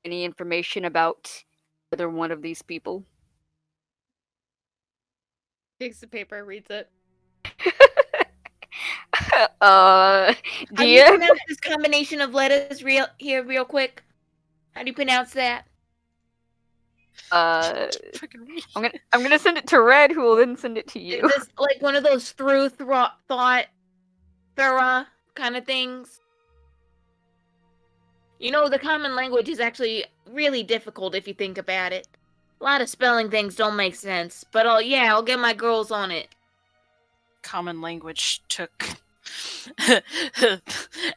any information about either one of these people.
Takes the paper, reads it.
Do
How do you
you?
pronounce this combination of letters real quick? How do you pronounce that?
I'm gonna send it to Red, who will then send it to you.
Is this like one of those thorough kind of things? You know, the common language is actually really difficult if you think about it. A lot of spelling things don't make sense, but I'll get my girls on it.
Common language took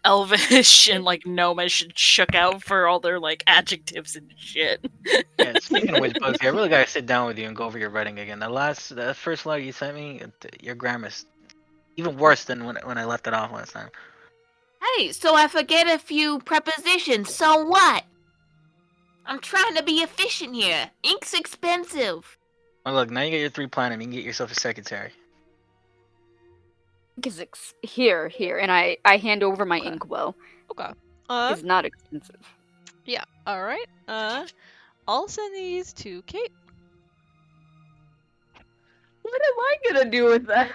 Elvish and like Gnomish and shook out for all their like adjectives and shit.
Yeah, speaking of which, Bugsy, I really gotta sit down with you and go over your writing again. The first letter you sent me, your grammar's even worse than when I left it off last time.
Hey, so I forget a few prepositions, so what? I'm trying to be efficient here. Ink's expensive.
Well, look, now you get your 3 platinum. You can get yourself a secretary.
Here, and I hand over my inkwell.
okay.
It's not expensive.
Yeah. All right. I'll send these to Kate.
What am I gonna do with that?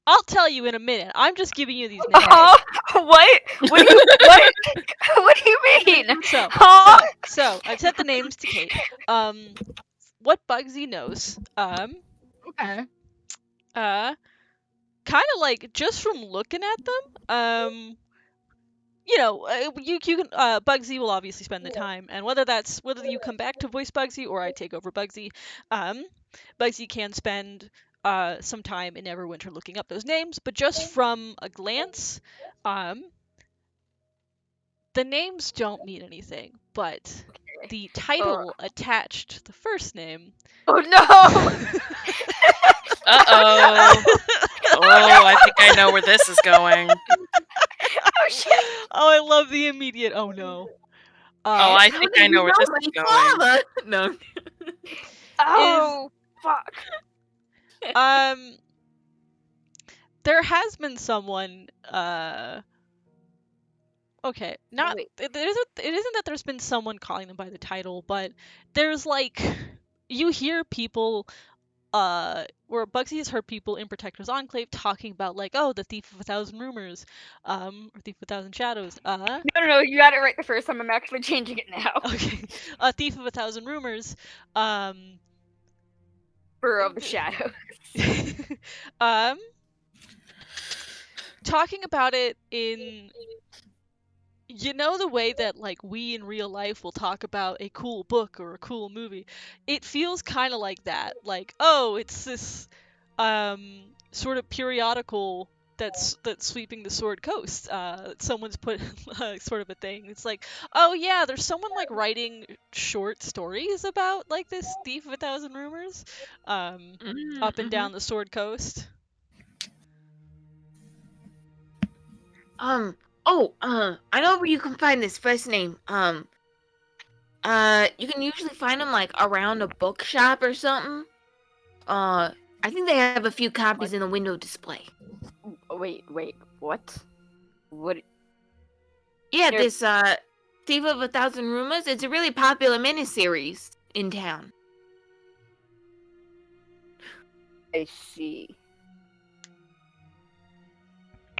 I'll tell you in a minute. I'm just giving you these names.
What? What do you what? What do you mean?
So,
Huh?
so I've set the names to Kate. What Bugsy knows.
Okay.
Kind of like just from looking at them. You can Bugsy will obviously spend the time, and whether you come back to voice Bugsy or I take over Bugsy, Bugsy can spend some time in Neverwinter looking up those names, but just from a glance, the names don't mean anything, but the title attached to the first name.
Oh no!
Uh-oh. Oh, I think I know where this is going.
Oh shit!
Oh, I love the immediate. Oh no.
Oh, I think I know where this is going.
Father? No.
Oh fuck!
There has been someone. Okay, not
Wait.
it isn't that there's been someone calling them by the title, but there's like you hear people where Bugsy has heard people in Protector's Enclave talking about like, oh, the Thief of a Thousand Rumors, or Thief of a Thousand Shadows.
No, you got it right the first time. I'm actually changing it now.
Okay, Thief of a Thousand Rumors,
Burrow of the Shadows.
talking about it in the way that like we in real life will talk about a cool book or a cool movie. It feels kind of like that. Like, oh, it's this sort of periodical that's sweeping the Sword Coast. Someone's put sort of a thing. It's like, oh yeah, there's someone like writing short stories about like this Thief of a Thousand Rumors up and down the Sword Coast.
I know where you can find this first name. You can usually find them like around a bookshop or something. I think they have a few copies in the window display.
Wait, what? What?
Yeah,
They're-
this Thief of a Thousand Rumors. It's a really popular miniseries in town.
I see.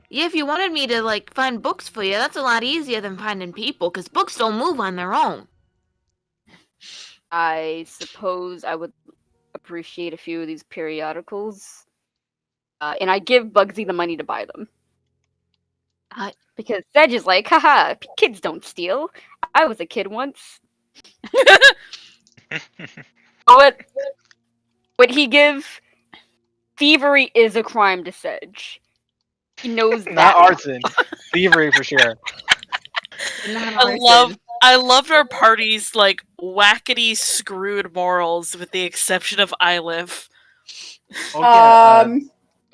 Yeah, if you wanted me to like find books for you, that's a lot easier than finding people, because books don't move on their own.
I suppose I would appreciate a few of these periodicals. And I give Bugsy the money to buy them. Because Sedge is like, haha, kids don't steal. I was a kid once. What would he give? Thievery is a crime to Sedge. He knows that.
Not arson. Thievery for sure.
I loved our party's like wackety screwed morals with the exception of Iliv.
Okay,
You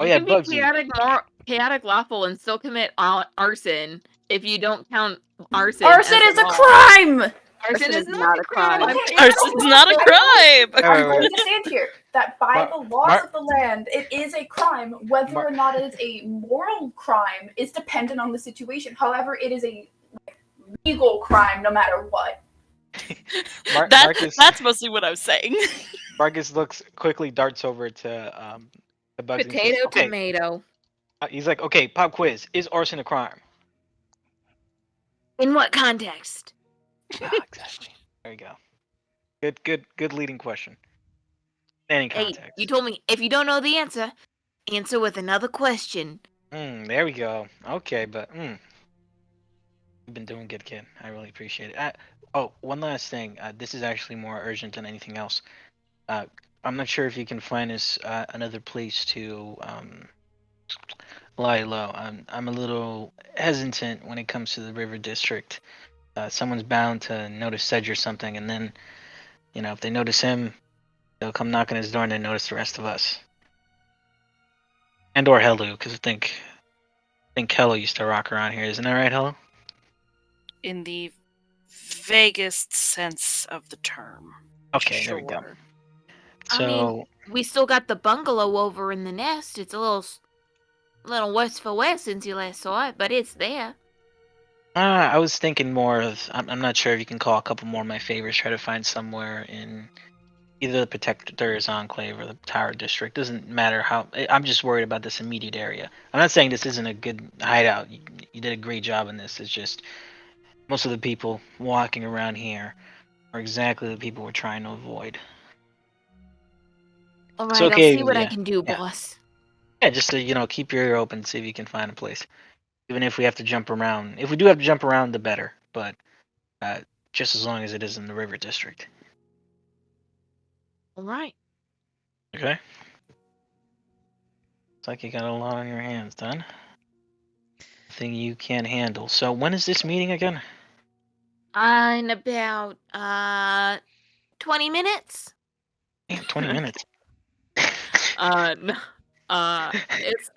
yeah,
can be
Bugsy.
chaotic lawful and still commit arson if you don't count arson.
Arson
as
is a
law.
crime!
Arson is not a crime.
Arson's not a crime.
Wait,
I'm
wait,
going to stand here that by the laws of the land, it is a crime. Whether or not it is a moral crime is dependent on the situation. However, it is a legal crime no matter what.
Marcus,
That's mostly what I was saying.
Marcus quickly darts over to the Bugsy. and says,
Potato,
okay.
tomato.
He's like, okay, pop quiz. Is arson a crime?
In what context?
Exactly. There you go. Good leading question. Any
Hey,
context.
you told me if you don't know the answer, answer with another question.
There we go. Okay, but you've been doing good, kid. I really appreciate it. One last thing. This is actually more urgent than anything else. I'm not sure if you can find us another place to lie low. I'm a little hesitant when it comes to the River District. Someone's bound to notice Sedge or something, and then, if they notice him, they'll come knock on his door and then notice the rest of us. And or Helu, because I think Helu used to rock around here. Isn't that right, Helu?
In the vaguest sense of the term.
Okay, there we go.
Sure.
So,
We still got the bungalow over in the nest. It's a little worse for wear since you last saw it, but it's there.
I was thinking more of, I'm not sure if you can call a couple more of my favors, try to find somewhere in either the Protector's Enclave or the Tower District. Doesn't matter how. I'm just worried about this immediate area. I'm not saying this isn't a good hideout. You did a great job in this. It's just most of the people walking around here are exactly the people we're trying to avoid.
All
It's
right,
okay,
I'll see what I
yeah,
can do,
yeah.
boss.
Yeah, just to keep your ear open, see if you can find a place. Even if we have to jump around. If we do have to jump around, the better. But just as long as it is in the River District.
All right.
Okay. Looks like you got a lot on your hands, then. Thing you can't handle. So when is this meeting again?
In about 20 minutes.
Damn, 20 minutes.
No. It's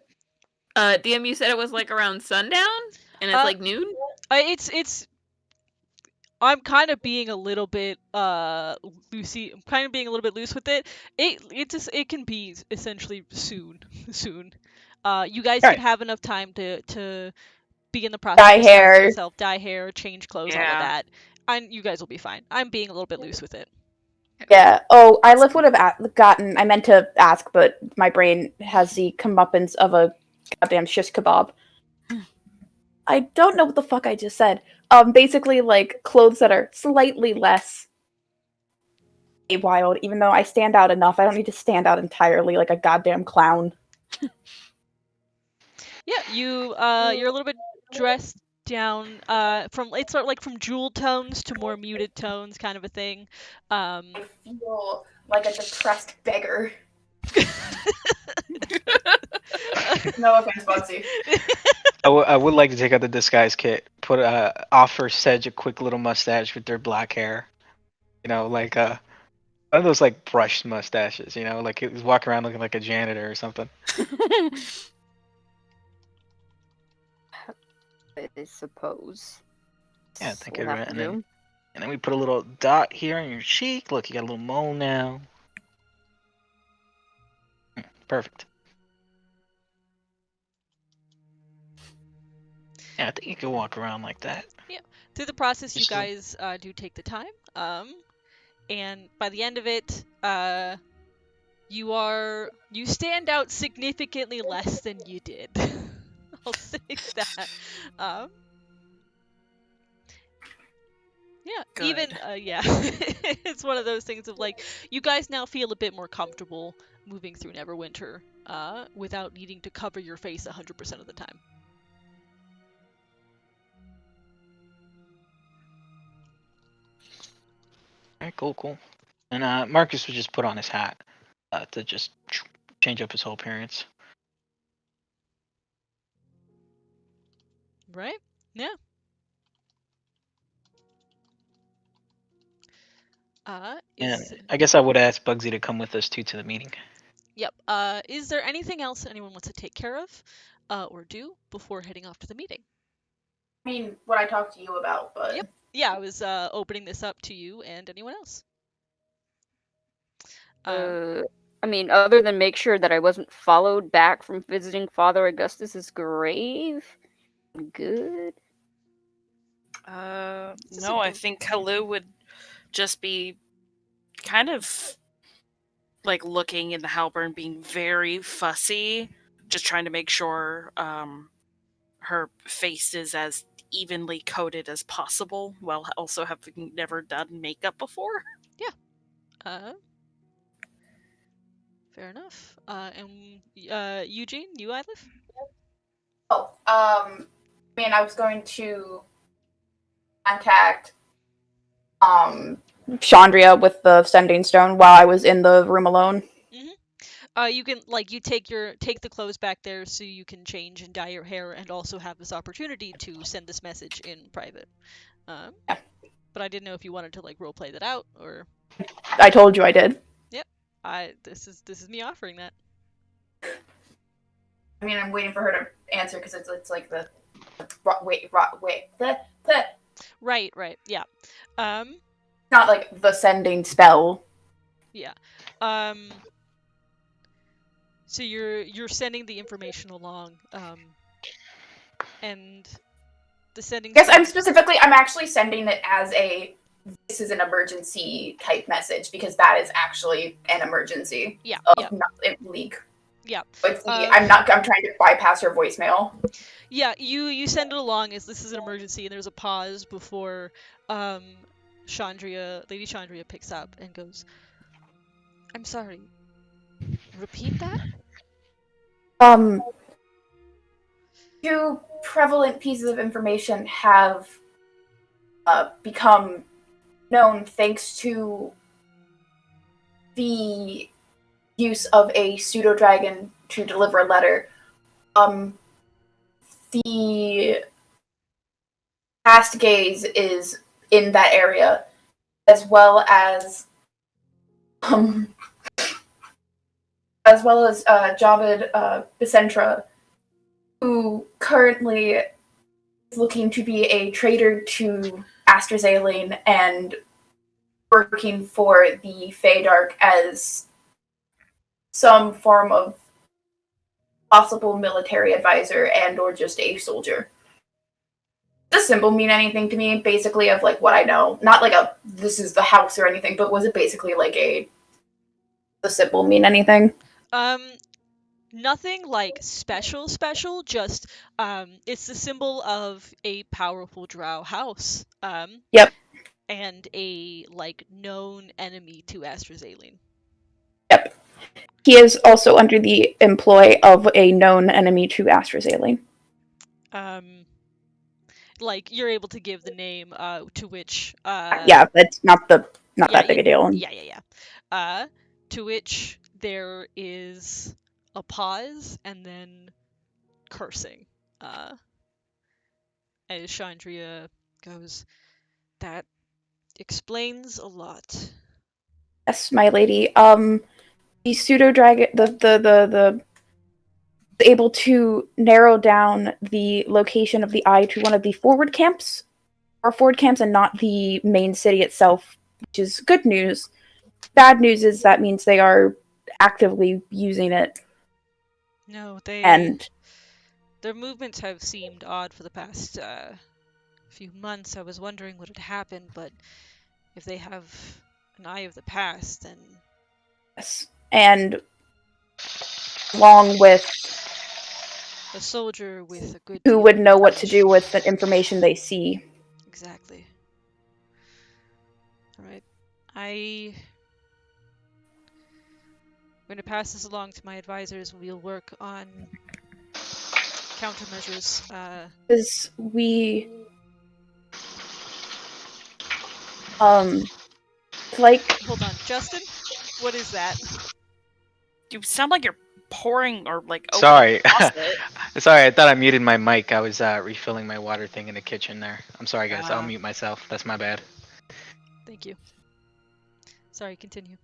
DM, you said it was like around sundown, and it's like noon.
It's. I'm kind of being a little bit loosey. I'm kind of being a little bit loose with it. It can be essentially soon. You guys
Right.
can have enough time to be in the process
Dye
of disguising
hair.
yourself, dye hair, change clothes, all of
Yeah.
that. And you guys will be fine. I'm being a little bit loose with it.
Yeah. Oh, Ilif would have gotten. I meant to ask, but my brain has the comeuppance of a goddamn shish kebab. I don't know what the fuck I just said. Basically, like clothes that are slightly less wild. Even though I stand out enough, I don't need to stand out entirely like a goddamn clown.
Yeah, you're a little bit dressed down. From it's sort of like from jewel tones to more muted tones, kind of a thing.
I feel like a depressed beggar. No offense, Bugsy.
I would like to take out the disguise kit, offer Sedge a quick little mustache with their black hair. Like one of those like brushed mustaches. Like he was walking around looking like a janitor or something.
I suppose.
Yeah, think
We'll
of
have
it,
to do.
and then we put a little dot here on your cheek. Look, you got a little mole now. Perfect. Yeah, I think you can walk around like that.
Through the process, you
Just
guys do take the time. And by the end of it, you stand out significantly less than you did. I'll say that. Yeah,
Good.
even it's one of those things of like you guys now feel a bit more comfortable moving through Neverwinter without needing to cover your face 100% of the time.
Alright, cool. And Marcus would just put on his hat to just change up his whole appearance.
Right? Yeah.
And I guess I would ask Bugsy to come with us too to the meeting.
Yep. Is there anything else anyone wants to take care of or do before heading off to the meeting?
I mean, what I talked to you about, but
Yep. Yeah, I was opening this up to you and anyone else.
I mean, other than make sure that I wasn't followed back from visiting Father Augustus's grave, I'm good.
No, I think Halu would just be kind of like looking in the halberd, being very fussy, just trying to make sure her face is as evenly coated as possible, while also having never done makeup before.
Fair enough. And Eugene, you, Ilif?
I mean, I was going to contact Chandria with the sending stone while I was in the room alone.
You can you take the clothes back there so you can change and dye your hair and also have this opportunity to send this message in private.
Yeah.
But I didn't know if you wanted to roleplay that out or.
I told you I did.
Yep. This is me offering that.
I mean, I'm waiting for her to answer because it's like the wait.
Right. Yeah.
Not like the sending spell.
Yeah. So you're sending the information along, and the sending.
I guess I'm actually sending it as a this is an emergency type message because that is actually an emergency
Yeah,
of
yeah,
not a leak.
yeah.
It's I'm trying to bypass her voicemail.
Yeah, you send it along as this is an emergency, and there's a pause before Lady Chandria picks up and goes, "I'm sorry. Repeat that?"
Two prevalent pieces of information have become known thanks to the use of a pseudo dragon to deliver a letter. The past gaze is in that area, as well as Javed Bicentra, who currently is looking to be a traitor to AstraZeneca and working for the Feydark as some form of possible military advisor and or just a soldier. Does the symbol mean anything to me? Basically, of like what I know, not like a this is the house or anything, but was it basically like the symbol mean anything?
Nothing like special, just it's the symbol of a powerful drow house.
Yep.
And a like known enemy to AstraZeneca.
Yep. He is also under the employ of a known enemy to AstraZeneca.
Like you're able to give the name to which
yeah, that's not that big a deal.
Yeah. To which there is a pause and then cursing. As Chandria goes, that explains a lot.
Yes, my lady. The pseudo dragon, the able to narrow down the location of the eye to one of the forward camps, and not the main city itself, which is good news. Bad news is that means they are actively using it.
No,
and
their movements have seemed odd for the past few months. I was wondering what had happened, but if they have an eye of the past, then
yes, and along with
a soldier with a good
who would know what to do with the information they see.
Exactly. All right, I'm going to pass this along to my advisors, and we'll work on countermeasures.
Because we, like.
Hold on, Justin. What is that?
You sound like you're pouring or like
Sorry.
faucet.
Sorry, I thought I muted my mic. I was refilling my water thing in the kitchen there. I'm sorry, guys. I'll mute myself. That's my bad.
Thank you. Sorry, continue.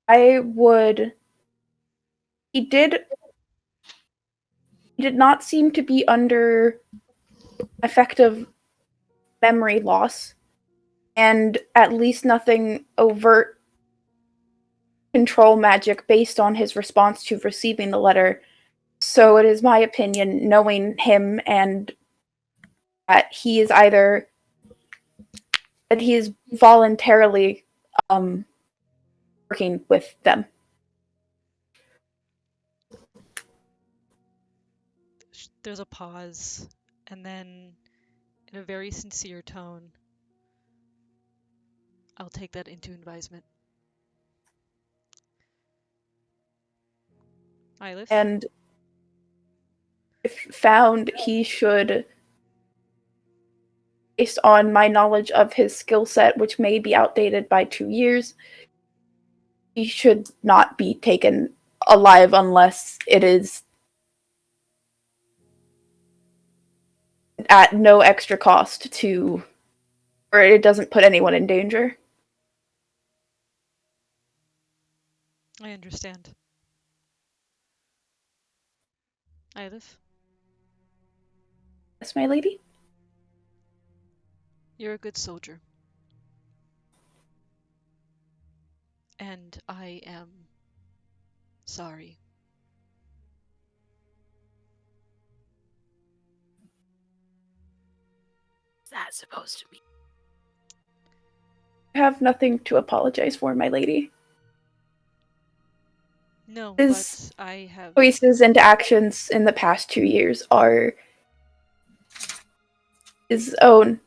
I would. He did not seem to be under effective memory loss, and at least nothing overt control magic based on his response to receiving the letter. So it is my opinion, knowing him, and that he is voluntarily working with them.
There's a pause, and then, in a very sincere tone, I'll take that into advisement. Ylif?
And if found, he should, based on my knowledge of his skill set, which may be outdated by 2 years, he should not be taken alive unless it is at no extra cost to, or it doesn't put anyone in danger.
I understand. Ylif?
Yes, my lady?
You're a good soldier. And I am sorry.
that supposed to mean?
I have nothing to apologize for, my lady.
No,
His
but I have.
choices and actions in the past 2 years are his own.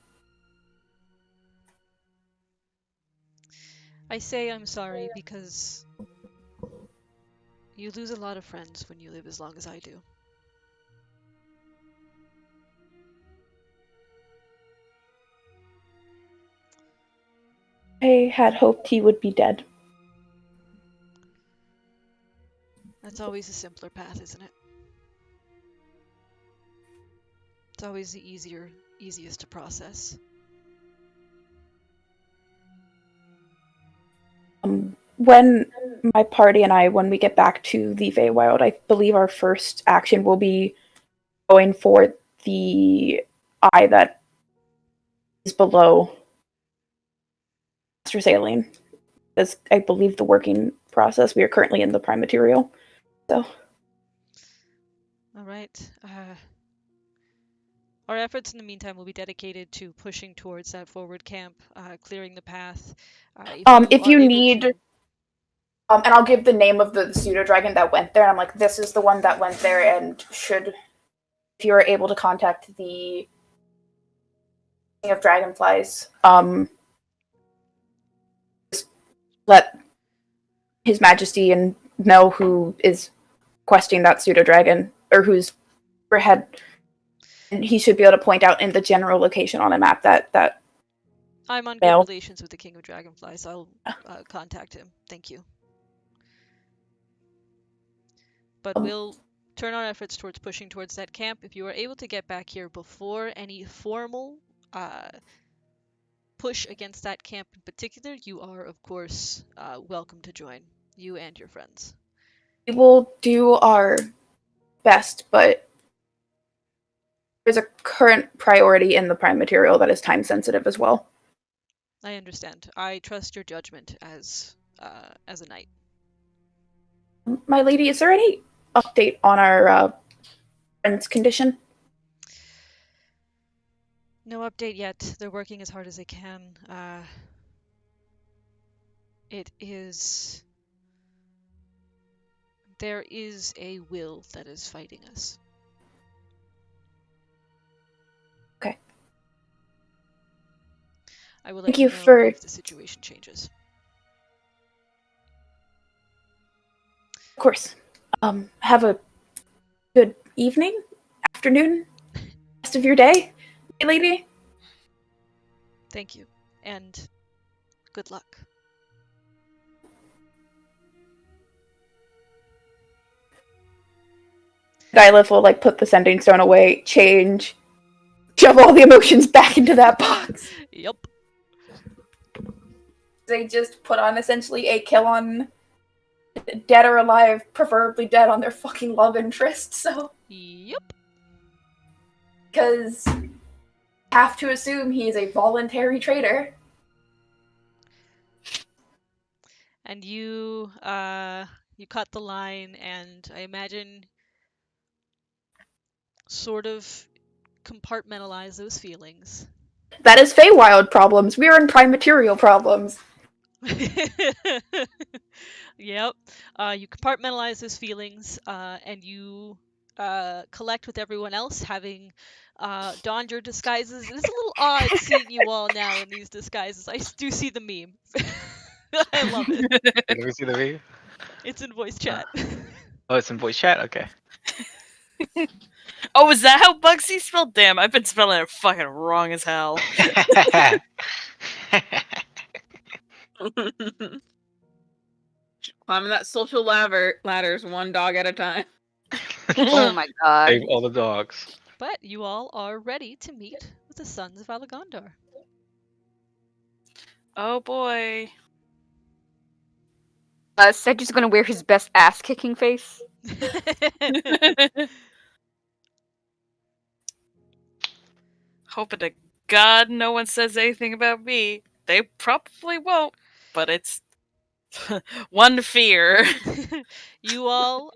I say I'm sorry because you lose a lot of friends when you live as long as I do.
I had hoped he would be dead.
That's always a simpler path, isn't it? It's always the easiest to process.
When my party and I, when we get back to the Feywild, I believe our first action will be going for the eye that is below Master Saline. That's, I believe, the working process. We are currently in the prime material. So,
All right. Our efforts in the meantime will be dedicated to pushing towards that forward camp, clearing the path.
if you
are able
need,
to-
and I'll give the name of the pseudo dragon that went there. And I'm like, this is the one that went there, and if you are able to contact the King of Dragonflies, just let His Majesty and know who is questing that pseudo dragon or who's overhead, and he should be able to point out in the general location on a map that.
I'm on good
Fail.
relations with the King of Dragonflies. So I'll contact him. Thank you. But we'll turn our efforts towards pushing towards that camp. If you are able to get back here before any formal push against that camp in particular, you are, of course, welcome to join. You and your friends.
We will do our best, but there's a current priority in the prime material that is time sensitive as well.
I understand. I trust your judgment as a knight.
My lady, is there any update on our friend's condition?
No update yet. They're working as hard as they can. There is a will that is fighting us.
Okay.
I will let
Thank
you
you
know
for-
if the situation changes.
Of course. Have a good evening, afternoon, rest of your day, my lady.
Thank you, and good luck.
Dylith will put the sending stone away, change, shove all the emotions back into that box.
Yup.
They just put on essentially a kill on dead or alive, preferably dead, on their fucking love interest, so.
Yup.
Because have to assume he is a voluntary traitor.
And you cut the line, and I imagine sort of compartmentalize those feelings.
That is Feywild problems. We are in prime material problems.
Yep. You compartmentalize those feelings, and you collect with everyone else, having donned your disguises. It's a little odd seeing you all now in these disguises. I do see the meme. I love it.
Did we see the video?
It's in voice chat.
Oh, it's in voice chat? Okay.
Oh, is that how Bugsy spelled? Damn, I've been spelling it fucking wrong as hell.
Climbing that social ladders one dog at a time.
Oh my god.
Save all the dogs.
But you all are ready to meet with the Sons of Alagondar.
Oh boy.
Sedge's gonna wear his best ass kicking face.
Hoping to God no one says anything about me. They probably won't, but it's One fear.
You all,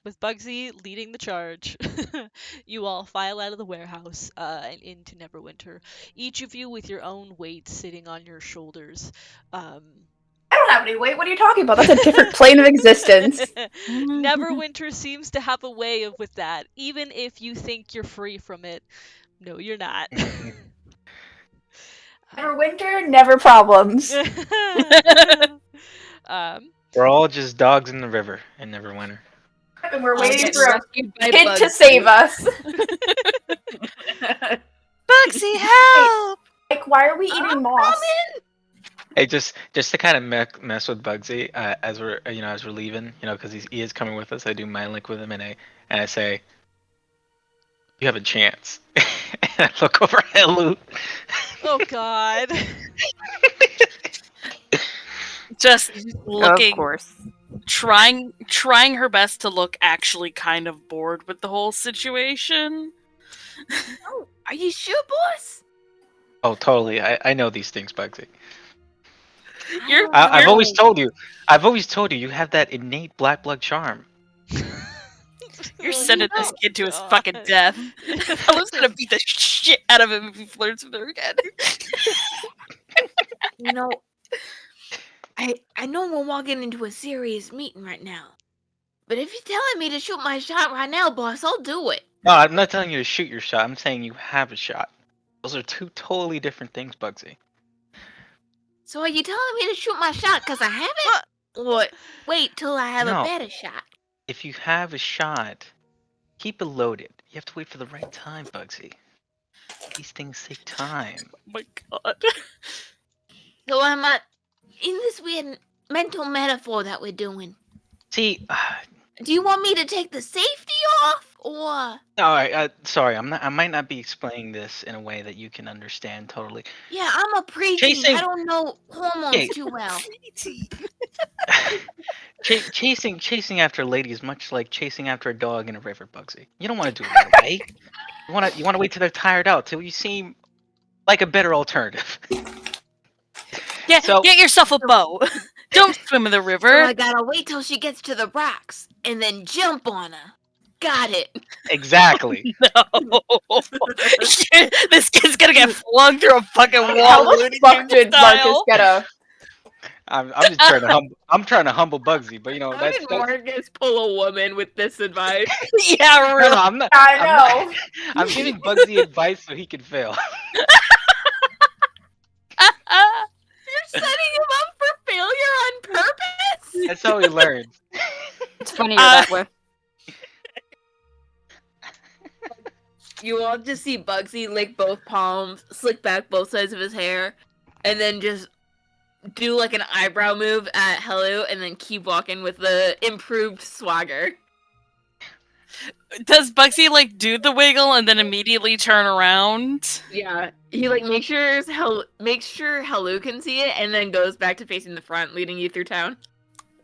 with Bugsy leading the charge, you all file out of the warehouse and into Neverwinter. Each of you with your own weight sitting on your shoulders.
I don't have any weight. What are you talking about? That's a different plane of existence.
Neverwinter seems to have a way with that, even if you think you're free from it. No, you're not.
Never winter, never problems.
We're all just dogs in the river in Neverwinter.
And we're
I'll
waiting
get
for a
rescued by
kid to
Bugsy.
save us.
Bugsy, help!
Like, why are we eating moss?
Hey, just to kind of mess with Bugsy as we're as we're leaving, because he is coming with us. I do mind link with him, and I say, "You have a chance." And I look over at Luke.
Oh God.
Just looking,
Of course.
trying her best to look actually kind of bored with the whole situation.
Are you sure, boss?
Oh, totally. I know these things, Bugsy.
You're,
I've
you're-
always told you. I've always told you have that innate black blood charm.
You're
Oh,
sending this kid to his
God.
fucking death. Helu's gonna beat the shit out of him if he flirts with her again.
You know, I know we're walking into a serious meeting right now, but if you're telling me to shoot my shot right now, boss, I'll do it.
No, I'm not telling you to shoot your shot. I'm saying you have a shot. Those are two totally different things, Bugsy.
So are you telling me to shoot my shot because I have it? Or wait till I have
No.
a better shot?
If you have a shot, keep it loaded. You have to wait for the right time, Bugsy. These things take time.
Oh my god.
So I'm not in this weird mental metaphor that we're doing.
See,
Do you want me to take the safety off, or?
no, sorry, I might not be explaining this in a way that you can understand totally.
Yeah, I'm a preteen.
Chasing-
I don't know hormones
Okay.
too well.
Chasing after a lady is much like chasing after a dog in a river, Bugsy. You don't want to do it that way. You want to wait till they're tired out, till you seem like a better alternative.
Yeah,
So-
get yourself a bow. Don't swim in the
So
river.
I gotta wait till she gets to the rocks and then jump on her. Got it.
Exactly.
No. This kid's gonna get flung through a fucking wall.
How the
Looney
fuck
Tunes
did Marcus
style.
get a...
I'm just trying to humble Bugsy, but
How
that's
did Marcus pull a woman with this advice?
Yeah,
no,
really.
I'm not.
I
I'm
know.
I'm giving Bugsy advice so he can fail.
You're setting him up for failure on purpose?
That's how he learns.
It's funnier that way.
You all just see Bugsy lick both palms, slick back both sides of his hair, and then just do like an eyebrow move at Helu, and then keep walking with the improved swagger.
Does Bugsy like do the wiggle and then immediately turn around?
Yeah, he like makes sure Helu can see it, and then goes back to facing the front, leading you through town.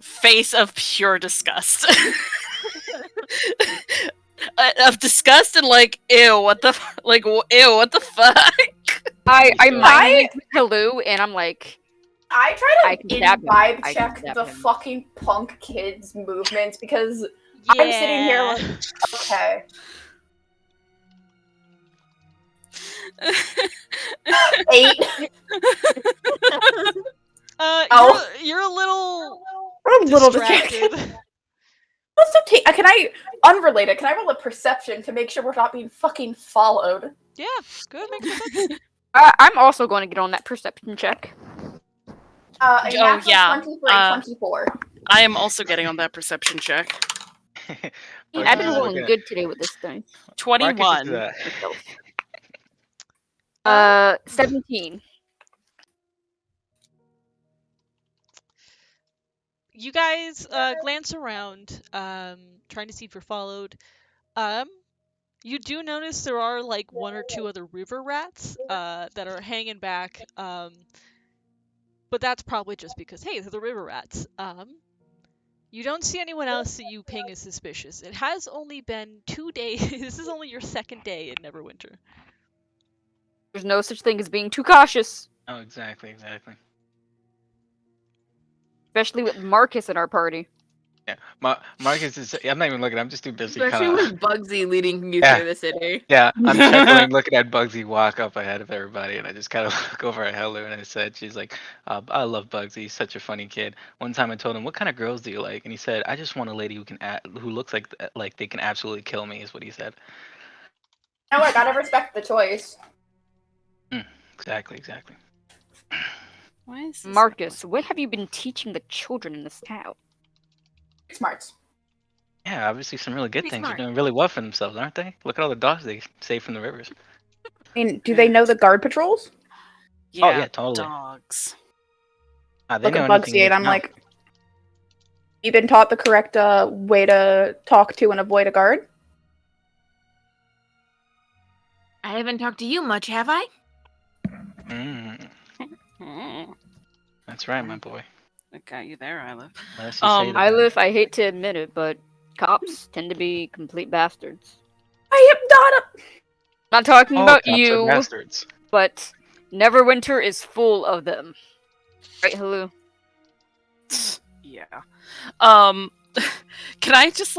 Face of pure disgust. Of disgust and like, ew, what the ew, what the fuck?
I
I-
mind link with Helu, and I'm like,
I try
I
to
can stab him.
vibe
I can
check
stab
the
him.
fucking punk kids' movements because I'm sitting here like, okay. Eight. Oh.
You're a little
I'm a little
distracted.
distracted. Also, can I, unrelated, can I roll a perception to make sure we're not being fucking followed?
Yeah, good. Makes sense.
I'm also going to get on that perception check.
A natural
yeah,
20 for a 24.
I am also getting on that perception check.
Marcus
I've been
is
rolling
looking
good today with this thing.
21.
Marcus is,
17.
You guys glance around, trying to see if you're followed. You do notice there are like one or two other river rats that are hanging back. But that's probably just because, hey, they're the river rats. You don't see anyone else that you ping as suspicious. It has only been 2 days. This is only your second day in Neverwinter.
There's no such thing as being too cautious.
Oh, exactly.
especially with Marcus in our party.
Yeah, Marcus is. I'm not even looking. I'm just too busy.
Especially
Kind of.
with Bugsy leading you
Yeah.
through the city.
Yeah, I'm chuckling, looking at Bugsy walk up ahead of everybody, and I just kind of look over at Helu, and I said, "She's like, I love Bugsy. He's such a funny kid." One time, I told him, "What kind of girls do you like?" And he said, "I just want a lady who can who looks like they can absolutely kill me." Is what he said.
No, I gotta respect the choice.
Exactly.
Why is this
Marcus, what have you been teaching the children in this town?
Smarts.
Yeah, obviously some really good
Pretty
things.
smart.
They're doing really well for themselves, aren't they? Look at all the dogs they save from the rivers.
I mean, do they know the guard patrols?
Yeah,
Oh, yeah, totally.
dogs.
They
Look
know
at
anything
Bugsy,
you
and I'm
know.
like, you been taught the correct way to talk to and avoid a guard?
I haven't talked to you much, have I?
Mm,
That's right, my boy.
I got you there, Isla.
Unless you say that.
I hate to admit it, but cops tend to be complete bastards.
I am not a.
Not talking
All
about
cops are
you,
bastards.
but Neverwinter is full of them. Right, Helu?
Yeah. Can I just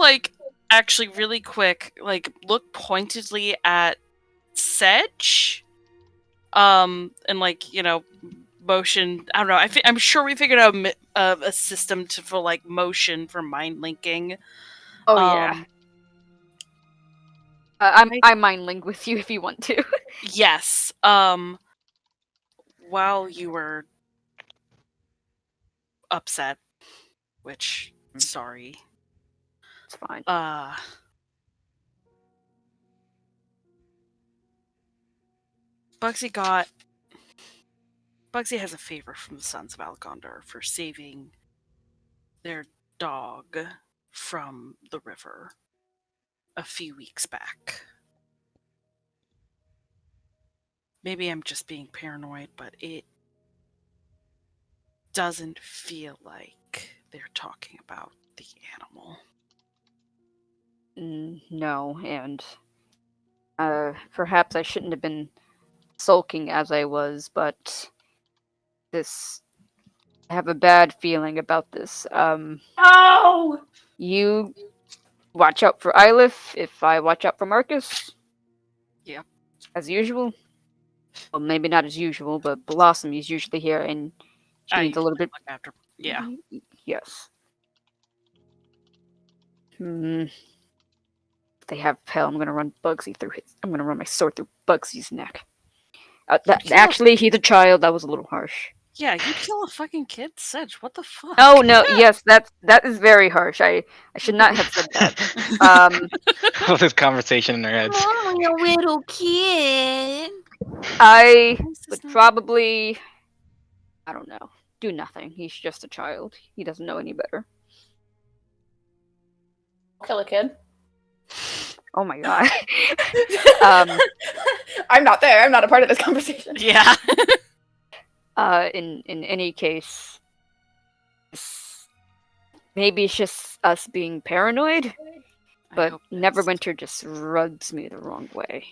actually really quick look pointedly at Sedge? And motion. I don't know. I'm sure we figured out a system for motion for mind linking.
Oh yeah. I mind link with you if you want to.
Yes. While you were upset, which sorry.
It's fine.
Bugsy has a favor from the Sons of Algondar for saving their dog from the river a few weeks back. Maybe I'm just being paranoid, but it doesn't feel like they're talking about the animal.
No, and perhaps I shouldn't have been sulking as I was, but I have a bad feeling about this.
Oh!
You watch out for Ilif if I watch out for Marcus.
Yeah.
As usual. Well, maybe not as usual, but Blossom is usually here, and she needs a little bit.
Look after. Yeah.
Yes. If they have Pell, I'm gonna run Bugsy through his. I'm gonna run my sword through Bugsy's neck. Actually, he's a child. That was a little harsh.
Yeah, you kill a fucking kid, Sedge. What the fuck?
Oh no! Yes, that is very harsh. I should not have said that.
All this conversation in their heads.
Oh, you little kid.
I would probably, I don't know, do nothing. He's just a child. He doesn't know any better.
Kill a kid.
Oh my god.
I'm not there. I'm not a part of this conversation.
Yeah.
In any case, maybe it's just us being paranoid, but Neverwinter just rubs me the wrong way.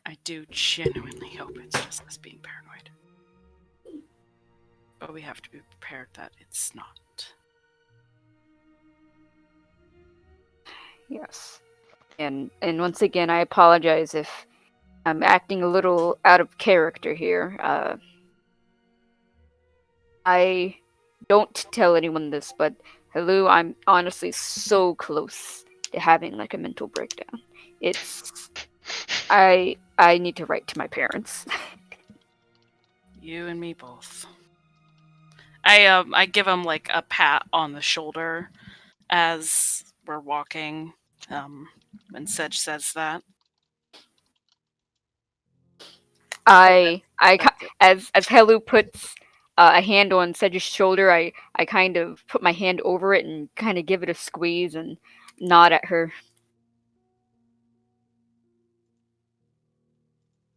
I do genuinely hope it's just us being paranoid. But we have to be prepared that it's not.
Yes. And once again, I apologize if I'm acting a little out of character here. I don't tell anyone this, but Helu, I'm honestly so close to having a mental breakdown. I need to write to my parents.
You and me both. I give him a pat on the shoulder as we're walking. When Sedge says that.
As Helu puts a hand on Sedge's shoulder, I kind of put my hand over it and kind of give it a squeeze and nod at her.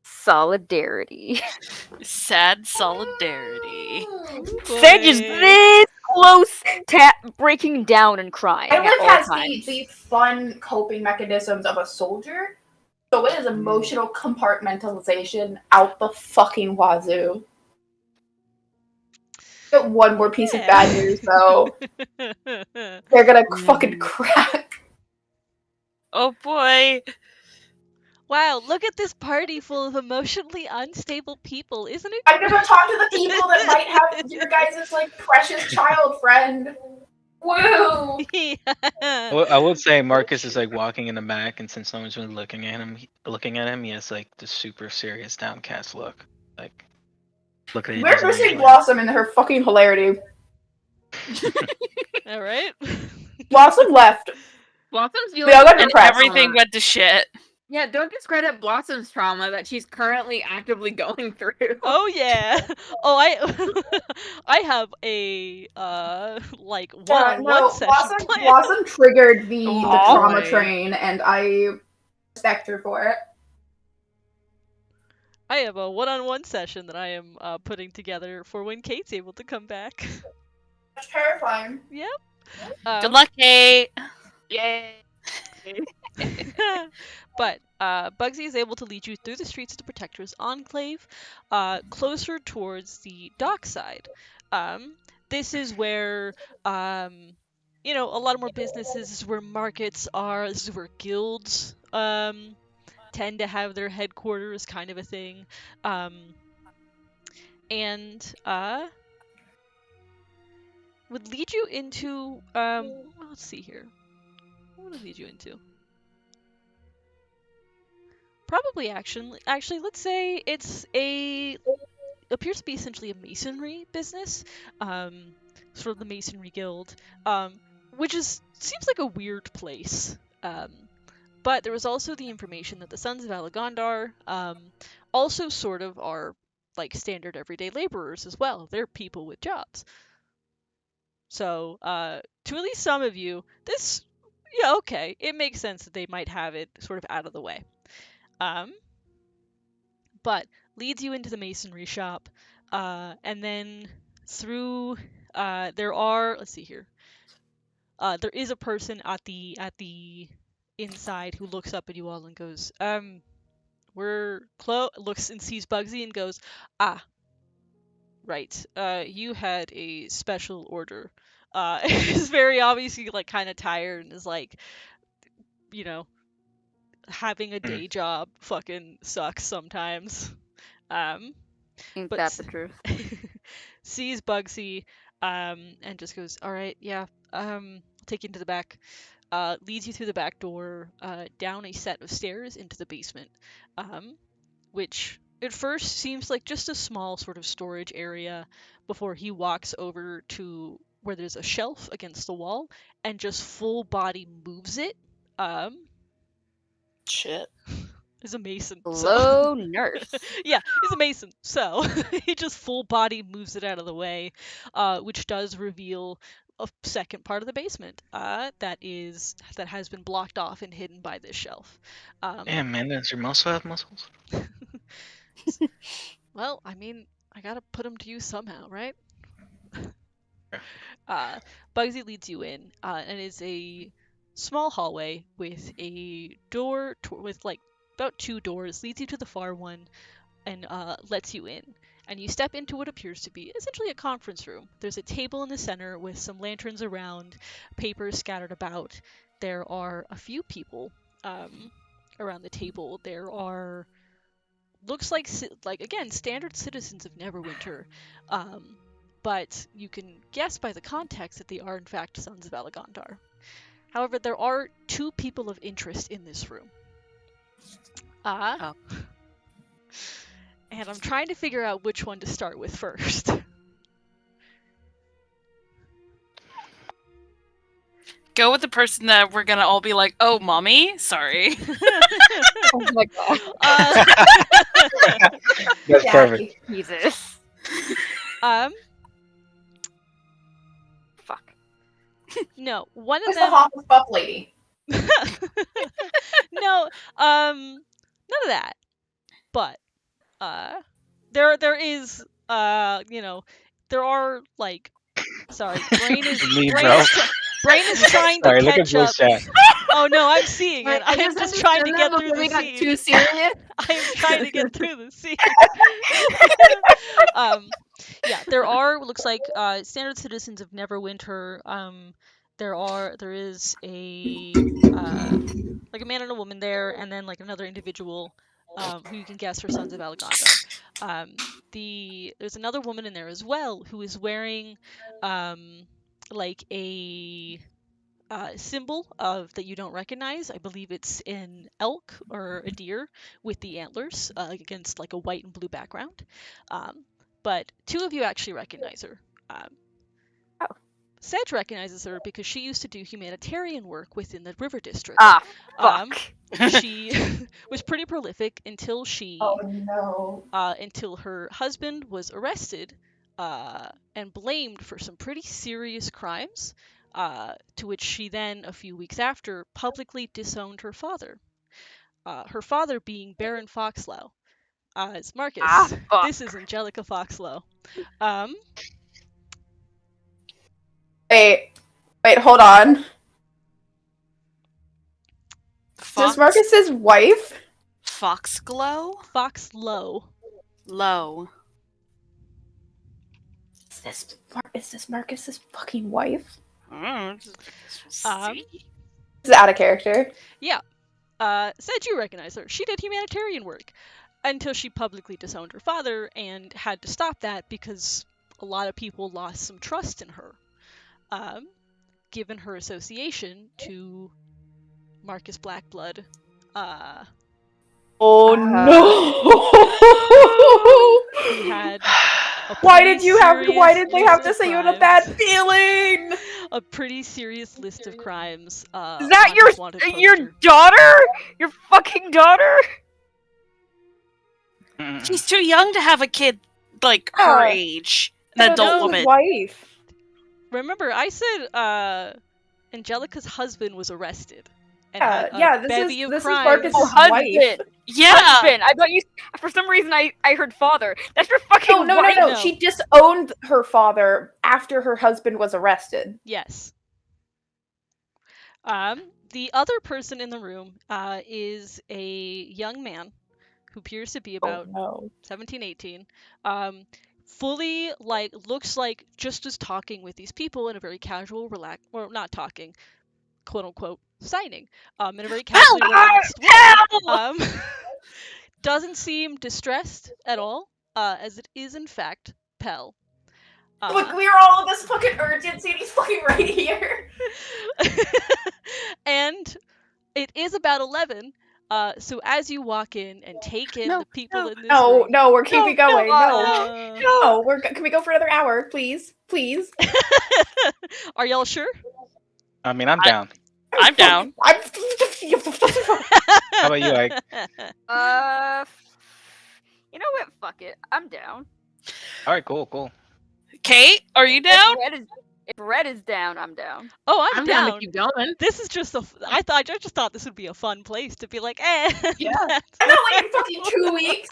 Solidarity.
Sad solidarity.
Sedge is this close to breaking down and crying.
Ilif
at all
has
times.
the fun coping mechanisms of a soldier, so it is emotional compartmentalization out the fucking wazoo. get one more piece of bad news, though. They're gonna fucking crack.
Oh boy.
Wow, look at this party full of emotionally unstable people, isn't it?
I'm gonna talk to the people that might have your guys' like precious child friend. Woo!
Yeah.
I would say Marcus is like walking in the back, and since no one's really looking at him, he has like the super serious, downcast look. Like, look at it.
We're missing Blossom and her fucking hilarity.
All right.
Blossom left.
Blossom's
They
feeling
all got
and
depressed.
Everything went to shit.
Yeah, don't discredit Blossom's trauma that she's currently actively going through.
Oh yeah. Oh, I have a like one-on-one session planned.
Blossom triggered the trauma
boy.
train, and I respect her for it.
I have a one-on-one session that I am putting together for when Kate's able to come back.
That's terrifying.
Yep.
Good luck, Kate.
Yay!
But Bugsy is able to lead you through the streets of the Protector's Enclave, closer towards the dockside. This is where, a lot of more businesses, this is where markets are, this is where guilds tend to have their headquarters, kind of a thing. And would lead you into, let's see here. What would it lead you into? Probably actually, let's say it's appears to be essentially a masonry business, sort of the Masonry Guild, which seems like a weird place. But there was also the information that the Sons of Alagondar also sort of are like standard everyday laborers as well. They're people with jobs. So, to at least some of you, okay, it makes sense that they might have it sort of out of the way. But leads you into the masonry shop, and then through, let's see here. There is a person at the inside who looks up at you all and goes, looks and sees Bugsy and goes, right, you had a special order. Is very obviously like kind of tired and is like, having a day job fucking sucks sometimes.
Ain't
But
that the truth?
sees Bugsy, and just goes, all right, yeah, take you into the back. Leads you through the back door, down a set of stairs into the basement, which at first seems like just a small sort of storage area before he walks over to where there's a shelf against the wall and just full body moves it.
Shit.
He's a mason.
Hello, nurse.
Yeah, he's a mason. So he just full body moves it out of the way, which does reveal a second part of the basement that has been blocked off and hidden by this shelf.
Damn, man, does your muscle have muscles?
Well, I mean, I gotta put them to use somehow, right? Bugsy leads you in, and is a small hallway with a door with like about 2 doors. Leads you to the far one and lets you in. And you step into what appears to be essentially a conference room. There's a table in the center with some lanterns around, papers scattered about. There are a few people around the table. There are, looks like again, standard citizens of Neverwinter. But you can guess by the context that they are in fact Sons of Alagondar. However, there are 2 people of interest in this room. And I'm trying to figure out which one to start with first.
Go with the person that we're gonna all be like, oh, mommy? Sorry.
Oh my god.
That's perfect.
Jesus. Fuck.
No, one of
It's the
them.
homeless buff lady.
No, none of that. But there is there are like, sorry, brain is
Me, bro.
brain is trying
Sorry,
to
look at
catch up.
voice chat.
Oh no, I'm seeing it. I'm just trying to get through the
got
scene.
too serious.
I'm trying to get through the scene. Yeah, there are looks like standard citizens of Neverwinter. There is a like a man and a woman there, and then like another individual who you can guess are Sons of Alagondar. There's another woman in there as well who is wearing like a symbol of that you don't recognize. I believe it's an elk or a deer with the antlers against like a white and blue background. But two of you actually recognize her.
Oh.
Sedge recognizes her because she used to do humanitarian work within the River District.
Ah, fuck.
She was pretty prolific until until her husband was arrested and blamed for some pretty serious crimes, to which she then, a few weeks after, publicly disowned her father. Her father being Baron Foxlow. It's Marcus.
Fuck.
This is Angelica Foxlow.
Wait, hold on.
Fox,
Is Marcus's wife?
Foxglow?
Foxlow.
Low.
Is this Marcus's fucking wife?
Um,
This is out of character.
Yeah. Said you recognize her. She did humanitarian work until she publicly disowned her father and had to stop that because a lot of people lost some trust in her, given her association to Marcus Blackblood.
Oh no!
Who had
Why did they have to
list
say
of
you had a bad
crimes.
feeling?
A pretty serious list of crimes.
Is that
on his wanted
your
poster.
daughter? Your fucking daughter?
She's too young to have a kid like her
Yeah.
age. An
No,
adult
his
woman.
wife.
Remember, I said Angelica's husband was arrested and
Yeah,
had a
yeah, this
bevy of
is
crimes.
Marcus's
Oh,
wife.
husband.
Yeah.
Husband. I thought you. For some reason, I heard father. That's your fucking
No.
wife.
No.
She disowned her father after her husband was arrested.
Yes. The other person in the room is a young man who appears to be about
no.
17, 18. Fully like looks like just is talking with these people in a very casual, or not talking, quote unquote, signing. In a very casually relaxed way. Doesn't seem distressed at all, as it is in fact Pell.
Look, we are all in this fucking urgency and he's fucking right here.
And it is about 11. So as you walk in and take in
No,
the people in this
No,
room,
we're keeping going.
uh,
No, can we go for another hour, please? Please.
are y'all sure?
I mean, I'm down.
I'm down.
How
How about you, Ike?
You know what? Fuck it. I'm down.
All right, cool.
Kate, are you down?
If Red is down, I'm down.
Oh, I'm
down
down.
to keep going.
This is just I just thought this would be a fun place to be like,
Yeah. I'm not waiting fucking 2 weeks.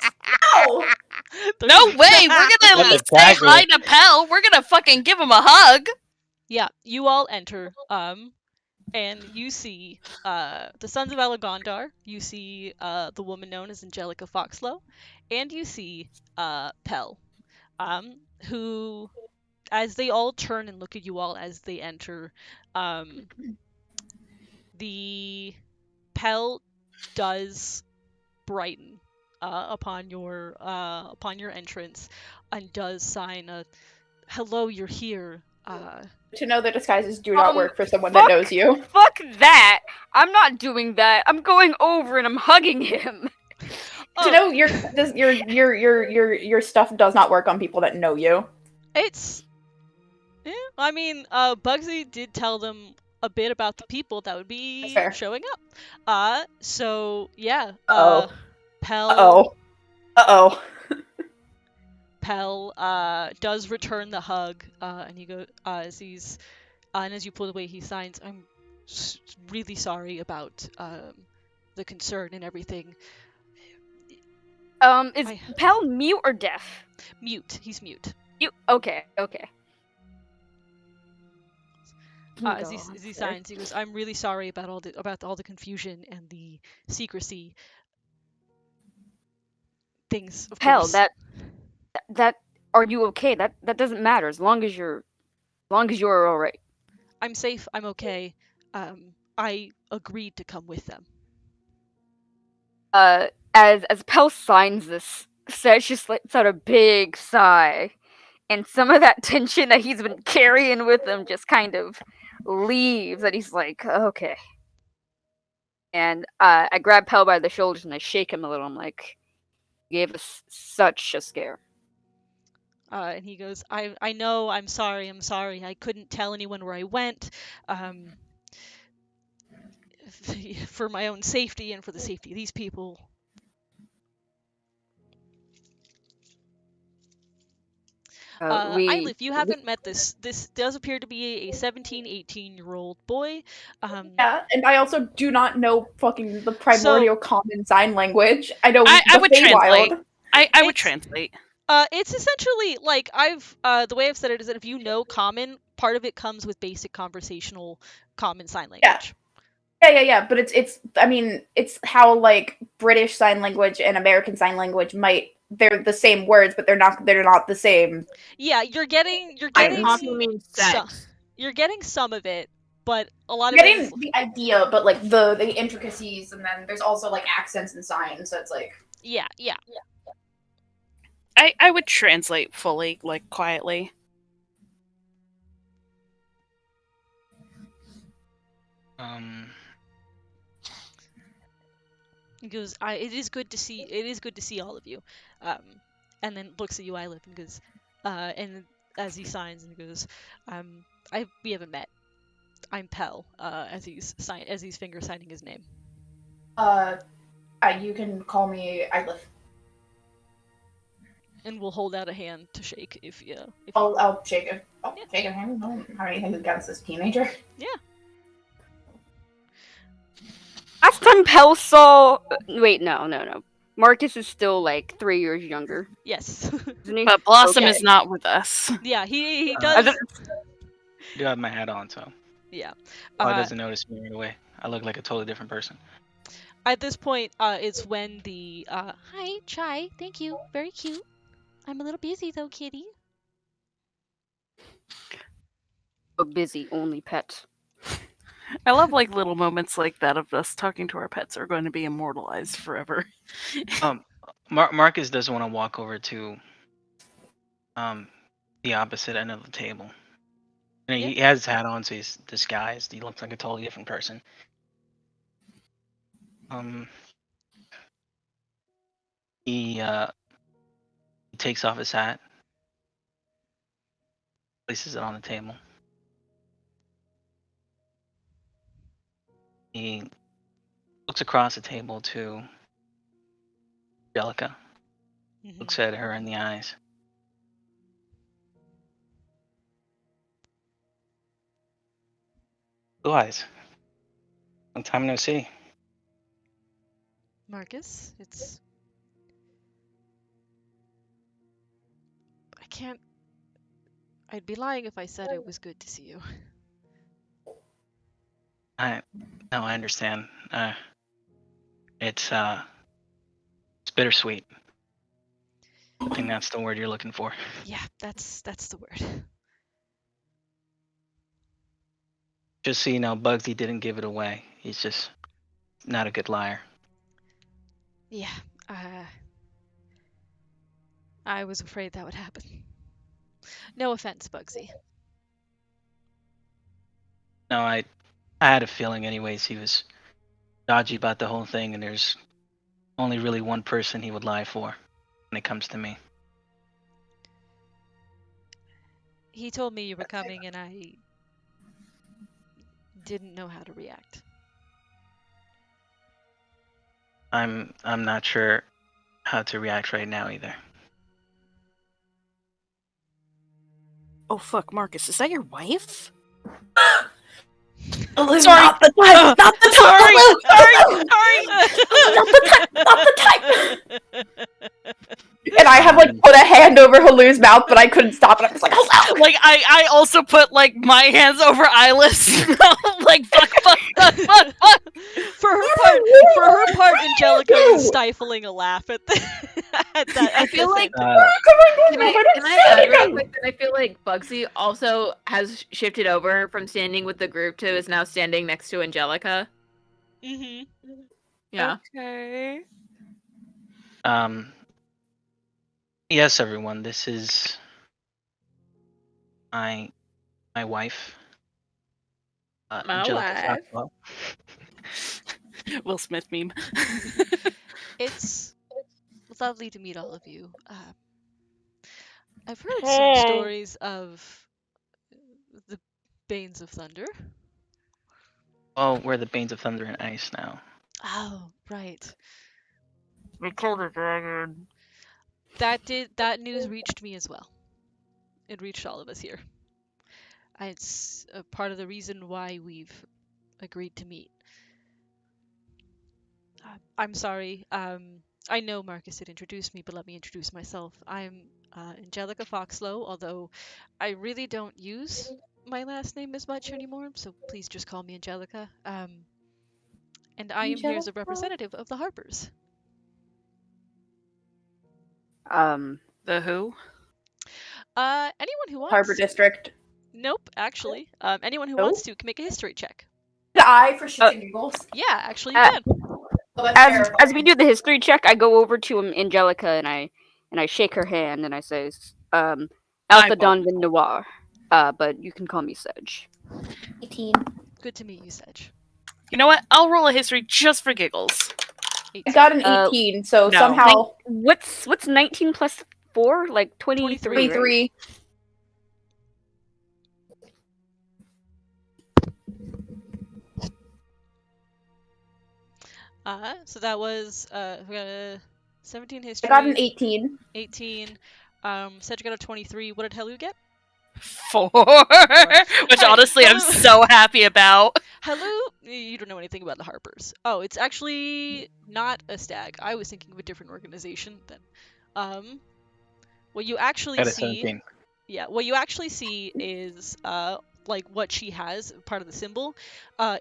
No.
No way. We're gonna at
That's
least say
exactly.
hi to Pell. We're gonna fucking give him a hug.
Yeah, you all enter, and you see the Sons of Alagondar. You see the woman known as Angelica Foxlow, and you see Pell, who, as they all turn and look at you all as they enter, the Pell does brighten upon your entrance, and does sign a "Hello, you're here."
To know that disguises do not
Um,
work for someone that knows you.
Fuck that. I'm not doing that. I'm going over and I'm hugging him.
To know your stuff does not work on people that know you.
It's, yeah. I mean, Bugsy did tell them a bit about the people that would be
Fair.
showing up. So yeah.
Uh-oh.
Pell.
Uh-oh.
Pell does return the hug, and he goes as he's and as you pull away, he signs, "I'm really sorry about the concern and everything."
Is
I-
Pell mute or deaf?
Mute. He's mute.
Okay.
As he signs, he goes, "I'm really sorry about all the confusion and the secrecy things." Of
Pell,
course.
that are you okay? That doesn't matter as long as you're all right.
I'm safe. I'm okay. I agreed to come with them.
As Pell signs this, Sedge just lets out a big sigh, and some of that tension that he's been carrying with him just kind of leaves, and he's like, okay. And I grab Pell by the shoulders and I shake him a little. I'm like, you gave us such a scare.
And he goes, I know, I'm sorry. I couldn't tell anyone where I went. For my own safety and for the safety of these people. Eilif, you haven't met this. This does appear to be a 17, 18-year-old boy.
Yeah, and I also do not know fucking the primordial common sign language. I know
I would translate.
Feywild.
I would translate.
It's essentially like the way I've said it is that if you know common, part of it comes with basic conversational common sign language.
Yeah. But it's how like British Sign Language and American Sign Language they're the same words, but they're not the same.
Yeah, you're getting
means sex.
You're getting some of it, but a lot
You're
of
getting the idea, but like the intricacies, and then there's also like accents and signs, so it's like
yeah.
I would translate fully, like quietly.
He goes, it is good to see all of you. And then looks at you, Eilif, and goes, and as he signs and goes, we haven't met. I'm Pell, as he's finger signing his name.
You can call me Eilif.
And we'll hold out a hand to shake if
I'll shake it. I'll shake a hand. I don't have anything against this teenager.
Yeah.
Last time Pell saw... Wait, no. Marcus is still like 3 years younger.
Yes.
Isn't he?
But Blossom
Okay.
is not with us.
Yeah, he does.
I do have my hat on, so
Yeah.
Paul doesn't notice me right away. I look like a totally different person.
At this point, it's when the hi, Chai, thank you, very cute. I'm a little busy though, kitty.
So busy, only pet.
I love like little moments like that of us talking to our pets are going to be immortalized forever.
Marcus does want to walk over to the opposite end of the table. You know, he has his hat on, so he's disguised. He looks like a totally different person. He takes off his hat, places it on the table. He looks across the table to Angelica, looks at her in the eyes. Blue eyes. Long time no see.
Marcus, I'd be lying if I said it was good to see you.
I understand. It's bittersweet. I think that's the word you're looking for.
Yeah, that's the word.
Just so you know, Bugsy didn't give it away. He's just not a good liar.
Yeah, I was afraid that would happen. No offense, Bugsy.
No, I had a feeling anyways he was dodgy about the whole thing, and there's only really one person he would lie for when it comes to me.
He told me you were coming and I didn't know how to react.
I'm not sure how to react right now either.
Oh fuck, Marcus, is that your wife?
Sorry.
Not the time.
Not the time. And I have like put a hand over Halu's mouth, but I couldn't stop it. I was like, hello.
Like I also put like my hands over Eyeless. Like fuck.
For her part, Angelica was stifling a laugh at
I feel like
Come on,
Can I
don't
add
say
real
anything.
quick that I feel like Bugsy also has shifted over from standing with the group to is now standing next to Angelica.
Mm-hmm.
Yeah.
Okay.
Yes, everyone. This is my wife,
My
Angelica
wife.
Foxwell.
Will Smith meme.
It's lovely to meet all of you. I've heard some stories of the Banes of Thunder.
Oh, we're the Banes of Thunder and Ice now.
Oh, right.
We killed a dragon.
That news reached me as well. It reached all of us here. It's a part of the reason why we've agreed to meet. I'm sorry. I know Marcus had introduced me, but let me introduce myself. I'm Angelica Foxlow, although I really don't use my last name as much anymore, so please just call me Angelica. And I am here as a representative of the Harpers.
The who?
Anyone who wants.
Harbor District.
Nope, actually. Anyone who
Nope.
wants to can make a history check.
I for shits and giggles.
Yeah, actually you can.
Oh, that's
As
terrifying.
we do the history check, I go over to Angelica and I shake her hand and I say, Alpha
won't.
Don Vin Noir. But you can call me Sedge.
18.
Good to meet you, Sedge.
You know what? I'll roll a history just for giggles.
I got an 18, so
no.
somehow
What's 19 plus 4? Like 23.
23.
Right?
So that was 17
I
history.
got an 18.
18. Sedge got a 23. What did Helu get?
4. Which
Hey,
honestly I'm
Helu-
so happy about.
Helu, you don't know anything about the Harpers. Oh, it's actually not a stag. I was thinking of a different organization then. What you actually
Got a
see
17.
Yeah, what you actually see is like what she has, part of the symbol,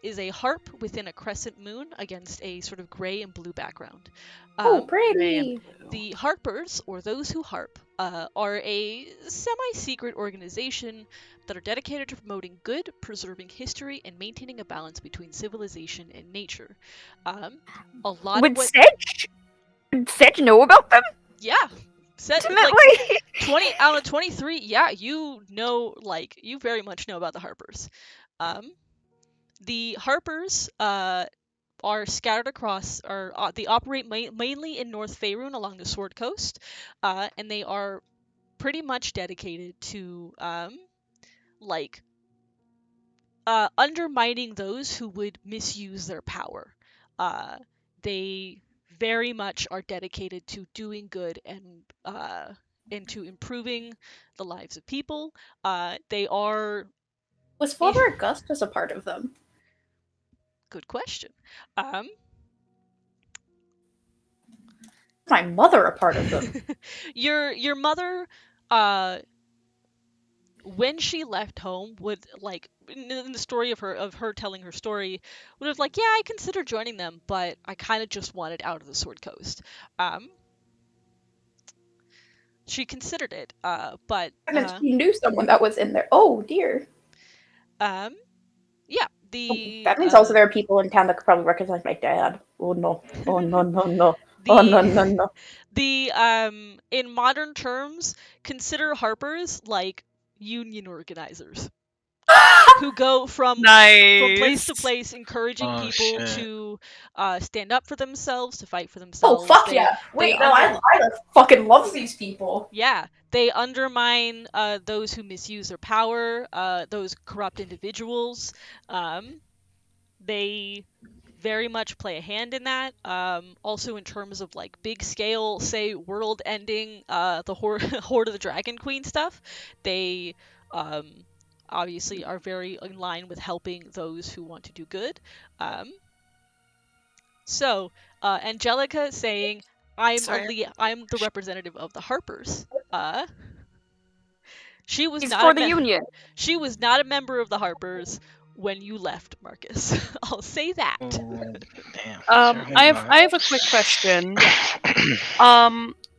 is a harp within a crescent moon against a sort of gray and blue background.
Oh, pretty.
The Harpers, or those who harp, are a semi-secret organization that are dedicated to promoting good, preserving history, and maintaining a balance between civilization and nature. A lot
Would
of what
Sedge know about them?
yeah. Like,
Ultimately.
20 out of 23, yeah, you know, like, you very much know about the Harpers. The Harpers are scattered across, they operate mainly in North Faerun along the Sword Coast, and they are pretty much dedicated to, undermining those who would misuse their power. They very much are dedicated to doing good and to improving the lives of people. They are
Was Father Augustus a part of them?
good question.
My mother a part of them?
Your mother, when she left home, would like in the story of her telling her story, would have like, yeah, I considered joining them, but I kind of just wanted out of the Sword Coast. She considered it, but
And then she knew someone that was in there. Oh dear.
yeah,
That means also there are people in town that could probably recognize my dad. Oh no. Oh no no no. Oh no no no.
The in modern terms, consider Harpers like union organizers who go from place to place, encouraging people to stand up for themselves, to fight for themselves.
Oh fuck yeah! Wait, no, I fucking love these people.
Yeah, they undermine those who misuse their power, those corrupt individuals. They very much play a hand in that. Also in terms of like big scale, say world ending, the Horde of the Dragon Queen stuff, they obviously are very in line with helping those who want to do good. So Angelica saying, I'm the representative of the Harpers. She was not
for the Union.
She was not a member of the Harpers when you left, Marcus. I'll say that.
Oh, damn.
I have a quick question.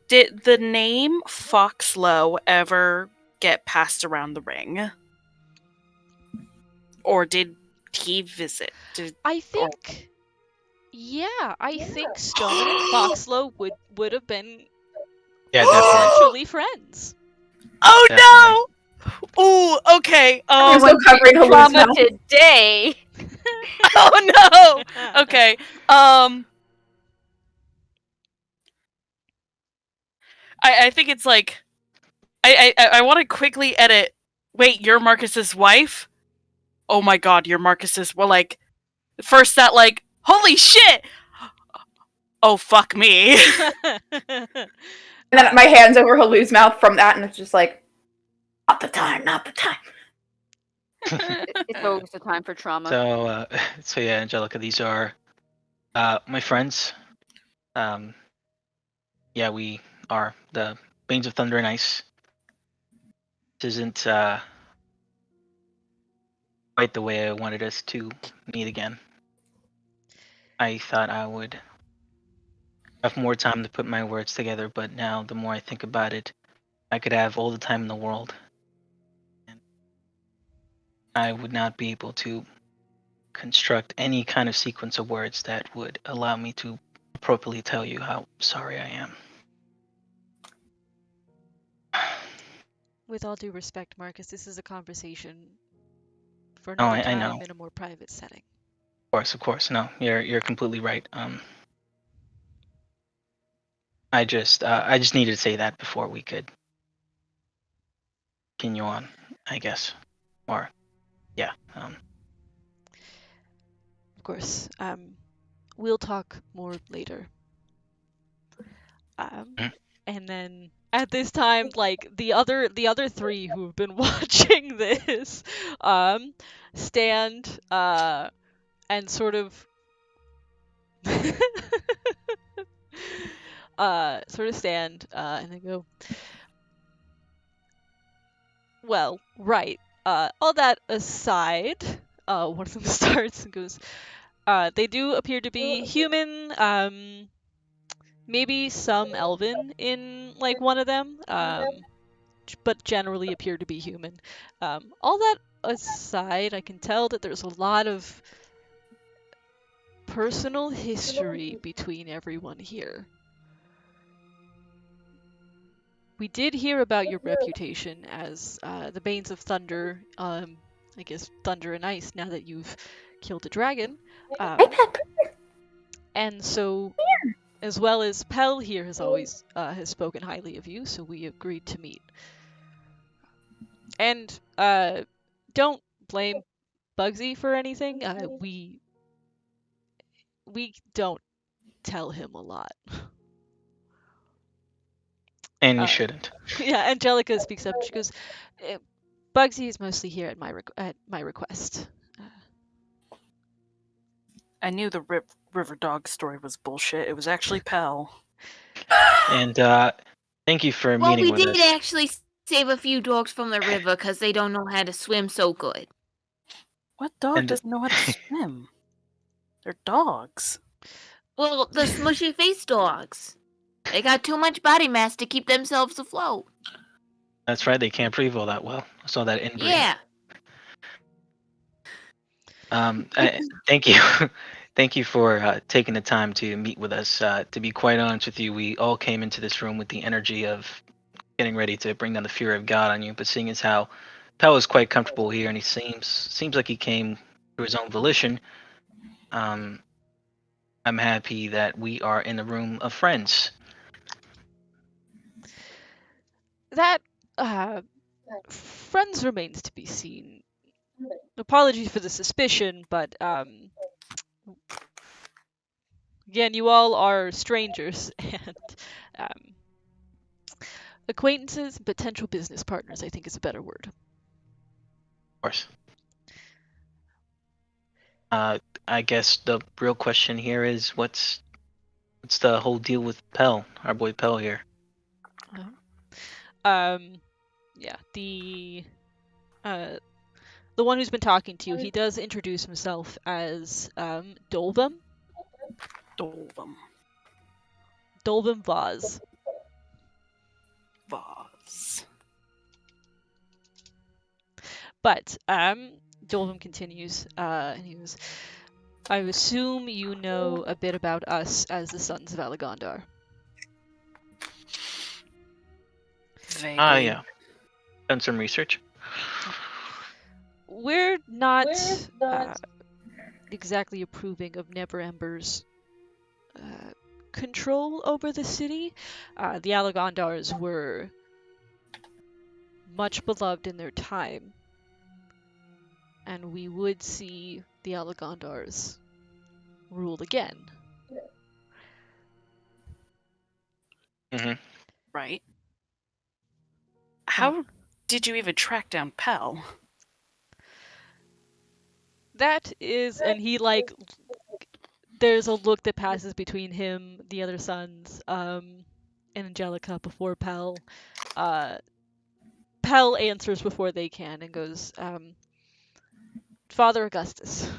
Did the name Foxlow ever get passed around the ring? Or did he visit?
I think, I think Stoneman and Foxlow would have been
Yeah, definitely.
essentially friends.
Oh
Definitely.
no! Ooh, okay.
I'm still covering Halu's
Trauma
mouth.
today.
Oh no! Okay. I think it's like I want to quickly edit. Wait, you're Marcus's wife? Oh my god, you're Marcus's. Well, like first that like holy shit. Oh fuck me.
And then my hands over Halu's mouth from that, and it's just like, not the time, not the time.
It's always the time for trauma.
So yeah, Angelica, these are my friends. Yeah, we are the Banes of Thunder and Ice. This isn't quite the way I wanted us to meet again. I thought I would have more time to put my words together, but now the more I think about it, I could have all the time in the world. And I would not be able to construct any kind of sequence of words that would allow me to appropriately tell you how sorry I am.
With all due respect, Marcus, this is a conversation for
Oh,
another
I
time
know.
in a more private setting.
Of course. No, you're completely right. I just needed to say that before we could continue on, I guess. Or, yeah.
Of course. We'll talk more later.
Mhm.
And then at this time, like the other three who've been watching this, stand and sort of stand and they go, well, right. All that aside, one of them starts and goes, they do appear to be human, maybe some elven in like one of them, but generally appear to be human. All that aside, I can tell that there's a lot of personal history between everyone here. We did hear about your reputation as the Banes of Thunder, I guess Thunder and Ice, now that you've killed a dragon. And so, as well as Pell here has always has spoken highly of you, so we agreed to meet. And don't blame Bugsy for anything. We don't tell him a lot.
And you shouldn't.
Yeah, Angelica speaks up. She goes, "Bugsy is mostly here at my request."
I knew the River Dog story was bullshit. It was actually Pell.
And thank you for
Well,
meeting
we
with
did
us.
actually save a few dogs from the river because they don't know how to swim so good.
What dog
And-
doesn't know how to swim? They're dogs.
Well, the smushy face dogs. They got too much body mass to keep themselves afloat.
That's right, they can't breathe all that well. I saw that inbreeding.
Yeah.
Thank you. Thank you for taking the time to meet with us. To be quite honest with you, we all came into this room with the energy of getting ready to bring down the fury of God on you. But seeing as how Pell is quite comfortable here, and he seems like he came through his own volition, I'm happy that we are in the room of friends.
That friends remains to be seen. Apologies for the suspicion, but again, you all are strangers and acquaintances, potential business partners, I think is a better word.
Of course. I guess the real question here is what's the whole deal with Pell, our boy Pell here?
Yeah, the one who's been talking to you, he does introduce himself as Dolvum.
Dolvum.
Dolvum Vaz.
Vaz.
But Dolvum continues, and he goes, I assume you know a bit about us as the Sons of Alagondar.
Vaguely.
Yeah. Done some research.
We're not exactly approving of Neverember's control over the city. The Alagondars were much beloved in their time, and we would see the Alagondars rule again.
Right. How did you even track down Pell?
That is, and he there's a look that passes between him, the other sons, and Angelica before Pell. Pell answers before they can and goes, Father Augustus.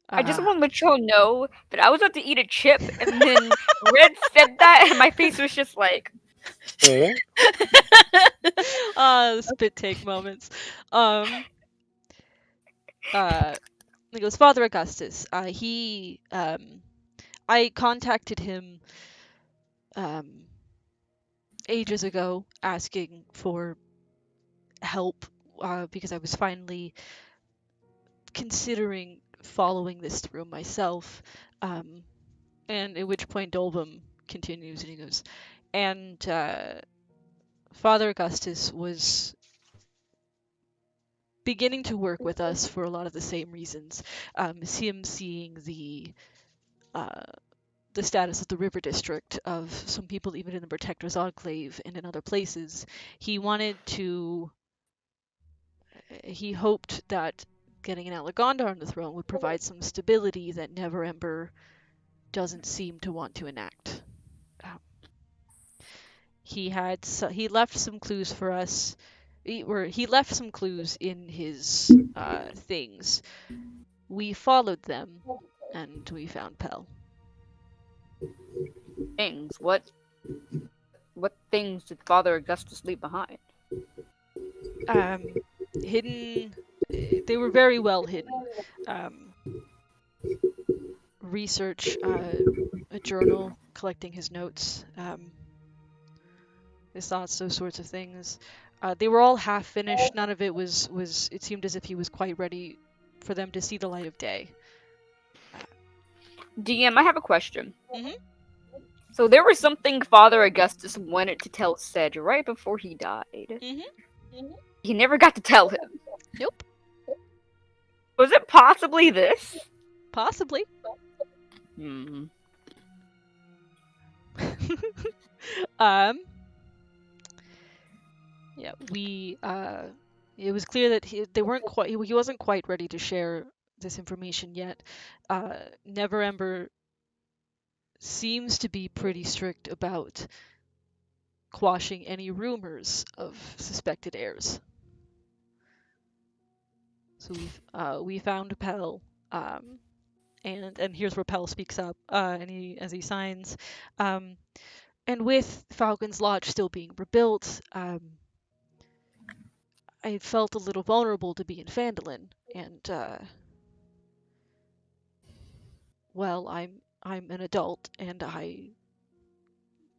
I just want to let y'all know that I was about to eat a chip, and then Red said that, and my face was just like...
Spit take moments. He goes, Father Augustus. I contacted him ages ago asking for help because I was finally considering following this through myself. And at which point Dolvum continues and he goes, and Father Augustus was beginning to work with us for a lot of the same reasons. Him seeing the status of the river district, of some people even in the Protector's Enclave and in other places. He hoped that getting an Alagondar on the throne would provide some stability that Neverember doesn't seem to want to enact. He left some clues for us. He left some clues in his things. We followed them, and we found Pell.
Things? What things did Father Augustus leave behind?
Hidden. They were very well hidden. Research, a journal collecting his notes, his thoughts, those sorts of things. They were all half finished. None of it was. It seemed as if he was quite ready for them to see the light of day.
DM, I have a question.
Mhm.
So there was something Father Augustus wanted to tell Sedge right before he died.
Mhm.
He never got to tell him.
Nope.
Was it possibly this?
Possibly.
Hmm.
Yeah, it was clear that he wasn't quite ready to share this information yet. Neverember seems to be pretty strict about quashing any rumors of suspected heirs. So we found Pell, and here's where Pell speaks up, and as he signs, and with Falcon's Lodge still being rebuilt, I felt a little vulnerable to be in Phandalin, and well, I'm an adult, and I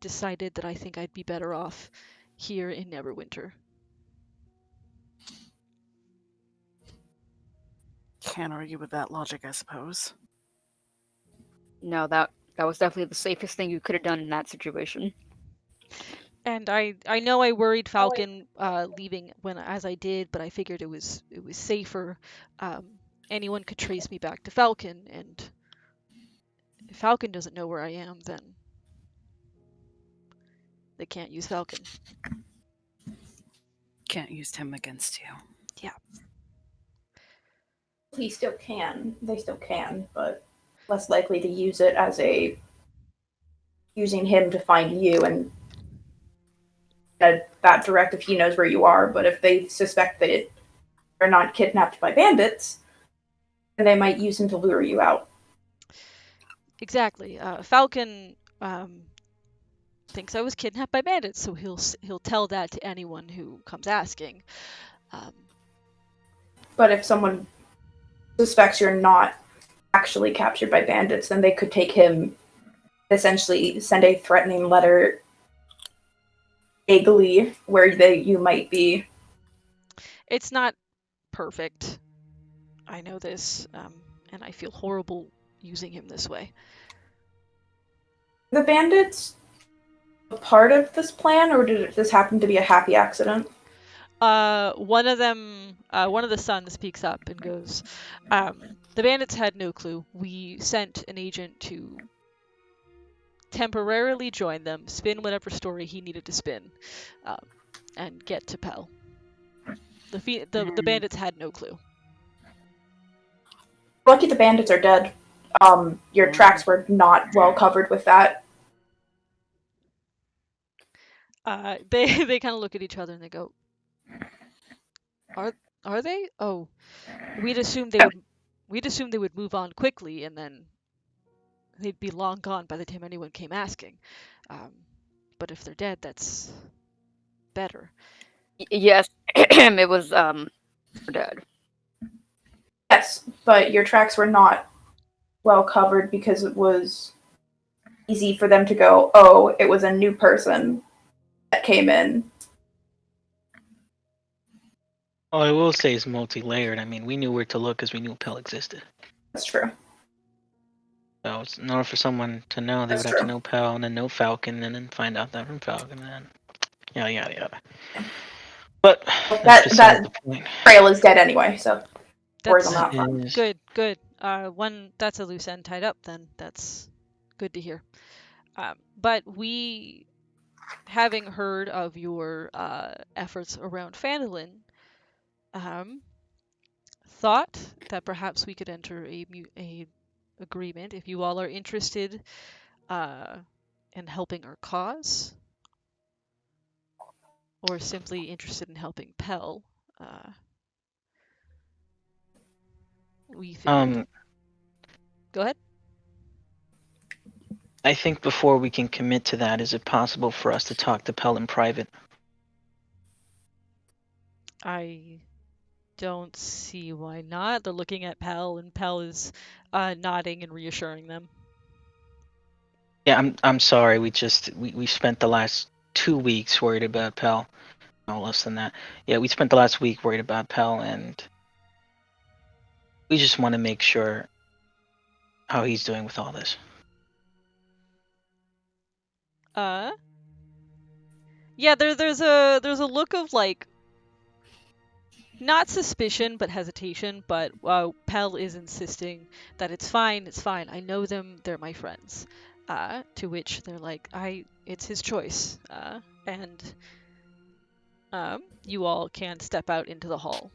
decided that I think I'd be better off here in Neverwinter.
Can't argue with that logic, I suppose.
No, that was definitely the safest thing you could have done in that situation.
And I know I worried Falcon leaving as I did, but I figured it was safer. Anyone could trace me back to Falcon, and if Falcon doesn't know where I am, then they can't use Falcon.
Can't use him against you.
Yeah.
He still can. They still can, but less likely to use it as using him to find you and that direct if he knows where you are. But if they suspect that they're not kidnapped by bandits, then they might use him to lure you out.
Exactly. Falcon thinks I was kidnapped by bandits, so he'll tell that to anyone who comes asking.
But if someone suspects you're not actually captured by bandits, then they could take him, essentially send a threatening letter vaguely where you might be.
It's not perfect. I know this, and I feel horrible using him this way.
The bandits a part of this plan, or did this happen to be a happy accident?
One of the sons speaks up and goes, the bandits had no clue. We sent an agent to temporarily join them, spin whatever story he needed to spin, and get to Pell. The bandits had no clue.
Lucky the bandits are dead. Your tracks were not well covered with that.
They kind of look at each other and they go, Are they? Oh, we'd assumed they would move on quickly and then they'd be long gone by the time anyone came asking. But if they're dead, that's better.
Yes, it was dead.
Yes, but your tracks were not well covered because it was easy for them to go, oh, it was a new person that came in.
All I will say is multi-layered. I mean, we knew where to look because we knew Pell existed.
That's true.
So it's in order for someone to know, they
That's
would have to
true.
know Pell and then know Falcon and then find out that from Falcon and then yada yada yada. But that's beside the point.
Trail is dead anyway, so worries on
That's
that front.
good. That's a loose end tied up then. That's good to hear. But we, having heard of your efforts around Phandalin, thought that perhaps we could enter a agreement if you all are interested in helping our cause, or simply interested in helping Pell. We figured. Go ahead.
I think before we can commit to that, is it possible for us to talk to Pell in private?
I don't see why not. They're looking at Pell, and Pell is nodding and reassuring them.
Yeah, I'm sorry. We spent the last 2 weeks worried about Pell. No, less than that. Yeah, we spent the last week worried about Pell, and we just want to make sure how he's doing with all this.
Yeah, there's a look of like not suspicion but hesitation, but Pell is insisting that it's fine, I know them, they're my friends. To which they're like, it's his choice. And you all can step out into the hall.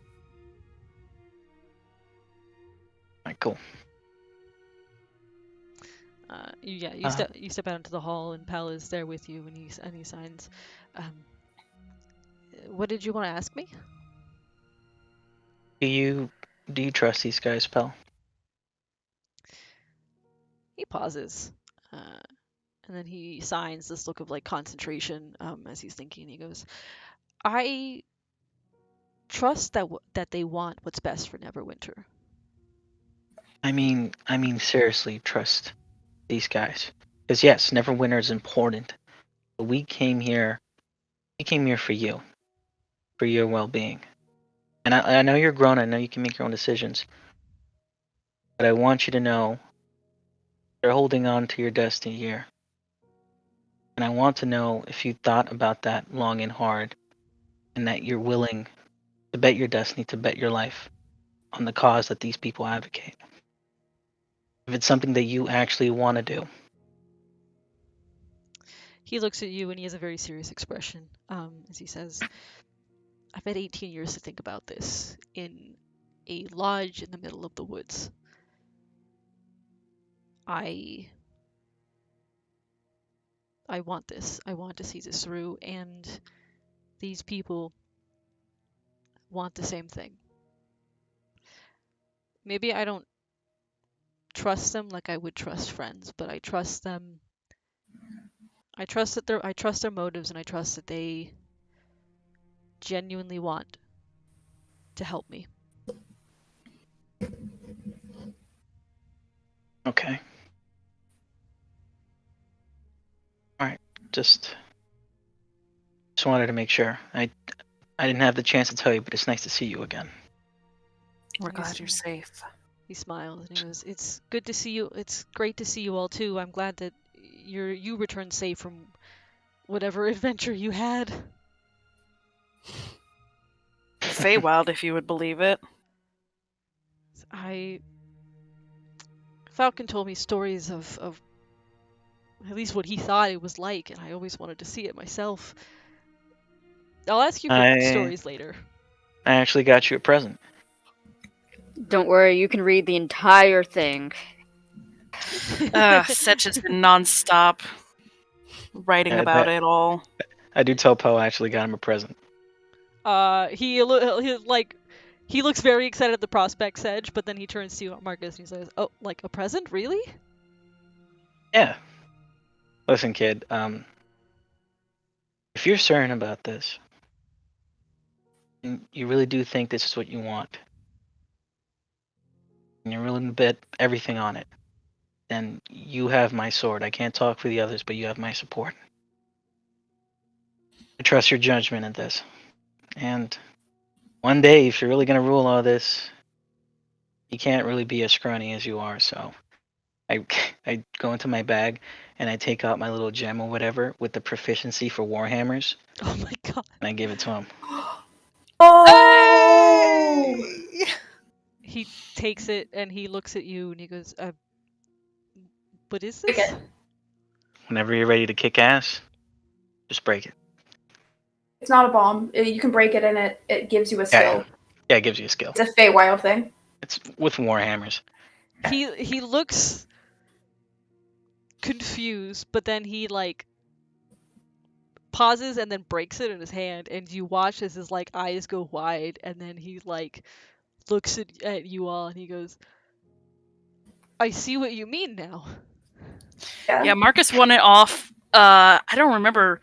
Alright, cool.
You step out into the hall, and Pell is there with you, and he signs. What did you want to ask me?
Do you trust these guys, Pell?
He pauses, and then he signs this look of like concentration as he's thinking. He goes, "I trust that they want what's best for Neverwinter."
I mean, seriously, trust these guys. Because yes, Neverwinter is important, but we came here for you, for your well-being. And I know you're grown. I know you can make your own decisions. But I want you to know they're holding on to your destiny here. And I want to know if you thought about that long and hard, and that you're willing to bet your destiny, to bet your life on the cause that these people advocate. If it's something that you actually want to do.
He looks at you and he has a very serious expression as he says, "I've had 18 years to think about this in a lodge in the middle of the woods. I want this. I want to see this through, and these people want the same thing. Maybe I don't trust them like I would trust friends, but I trust them I trust their motives, and I trust that they genuinely want to help me.
Okay. All right. Just wanted to make sure. I didn't have the chance to tell you, but it's nice to see you again.
We're glad you're safe.
He smiles and he goes, "It's good to see you. It's great to see you all too. I'm glad that you returned safe from whatever adventure you had."
Feywild, if you would believe it.
Falcon told me stories of at least what he thought it was like, and I always wanted to see it myself. I'll ask you for stories later.
I actually got you a present.
Don't worry, you can read the entire thing.
Setch has been nonstop writing about it all.
I do tell Poe I actually got him a present.
He looks very excited at the prospect, Sedge, but then he turns to you, Marcus, and he says, "Oh, like a present? Really?"
Yeah. Listen, kid. If you're certain about this, and you really do think this is what you want, and you're willing to bet everything on it, then you have my sword. I can't talk for the others, but you have my support. I trust your judgment in this. And one day, if you're really going to rule all this, you can't really be as scrawny as you are, so I go into my bag and I take out my little gem or whatever with the proficiency for Warhammers.
Oh my god.
And I give it to him.
Oh!
He takes it and he looks at you and he goes, what is
Break
this?
it.
Whenever you're ready to kick ass, just break it.
It's not a bomb. You can break it and it gives you a skill.
Yeah, it gives you a skill.
It's a Feywild thing.
It's with Warhammers.
He looks confused, but then he like pauses and then breaks it in his hand, and you watch as his like eyes go wide, and then he like looks at you all and he goes, "I see what you mean now."
Yeah, Marcus won it off. I don't remember.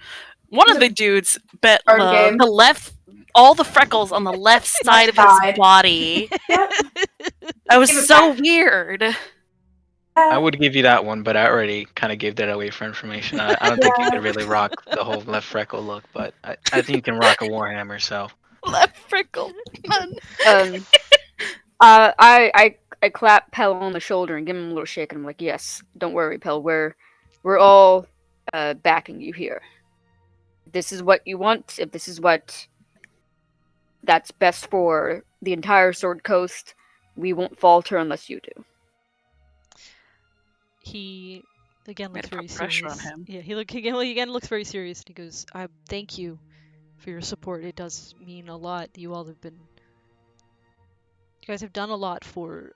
One of the dudes bet the left, all the freckles on the left side of his body. That was so weird.
I would give you that one, but I already kind of gave that away for information. I don't think you could really rock the whole left freckle look, but I think you can rock a Warhammer, so.
Left freckle.
I clap Pell on the shoulder and give him a little shake, and I'm like, "Yes, don't worry, Pell. We're all backing you here. If this is what you want, if this is that's best for the entire Sword Coast, we won't falter unless you do."
He again looks very
pressure
serious.
on him.
Yeah, he again looks very serious. And he goes, "Thank you for your support. It does mean a lot. You all have been. You guys have done a lot for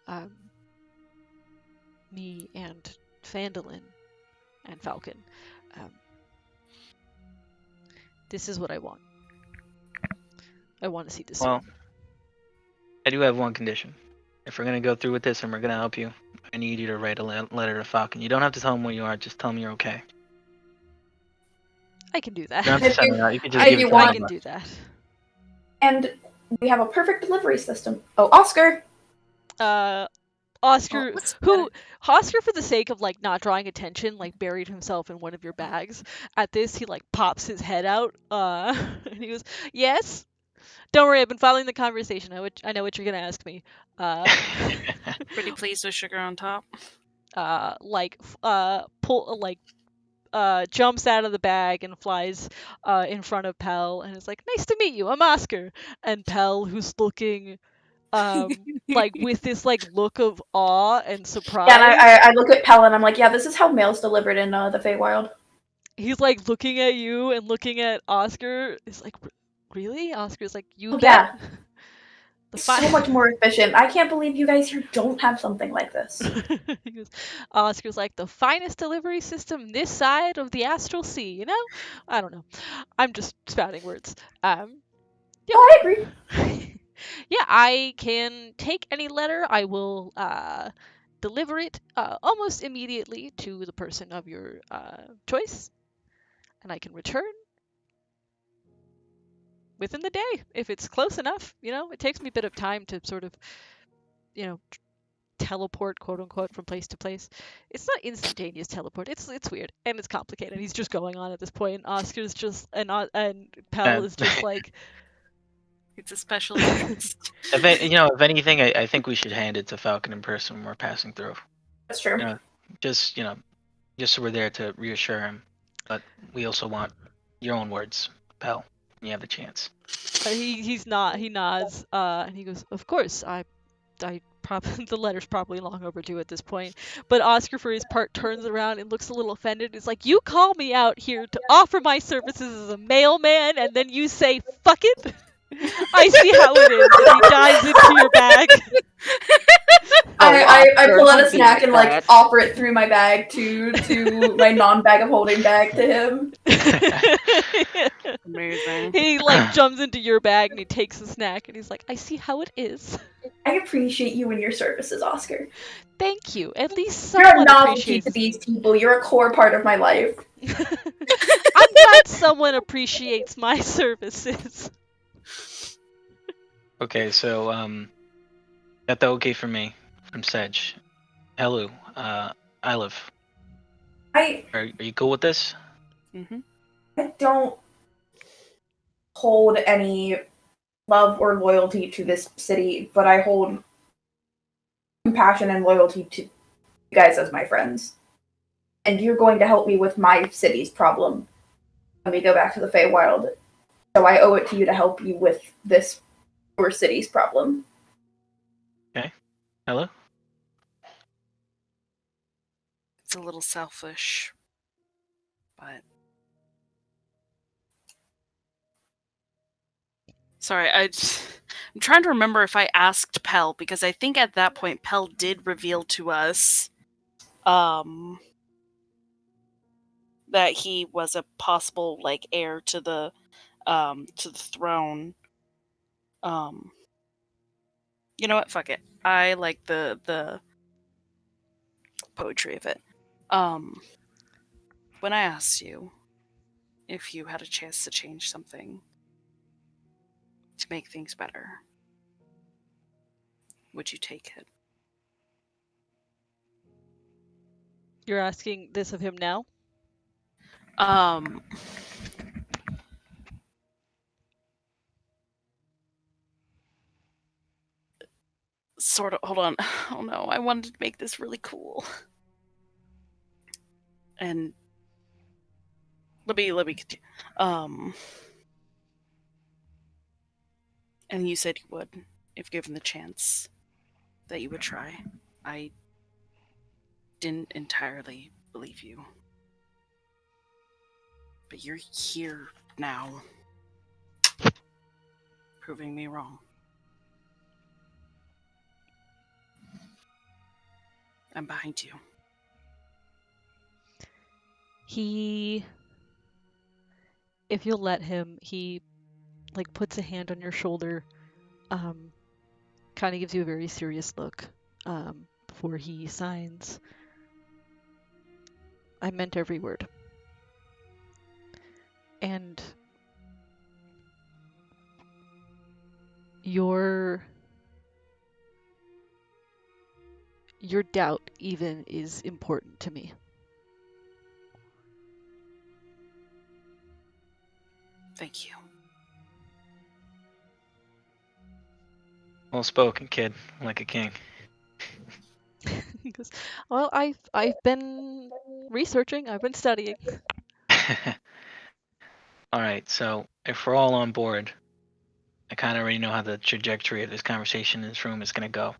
me and Phandalin and Falcon. This is what I want. I want to see this.
Well, I do have one condition. If we're going to go through with this and we're going to help you, I need you to write a letter to Falcon. You don't have to tell him where you are, just tell him you're okay.
I can do that.
You don't have to send it out. You can just
If
give it
you
to
want-
I
him.
can do that.
And we have a perfect delivery system. Oh, Oscar!
Oscar,
Oh,
Oscar, for the sake of like not drawing attention, like buried himself in one of your bags. At this, he like pops his head out, and he goes, "Yes, don't worry, I've been following the conversation. I know what you're gonna ask me."
Pretty pleased with sugar on top.
Jumps out of the bag and flies in front of Pell, and is like, "Nice to meet you. I'm Oscar." And Pell, who's looking like with this like look of awe and surprise.
Yeah, and I look at Pell and I'm like, yeah, this is how mail's delivered in the Feywild.
He's like looking at you and looking at Oscar. He's like, "Really?" Oscar's like, "You
Oh,
bet."
So much more efficient. I can't believe you guys here don't have something like this.
He goes, Oscar's like, "The finest delivery system this side of the Astral Sea, you know?" I don't know. I'm just spouting words.
Oh, I agree.
Yeah, I can take any letter. I will deliver it almost immediately to the person of your choice. and I can return within the day if it's close enough. It takes me a bit of time to sort of, teleport, quote unquote, from place to place. It's not instantaneous teleport. It's weird and it's complicated. He's just going on at this point. Oscar's just and Pell is just like,
It's a special interest.
If anything, I think we should hand it to Falcon in person when we're passing through.
That's true.
You know, just so we're there to reassure him. But we also want your own words, Pell. When you have the chance.
He nods, and he goes, "Of course, I probably the letter's probably long overdue at this point." But Oscar, for his part, turns around and looks a little offended. He's like, "You call me out here to offer my services as a mailman, and then you say fuck it." I see how it is. And he dives into your bag.
I pull out a snack and like offer it through my bag to my non-bag of holding bag to him.
Amazing.
He like jumps into your bag and he takes the snack and he's like, "I see how it is."
I appreciate you and your services, Oscar.
Thank you. At least
You're
someone
a novelty
appreciates.
to these people. You're a core part of my life.
I'm glad someone appreciates my services.
Okay, so got the okay from me from Sedge. Hello, Iliv. Are you cool with this?
Mm-hmm.
I don't hold any love or loyalty to this city, but I hold compassion and loyalty to you guys as my friends. And you're going to help me with my city's problem when we go back to the Feywild. So I owe it to you to help you with this your city's problem.
Okay. Hello?
It's a little selfish, but sorry, I'm trying to remember if I asked Pell, because I think at that point Pell did reveal to us that he was a possible like heir to the throne. You know what? Fuck it. I like the poetry of it. When I asked you if you had a chance to change something to make things better, would you take it?
You're asking this of him now?
Sort of. Hold on. Oh no, I wanted to make this really cool. And let me continue. And you said you would, if given the chance, that you would try. I didn't entirely believe you. But you're here now, proving me wrong. I'm behind you.
If you'll let him, he like puts a hand on your shoulder, kind of gives you a very serious look, before he signs. I meant every word. And your doubt even is important to me.
Thank you.
Well spoken, kid. Like a king.
He goes, "Well, I've been researching. I've been studying."
Alright, so if we're all on board, I kind of already know how the trajectory of this conversation in this room is going to go.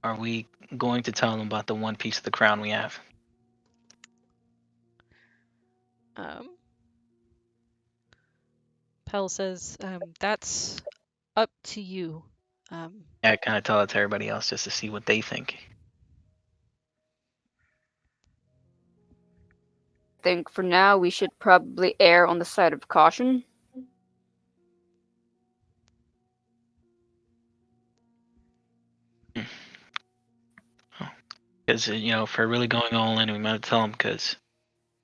Are we going to tell them about the one piece of the crown we have?
Pell says, "That's up to you."
I kind of tell it to everybody else just to see what they think.
I think for now we should probably err on the side of caution.
Because, if we're really going all in, we might tell them, because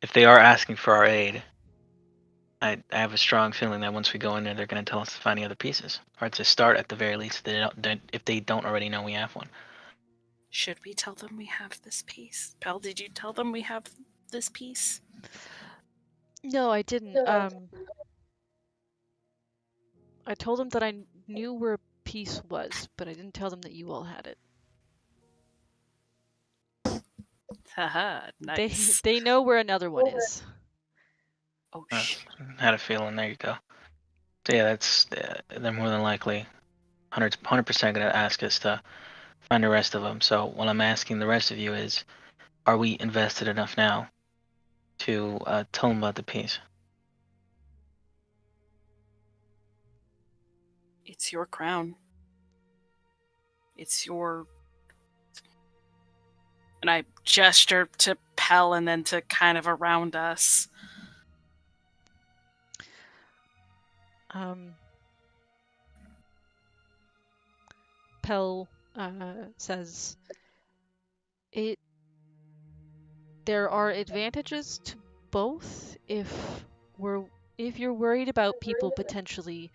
if they are asking for our aid, I have a strong feeling that once we go in there, they're going to tell us to find the other pieces, or to start at the very least. If they don't already know we have one.
Should we tell them we have this piece? Pell, did you tell them we have this piece?
No, I didn't. I told them that I knew where a piece was, but I didn't tell them that you all had it.
Haha, nice.
They know where another one is.
Oh,
I
shit.
had a feeling. There you go. So yeah, they're more than likely 100% going to ask us to find the rest of them. So what I'm asking the rest of you is, are we invested enough now to tell them about the piece?
It's your crown. It's your... And I gesture to Pell and then to kind of around us.
Pell says, there are advantages to both if you're worried about people potentially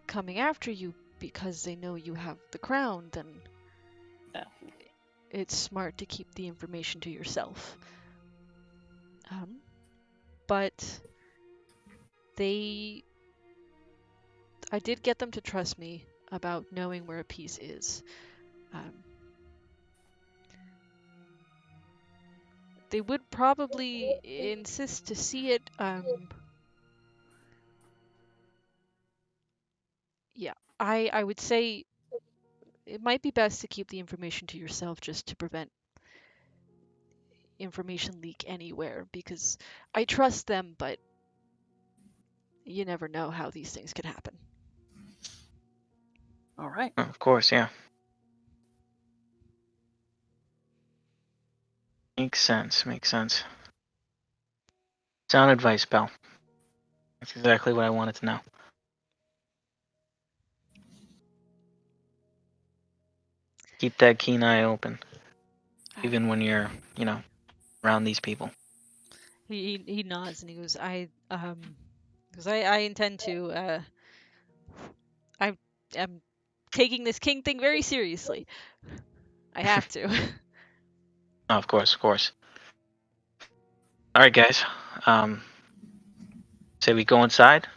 coming after you because they know you have the crown, then it's smart to keep the information to yourself. But I did get them to trust me about knowing where a piece is. They would probably insist to see it. Yeah, I would say it might be best to keep the information to yourself just to prevent information leak anywhere, because I trust them, but you never know how these things can happen.
All right.
Of course, yeah. Makes sense. Sound advice, Belle. That's exactly what I wanted to know. Keep that keen eye open, even when you're, around these people.
He nods and he goes, I intend to. I'm taking this king thing very seriously. I have to.
Oh, of course. All right, guys. Say we go inside.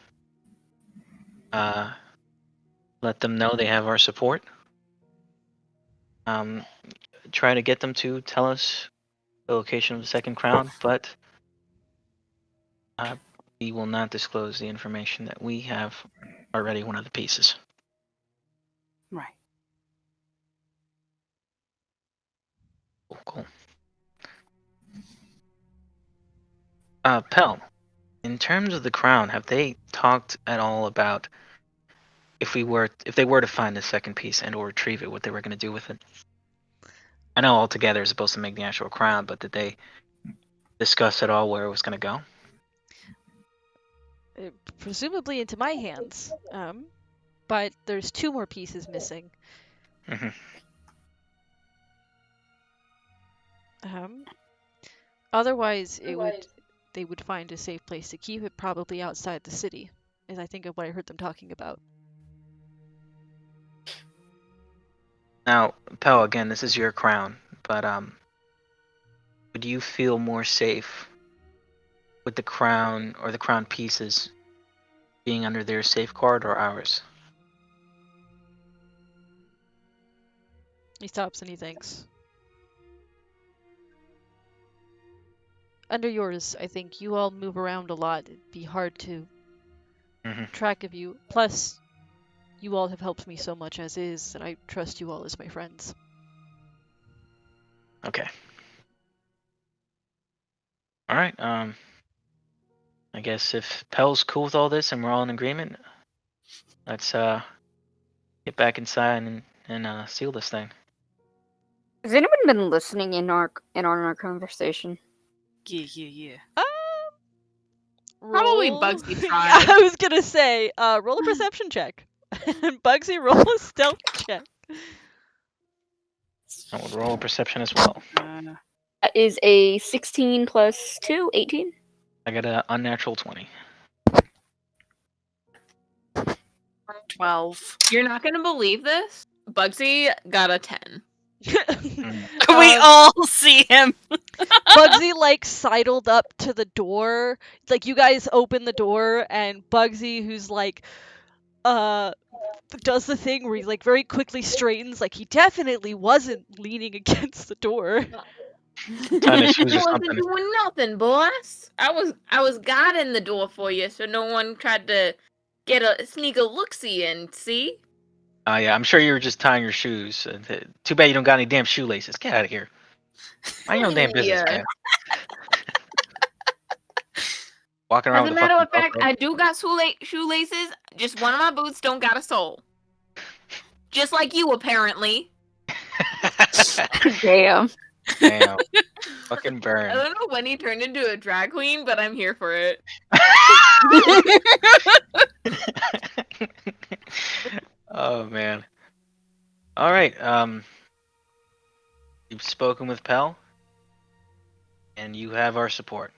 Let them know they have our support. Try to get them to tell us the location of the second crown, but we will not disclose the information that we have already one of the pieces.
Right.
Cool. Pell, in terms of the crown, have they talked at all about if they were to find the second piece and or retrieve it, what they were going to do with it? I know altogether is supposed to make the actual crown, but did they discuss at all where it was going to go?
Presumably into my hands. But there's 2 more pieces missing.
Mm-hmm.
Otherwise, they would find a safe place to keep it, probably outside the city, is I think of what I heard them talking about.
Now, Pell, again, this is your crown, but would you feel more safe with the crown or the crown pieces being under their safeguard or ours?
He stops and he thinks. Under yours, I think. You all move around a lot. It'd be hard to track of you. Plus, you all have helped me so much as is, and I trust you all as my friends.
Okay. All right. I guess if Pell's cool with all this and we're all in agreement, let's get back inside and seal this thing.
Has anyone been listening in on our conversation?
Yeah.
Probably
Roll...
Bugsy
Yeah,
tried.
I was gonna say, roll a perception check. And Bugsy, roll a stealth check.
I will roll a perception as well.
That is a 16 plus 2, 18.
I got an unnatural 20.
12.
You're not gonna believe this. Bugsy got a 10.
We all see him.
Bugsy like sidled up to the door. Like you guys open the door and Bugsy, who's like does the thing where he like very quickly straightens, like he definitely wasn't leaning against the door.
Tying his shoes
I
or
wasn't
something.
doing nothing, boss. I was guarding the door for you, so no one tried to sneak a look-see in. See?
Yeah, I'm sure you were just tying your shoes. Too bad you don't got any damn shoelaces. Get out of here. Mind your own damn business,
Yeah.
man. Walking around
As a
with
matter of
fucking
fact, I do got shoelaces. Just one of my boots don't got a sole. Just like you, apparently.
Damn.
Damn. Fucking
I
burn.
don't know when he turned into a drag queen, but I'm here for it.
Oh man. All right. You've spoken with Pell, and you have our support.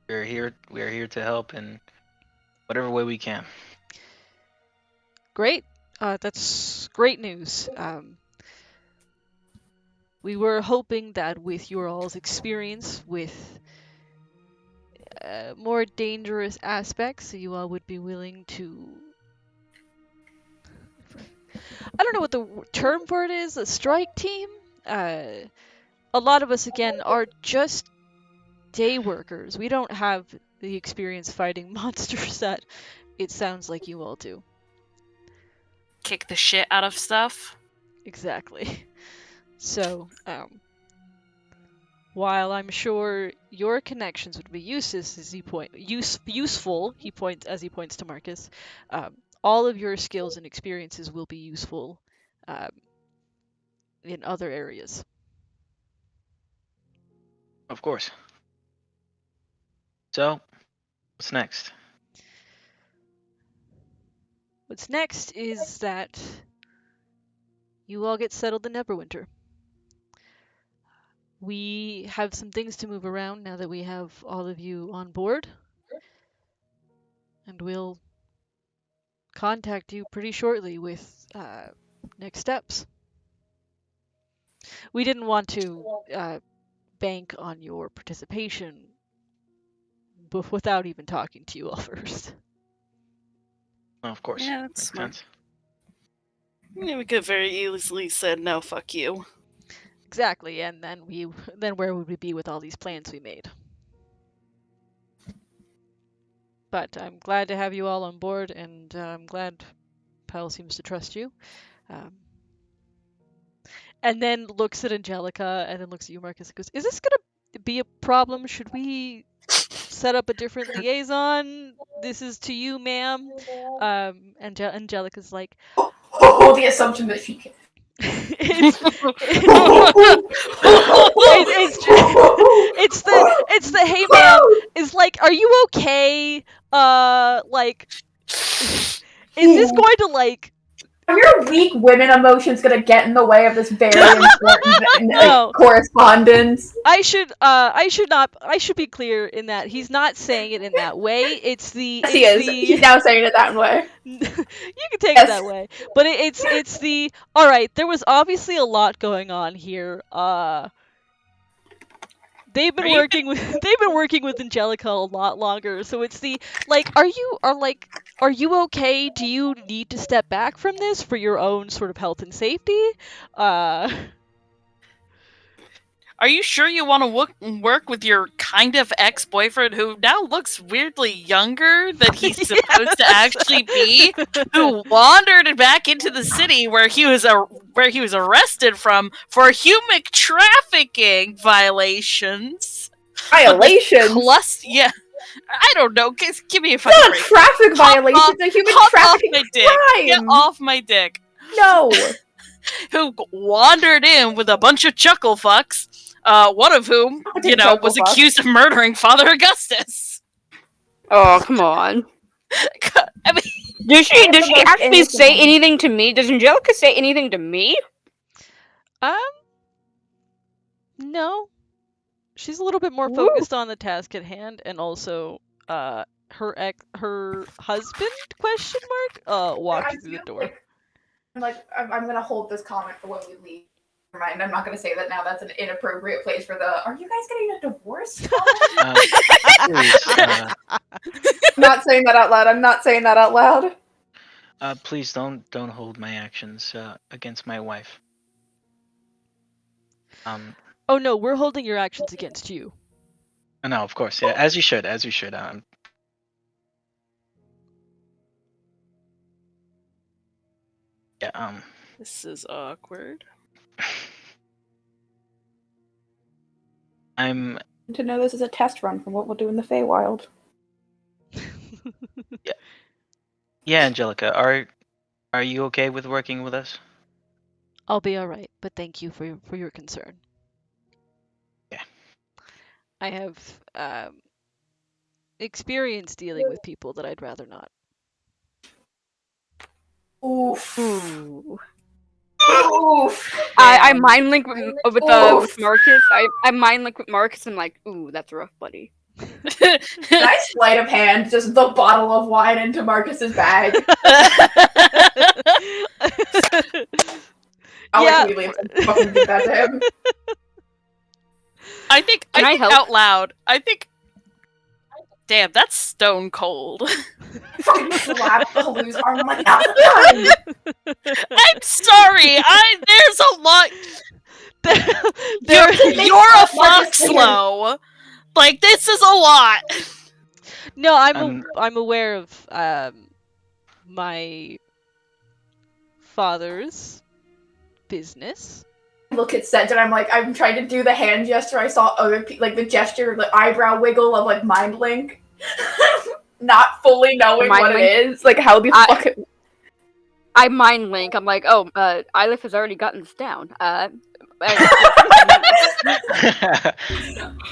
We're here. We're here to help in whatever way we can.
Great. That's great news. We were hoping that with your all's experience with more dangerous aspects, you all would be willing to. I don't know what the term for it is. A strike team. A lot of us again are just day workers. We don't have the experience fighting monsters that it sounds like you all do.
Kick the shit out of stuff.
Exactly. So, while I'm sure your connections would be useful, he points to Marcus. All of your skills and experiences will be useful in other areas.
Of course. So, what's next?
What's next is that you all get settled in Neverwinter. We have some things to move around now that we have all of you on board. And we'll contact you pretty shortly with next steps. We didn't want to bank on your participation without even talking to you all first.
Oh, of course.
Yeah, that's
Makes
smart.
sense.
Yeah, we could very easily said no, fuck you.
Exactly, and then where would we be with all these plans we made? But I'm glad to have you all on board, and I'm glad Pell seems to trust you. And then looks at Angelica, and then looks at you, Marcus, and goes, "Is this gonna be a problem? Should we set up a different liaison? This is to you, ma'am." Angelica's like,
Oh, the assumption that she can.
it's the hey ma'am, is like, are you okay? Like, is this going to like?
Are your weak women emotions gonna get in the way of this very important
No.
correspondence?
I should be clear in that he's not saying it in that way. It's the
Yes, he is. He's now saying it that way.
You can take it that way, but it's the all right. There was obviously a lot going on here. They've been working with Angelica a lot longer, so it's the like, are you okay? Do you need to step back from this for your own sort of health and safety?
Are you sure you want to work with your kind of ex-boyfriend who now looks weirdly younger than he's supposed to actually be, who wandered back into the city where he was arrested for human trafficking violations?
Violations?
Yeah. I don't know. Give me a
It's
fucking
not a
break.
traffic violation, it's a human trafficking
off my dick.
crime!
Get off my dick.
No!
Who wandered in with a bunch of chuckle fucks, one of whom, was accused of murdering Father Augustus.
Oh, come on.
I mean,
Does she actually say anything to me? Does Angelica say anything to me?
No. She's a little bit more focused on the task at hand, and also her husband walking through the door.
I'm gonna hold this comment for when we leave. Never mind, I'm not gonna say that now. That's an inappropriate place for the. Are you guys getting a divorce?
Please,
I'm not saying that out loud. I'm not saying that out loud.
please don't hold my actions against my wife.
Oh no, we're holding your actions against you.
No, of course, yeah, as you should. Yeah.
This is awkward.
I'm.
To know this is a test run for what we'll do in the Feywild.
Yeah, Angelica, are you okay with working with us?
I'll be alright, but thank you for your concern.
Yeah.
I have experience dealing with people that I'd rather not.
Oof.
Ooh.
Oof.
I mind link with Marcus. I mind link with Marcus and like, ooh, that's rough, buddy.
Nice sleight of hand, just the bottle of wine into Marcus's bag. I'll
Yeah.
immediately fucking give that to him.
I think
Can I help?
out loud. I think. Damn, that's stone cold.
Fucking slap Halu's arm. I'm like, now's the time!
I'm sorry. There's a lot.
There-
You're a fox slow. Like, this is a lot.
No, I'm aware of my father's business.
Look at Sedge and I'm trying to do the hand gesture. I saw other like the gesture, the eyebrow wiggle of like mind link. Not fully knowing
Mind
what
link?
it is. Like how the fuck it...
I mind link. I'm like, oh, Ilif has already gotten this down.
I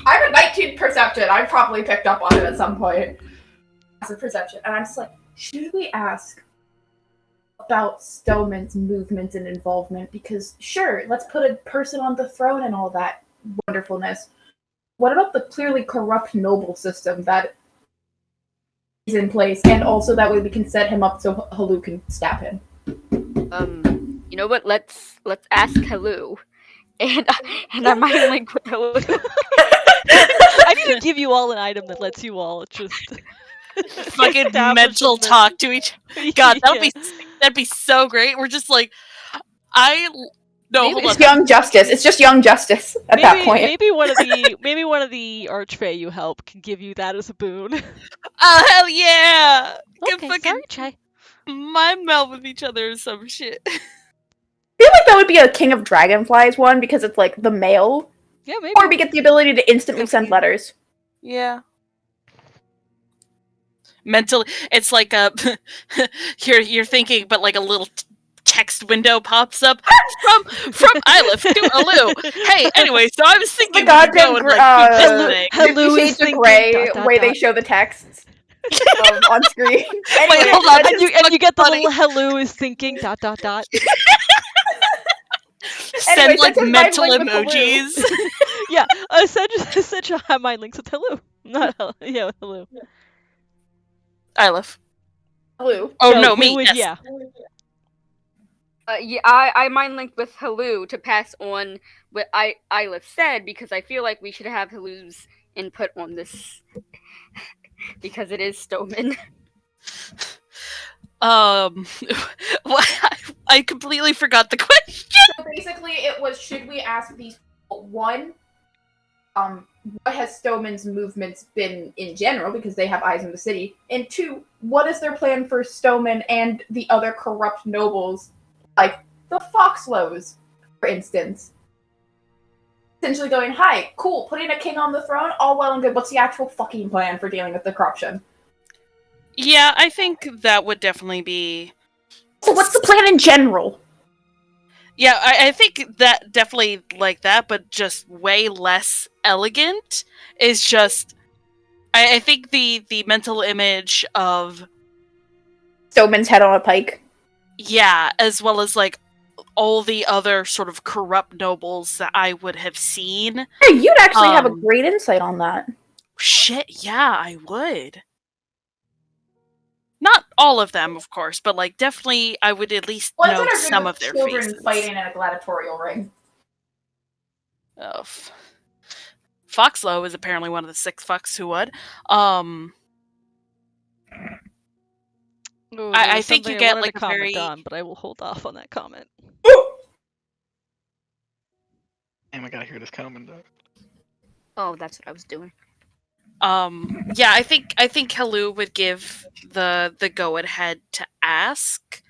have a 19 perception. I probably picked up on it at some point. As a perception. And I'm just like, should we ask about Stoneman's movements and involvement? Because sure, let's put a person on the throne and all that wonderfulness. What about the clearly corrupt noble system that is in place, and also that way we can set him up so Halu can stab him?
You know what? Let's ask Halu, and I mind link with Halu.
I need to give you all an item that lets you all just
Fucking
establish
mental
this.
talk to each. God,
Yeah.
that'd be so great. We're just like, no,
Maybe-
hold on.
It's young justice. It's just young justice at that point.
Maybe one of the archfey you help can give you that as a boon.
Oh hell yeah! Can
Okay,
fucking
sorry, Chai.
mind meld with each other or some shit.
I feel like that would be a King of Dragonflies one because it's like the male,
Yeah, maybe.
or we get the ability to instantly send letters.
Yeah. Mentally, it's like a you're thinking, but like a little text window pops up from Ilif to Alu. Hey, anyway, so I was thinking we could go and like keep this thing.
Halu
50
is
Shades of
thinking,
Grey,
dot,
way they
dot.
show the texts on screen. Anyway,
Wait, hold on.
And you get the
funny.
little Halu is thinking ...
Send
Anyways,
like
that's his
mental
mind link with Halu.
emojis.
Yeah, essentially have mind links with Halu. Not Halu. Yeah, with Halu.
Ilif.
Blue.
Oh
So
no,
who
me.
would-
Yes.
Yeah.
Yeah, I mind linked with Halu to pass on what Ilif said because I feel like we should have Halu's input on this because it is Stoneman.
I completely forgot the question.
So basically, it was: should we ask these people, one, what has Stoneman's movements been in general because they have eyes in the city, and two, what is their plan for Stoneman and the other corrupt nobles, like the Foxlows, for instance? Essentially going, hi, cool, putting a king on the throne, all well and good. What's the actual fucking plan for dealing with the corruption?
Yeah, I think that would definitely be.
So what's the plan in general?
Yeah, I think that definitely like that, but just way less elegant is just. I think the mental image of
Stoneman's head on a pike.
yeah, as well as like all the other sort of corrupt nobles that I would have seen.
Hey, you'd actually have a
Um,
great insight on that.
Shit, yeah, I would. all of them, of course, but like definitely I would at least
Ones
know
that are good
some
with
of their
children
faces.
fighting in a gladiatorial ring.
Oh, Foxlow is apparently one of the 6 fucks who would.
Ooh,
I think you
I
get
wanted
like
to
a
comment
very
on, but I will hold off on that comment.
Damn, I gotta hear this comment though.
Oh, that's what I was doing.
yeah, I think Hellu would give the go ahead to ask.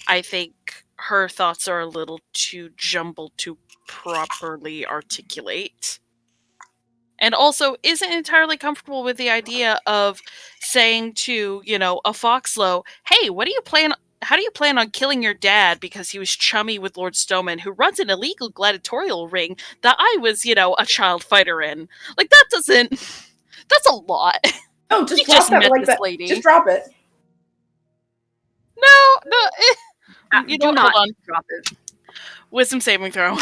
I think her thoughts are a little too jumbled to properly articulate. And also isn't entirely comfortable with the idea of saying to, a Foxlow, hey, how do you plan on killing your dad because he was chummy with Lord Stoneman, who runs an illegal gladiatorial ring that I was, a child fighter in? Like, that's a lot.
No, just
You
drop
just
that
met
like
this
that.
lady.
Just drop it.
No, you
Do
don't,
not
hold on.
drop it.
Wisdom saving throw.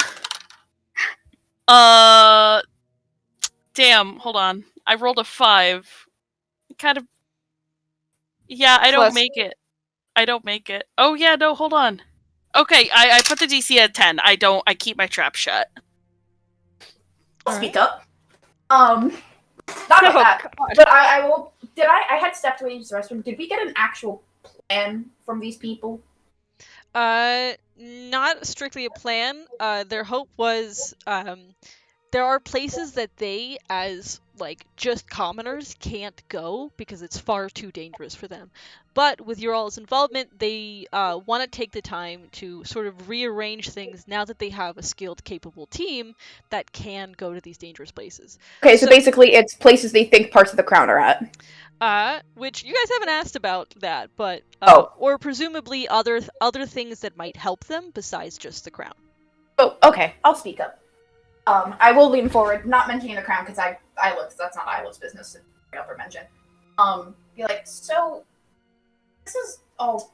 Damn, hold on. I rolled a 5. Kind of. Yeah, I don't
Plus.
make it. Oh yeah, no, hold on. Okay, I put the DC at 10. I keep my trap shut.
I'll speak up. Not about that, but I will. I had stepped away to the restroom. Did we get an actual plan from these people?
Not strictly a plan. Their hope was, there are places that they, as like just commoners, can't go because it's far too dangerous for them. But with your all's involvement, they want to take the time to sort of rearrange things now that they have a skilled, capable team that can go to these dangerous places.
Okay, so basically, it's places they think parts of the crown are at.
Which you guys haven't asked about that, but or presumably other things that might help them besides just the crown.
Oh, okay. I'll speak up. I will lean forward, not mentioning the crown because that's not Isla's business to bring up or mention. Be like, so this is all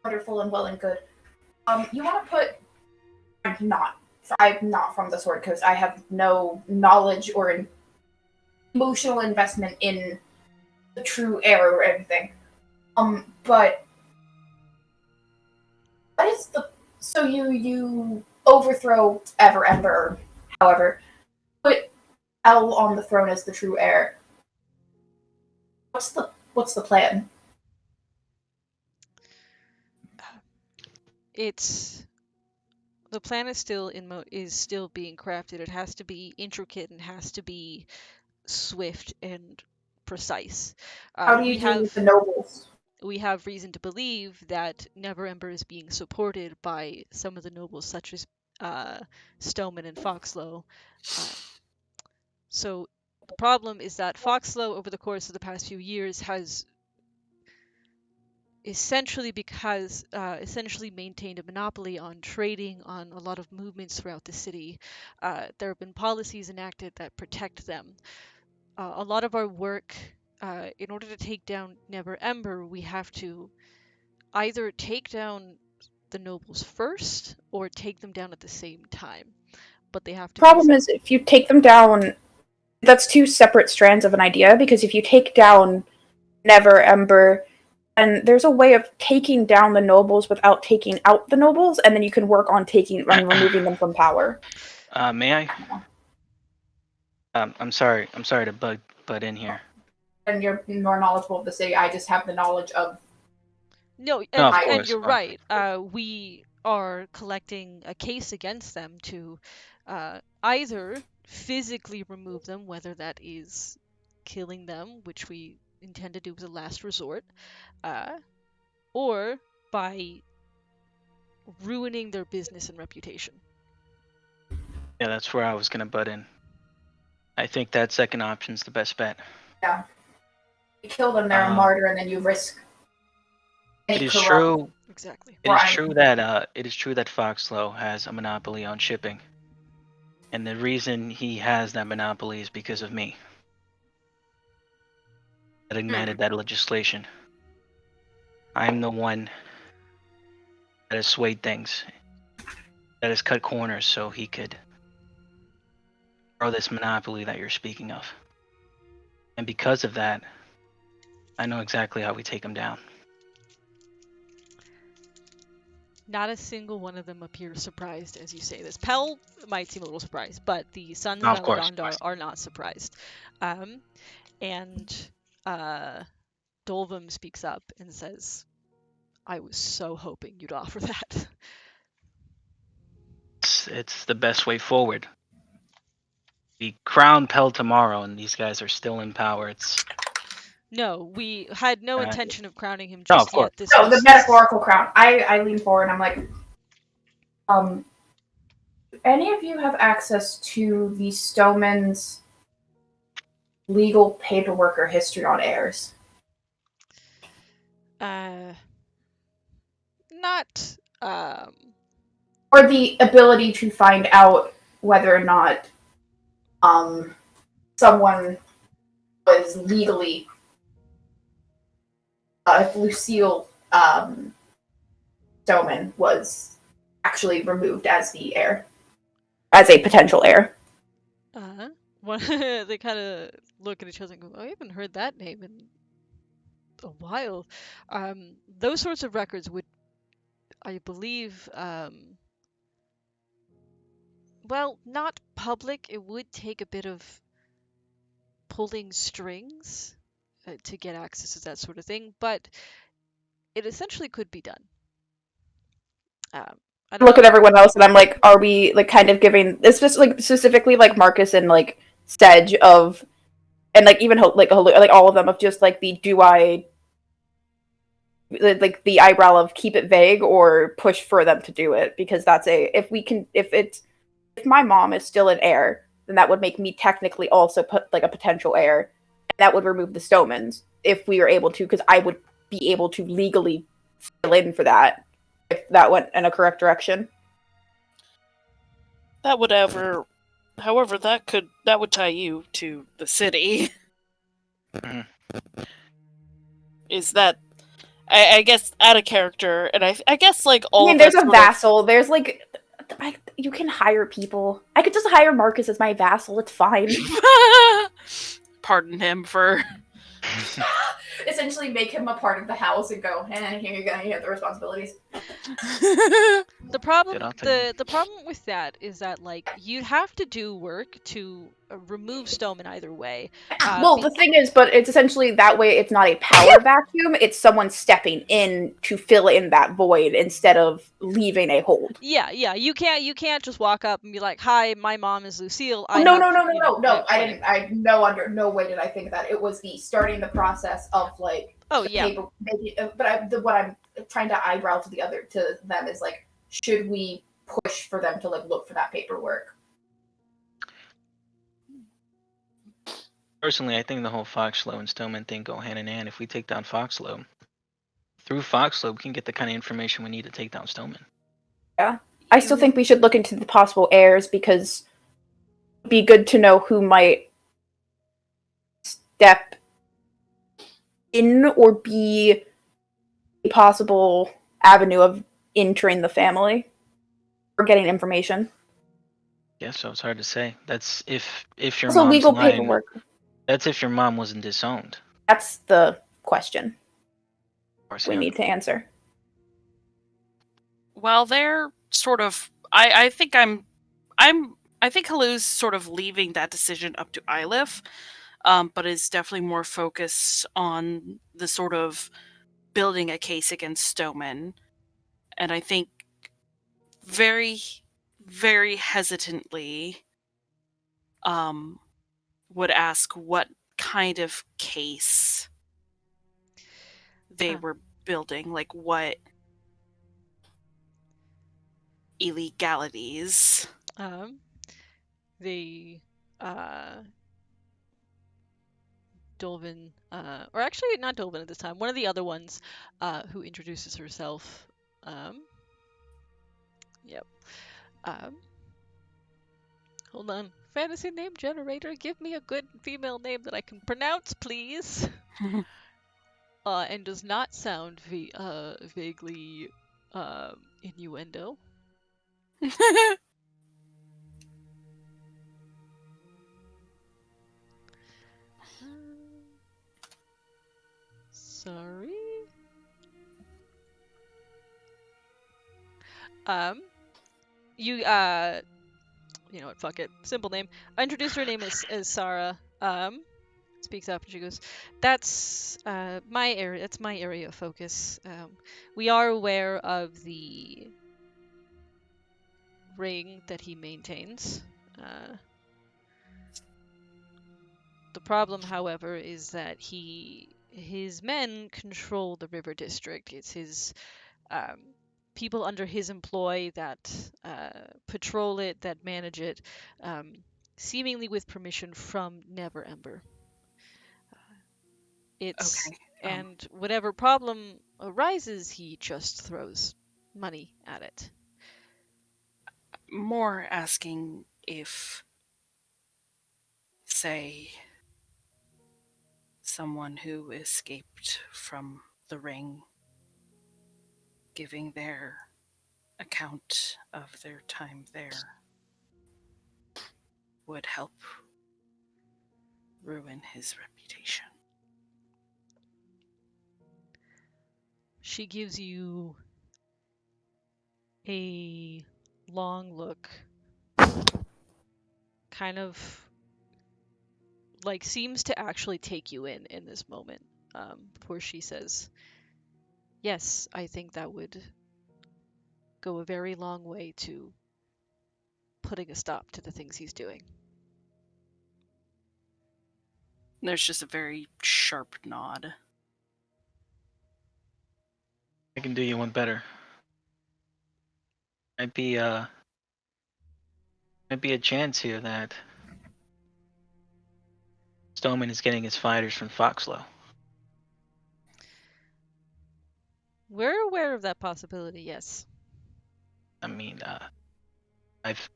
wonderful and well and good. You want to put? I'm not from the Sword Coast. I have no knowledge or emotional investment in the true heir or anything. But what is the? So you overthrow Ember. However, put El on the throne as the true heir. What's the plan?
The plan is still still being crafted. It has to be intricate and has to be swift and precise.
How do you deal with the nobles?
We have reason to believe that Never Ember is being supported by some of the nobles, such as Stoneman and Foxlow. So the problem is that Foxlow, over the course of the past few years, has essentially maintained a monopoly on trading, on a lot of movements throughout the city. There have been policies enacted that protect them. A lot of our work, in order to take down Never Ember, we have to either take down the nobles first or take them down at the same time. But they have to.
Problem is, if you take them down, that's two separate strands of an idea. Because if you take down Never Ember, and there's a way of taking down the nobles without taking out the nobles, and then you can work on removing them from power.
May I? I'm sorry to butt in here.
And you're more knowledgeable of the city. I just have the knowledge of.
No,
of
and
course.
you're right. We are collecting a case against them to either physically remove them, whether that is killing them, which we intend to do as a last resort, or by ruining their business and reputation.
Yeah, that's where I was gonna butt in. I think that second option's the best bet.
Yeah. You kill them, they're a martyr, and then you risk.
It is true.
Exactly.
It is true that Foxlow has a monopoly on shipping, and the reason he has that monopoly is because of me. That ignited that legislation. I'm the one that has swayed things, that has cut corners so he could grow this monopoly that you're speaking of. And because of that, I know exactly how we take him down.
Not a single one of them appears surprised as you say this. Pell might seem a little surprised, but the sons
No,
of
of course, of
Aladondar
course.
are not surprised. And Dolvum speaks up and says, I was so hoping you'd offer that.
It's the best way forward. We crown Pell tomorrow, and these guys are still in power. It's
No, we had no
Uh,
intention of crowning him
no,
just
of course.
yet. This
No,
was
the metaphorical crown. I lean forward and I'm like, do any of you have access to the Stoneman's legal paperwork or history on heirs?
Not
Or the ability to find out whether or not someone was legally, if Lucille Stoneman was actually removed as the heir, as a potential heir.
they kind of look at each other and go, I haven't heard that name in a while. Those sorts of records would, I believe, well, not public. It would take a bit of pulling strings to get access to that sort of thing, but it essentially could be done. I don't
Look
know.
at everyone else, and I'm like, are we like kind of giving? It's just like specifically like Marcus and like Sedge of, and like even like all of them of just like the do I like the eyebrow of keep it vague or push for them to do it, because that's a if we can if my mom is still an heir, then that would make me technically also put like a potential heir, and that would remove the Stomans if we are able to, because I would be able to legally fill in for that if that went in a correct direction.
That would however, that would tie you to the city.
Mhm.
Is that I guess out of character, and I guess like all.
I mean,
of
there's
that
a
sort of-
vassal. There's like, you can hire people. I could just hire Marcus as my vassal. It's fine.
Pardon him for.
Essentially, make him a part of the house and go, here you go. You have the responsibilities.
The problem,
Get off it.
the problem with that is that like you'd have to do work to remove Stoneman either way.
Well, the thing is, but it's essentially that way. It's not a power vacuum. It's someone stepping in to fill in that void instead of leaving a hold.
Yeah, you can't just walk up and be like, "Hi, my mom is Lucille."
No. I under no way did I think that. It was the starting the process of like.
Oh yeah.
Paper, maybe, but what I'm trying to eyebrow to them is like, should we push for them to like look for that paperwork?
Personally, I think the whole Foxlow and Stoneman thing go hand in hand. If we take down Foxlow, through Foxlow, we can get the kind of information we need to take down Stoneman.
Yeah, I still think we should look into the possible heirs, because it'd be good to know who might step in or be a possible avenue of entering the family or getting information.
Yeah, so it's hard to say. That's if your
Also,
mom's
legal
lying.
paperwork.
That's if your mom wasn't disowned.
That's the question
Of course,
we
yeah.
need to answer.
Well, they're sort of. I think I think Halu's sort of leaving that decision up to Ylif, but is definitely more focused on the sort of building a case against Stoneman, and I think very, very hesitantly, would ask what kind of case they were building, like what illegalities.
The Dolvin, or actually not Dolvin at this time, one of the other ones who introduces herself. Yep. Hold on. Fantasy name generator, give me a good female name that I can pronounce, please. And does not sound vaguely innuendo. Sorry. You you know what? Fuck it. Simple name. I introduced her name as Sarah. Speaks up and she goes, "That's my area. That's my area of focus. We are aware of the ring that he maintains. The problem, however, is that his men control the river district. It's his people under his employ that patrol it, that manage it, seemingly with permission from Never Ember. It's
Okay.
and whatever problem arises, he just throws money at it.
More asking if, say, someone who escaped from the ring, giving their account of their time there, would help ruin his reputation.
She gives you a long look, kind of like seems to actually take you in this moment, before she says, "Yes, I think that would go a very long way to putting a stop to the things he's doing."
There's just a very sharp nod.
I can do you one better. Might be a chance here that Stoneman is getting his fighters from Foxlow.
We're aware of that possibility, yes.
I mean, I've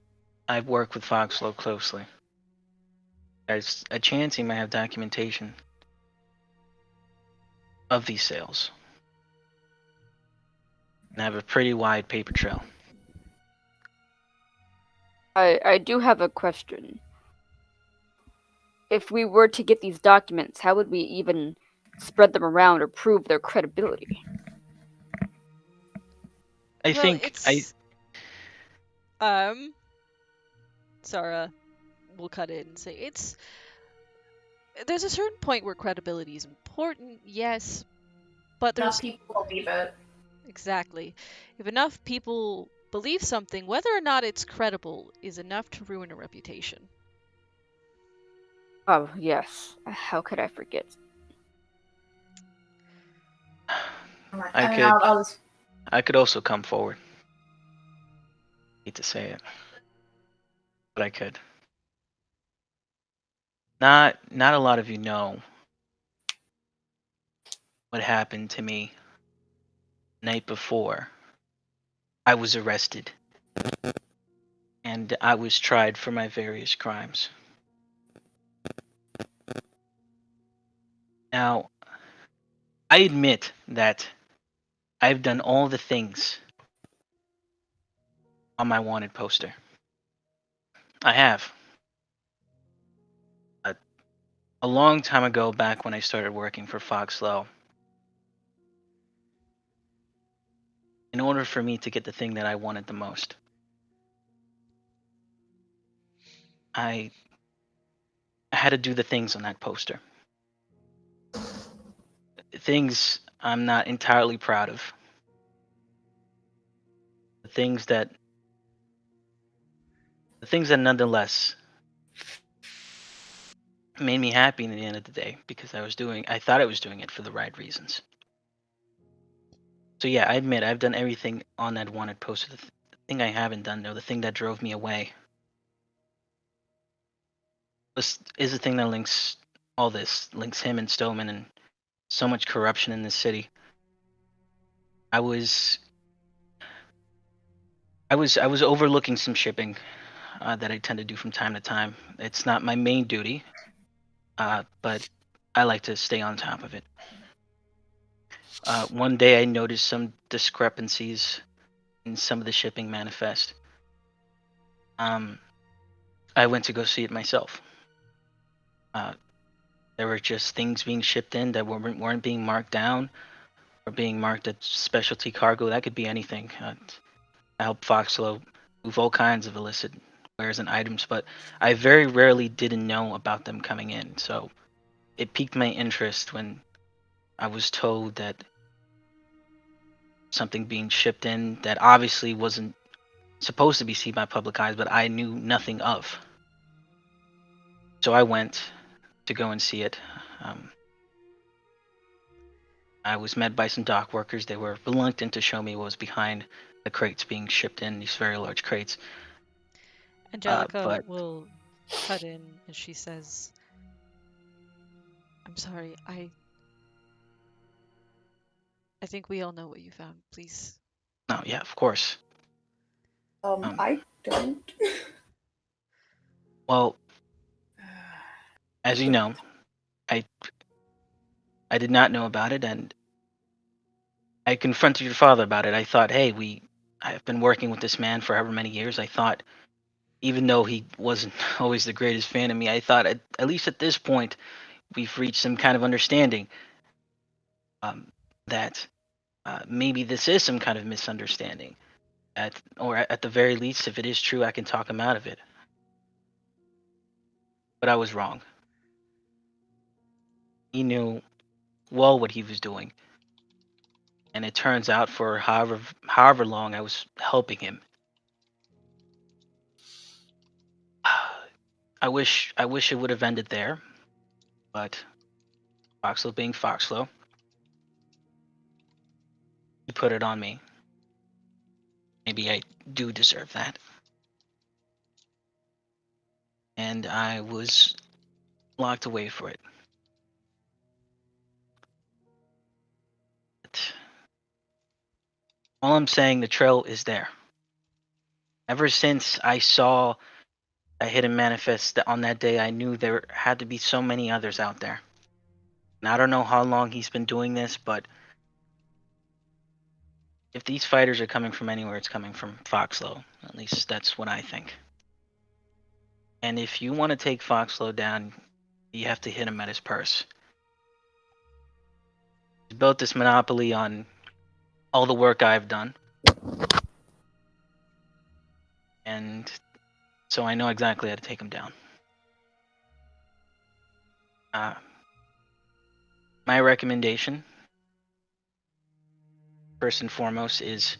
worked with Foxlow closely. There's a chance he might have documentation of these sales. And I have a pretty wide paper trail.
I do have a question. If we were to get these documents, how would we even spread them around or prove their credibility?
I think
Sarah will cut in and say there's a certain point where credibility is important, yes, but there's
Enough people believe it.
exactly. If enough people believe something, whether or not it's credible is enough to ruin a reputation.
Oh, yes. How could I forget?
I could also come forward. Hate to say it, but I could. Not a lot of you know what happened to me the night before I was arrested and I was tried for my various crimes. Now, I admit that I've done all the things on my wanted poster. I have. A long time ago, back when I started working for Foxlow, in order for me to get the thing that I wanted the most, I had to do the things on that poster. Things I'm not entirely proud of. The things that nonetheless made me happy in the end of the day because I thought I was doing it for the right reasons. So yeah, I admit I've done everything on that wanted poster. The thing I haven't done though, the thing that drove me away, is the thing that links him and Stoneman and so much corruption in this city. I was overlooking some shipping that I tend to do from time to time. It's not my main duty, but I like to stay on top of it. One day I noticed some discrepancies in some of the shipping manifest. I went to go see it myself. There were just things being shipped in that weren't being marked down or being marked as specialty cargo. That could be anything. I helped Foxlow move all kinds of illicit wares and items, but I very rarely didn't know about them coming in. So it piqued my interest when I was told that something being shipped in that obviously wasn't supposed to be seen by public eyes, but I knew nothing of. So I went to go and see it. Um, I was met by some dock workers. They were reluctant to show me what was behind the crates being shipped in, these very large crates.
Angelica
But
will cut in and she says, I'm sorry, I think we all know what you found. Please.
no, yeah, of course.
I don't.
Well, as you know, I I did not know about it, and I confronted your father about it. I thought, hey, I've been working with this man for however many years. I thought, even though he wasn't always the greatest fan of me, I thought at least at this point we've reached some kind of understanding that maybe this is some kind of misunderstanding. Or at the very least, if it is true, I can talk him out of it. But I was wrong. He knew well what he was doing, and it turns out for however long I was helping him. I wish it would have ended there, but Foxlow being Foxlow, he put it on me. Maybe I do deserve that. And I was locked away for it. But all I'm saying, the trail is there. Ever since I saw a hidden manifest on that day, I knew there had to be so many others out there. And I don't know how long he's been doing this, but if these fighters are coming from anywhere, it's coming from Foxlow. At least that's what I think. And if you want to take Foxlow down, you have to hit him at his purse. He's built this monopoly on all the work I've done. And so I know exactly how to take him down. My recommendation, first and foremost, is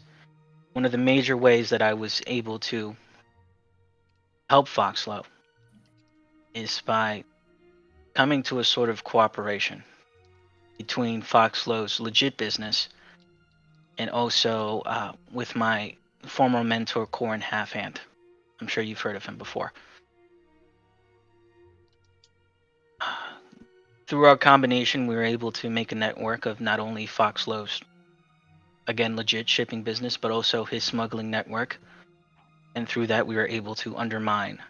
one of the major ways that I was able to help Foxlow is by coming to a sort of cooperation between Foxlow's legit business and also with my former mentor, Corin Halfhand. I'm sure you've heard of him before. Through our combination, we were able to make a network of not only Foxlow's, again, legit shipping business, but also his smuggling network. And through that, we were able to undermine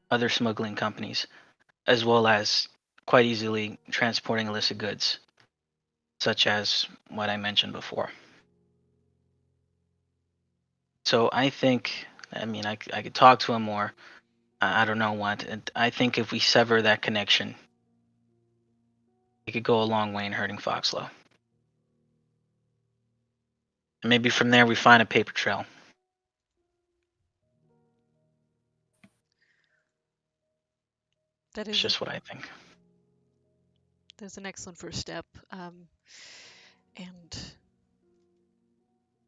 other smuggling companies, as well as quite easily transporting illicit goods, such as what I mentioned before. So I think, I mean, I could talk to him more. I don't know what. And I think if we sever that connection, it could go a long way in hurting Foxlow. And maybe from there we find a paper trail.
That
It's
is
just what I think.
That's an excellent first step. And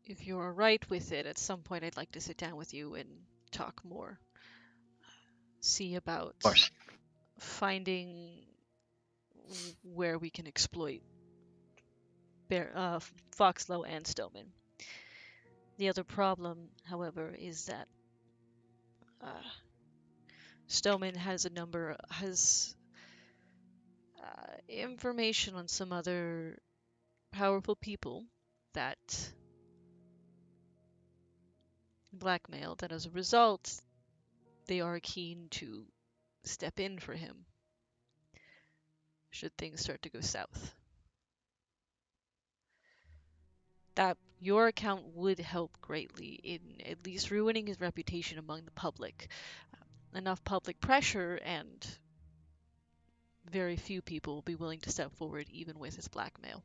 if you're right with it, at some point I'd like to sit down with you and talk more. See about
Of course.
finding where we can exploit Foxlow and Stillman. The other problem, however, is that Stillman has information on some other powerful people that blackmail, that as a result, they are keen to step in for him should things start to go south. That your account would help greatly in at least ruining his reputation among the public. Enough public pressure and very few people will be willing to step forward even with his blackmail.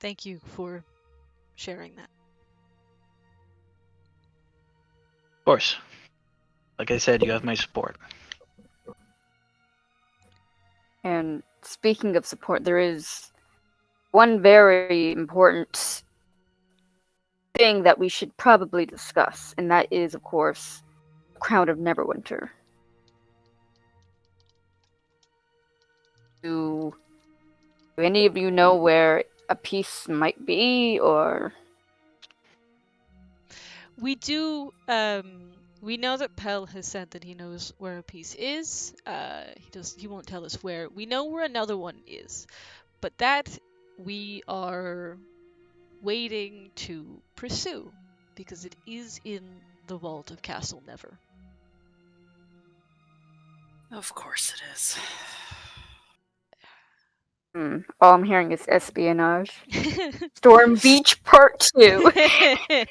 Thank you for sharing that.
Of course. Like I said, you have my support.
And speaking of support, there is one very important thing that we should probably discuss, and that is, of course, the Crown of Neverwinter. Do any of you know where a piece might be, or?
We do. We know that Pell has said that he knows where a piece is. He won't tell us where. We know where another one is, but that we are waiting to pursue because it is in the vault of Castle Never.
Of course it is.
All I'm hearing is espionage. Storm Beach Part 2.
It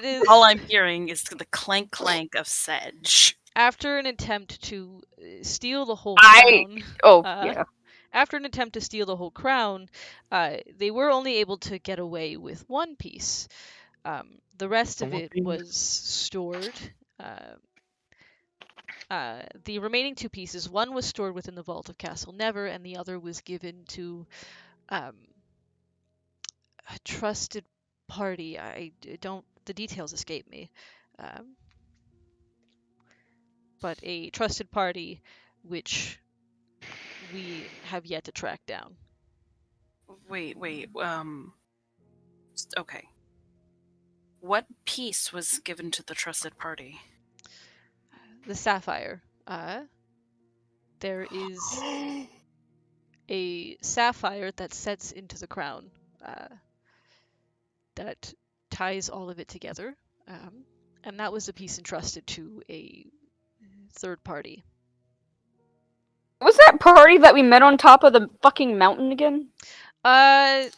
is
All I'm hearing is the clank clank of sedge.
after an attempt to steal the whole crown.
Yeah.
After an attempt to steal the whole crown, they were only able to get away with one piece. The rest of it was stored. The remaining two pieces, one was stored within the vault of Castle Never, and the other was given to a trusted party. The details escape me. But a trusted party which we have yet to track down.
Wait, okay. What piece was given to the trusted party?
The sapphire. There is a sapphire that sets into the crown that ties all of it together. And that was a piece entrusted to a third party.
Was that party that we met on top of the fucking mountain again?
That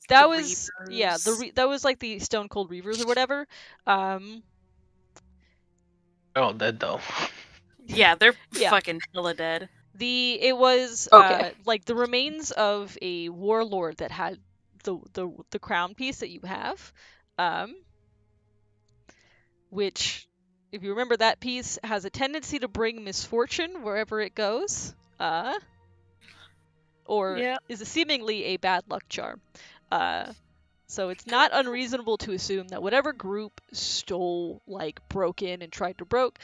The
was yeah,
Reavers.
that was like the Stone Cold Reavers or whatever.
They're all dead though.
Yeah, they're
Yeah.
fucking hella dead.
It was
Okay.
like the remains of a warlord that had the crown piece that you have, which, if you remember, that piece has a tendency to bring misfortune wherever it goes, or
Yeah.
is seemingly a bad luck charm. So it's not unreasonable to assume that whatever group stole, like, broke in and tried to broke,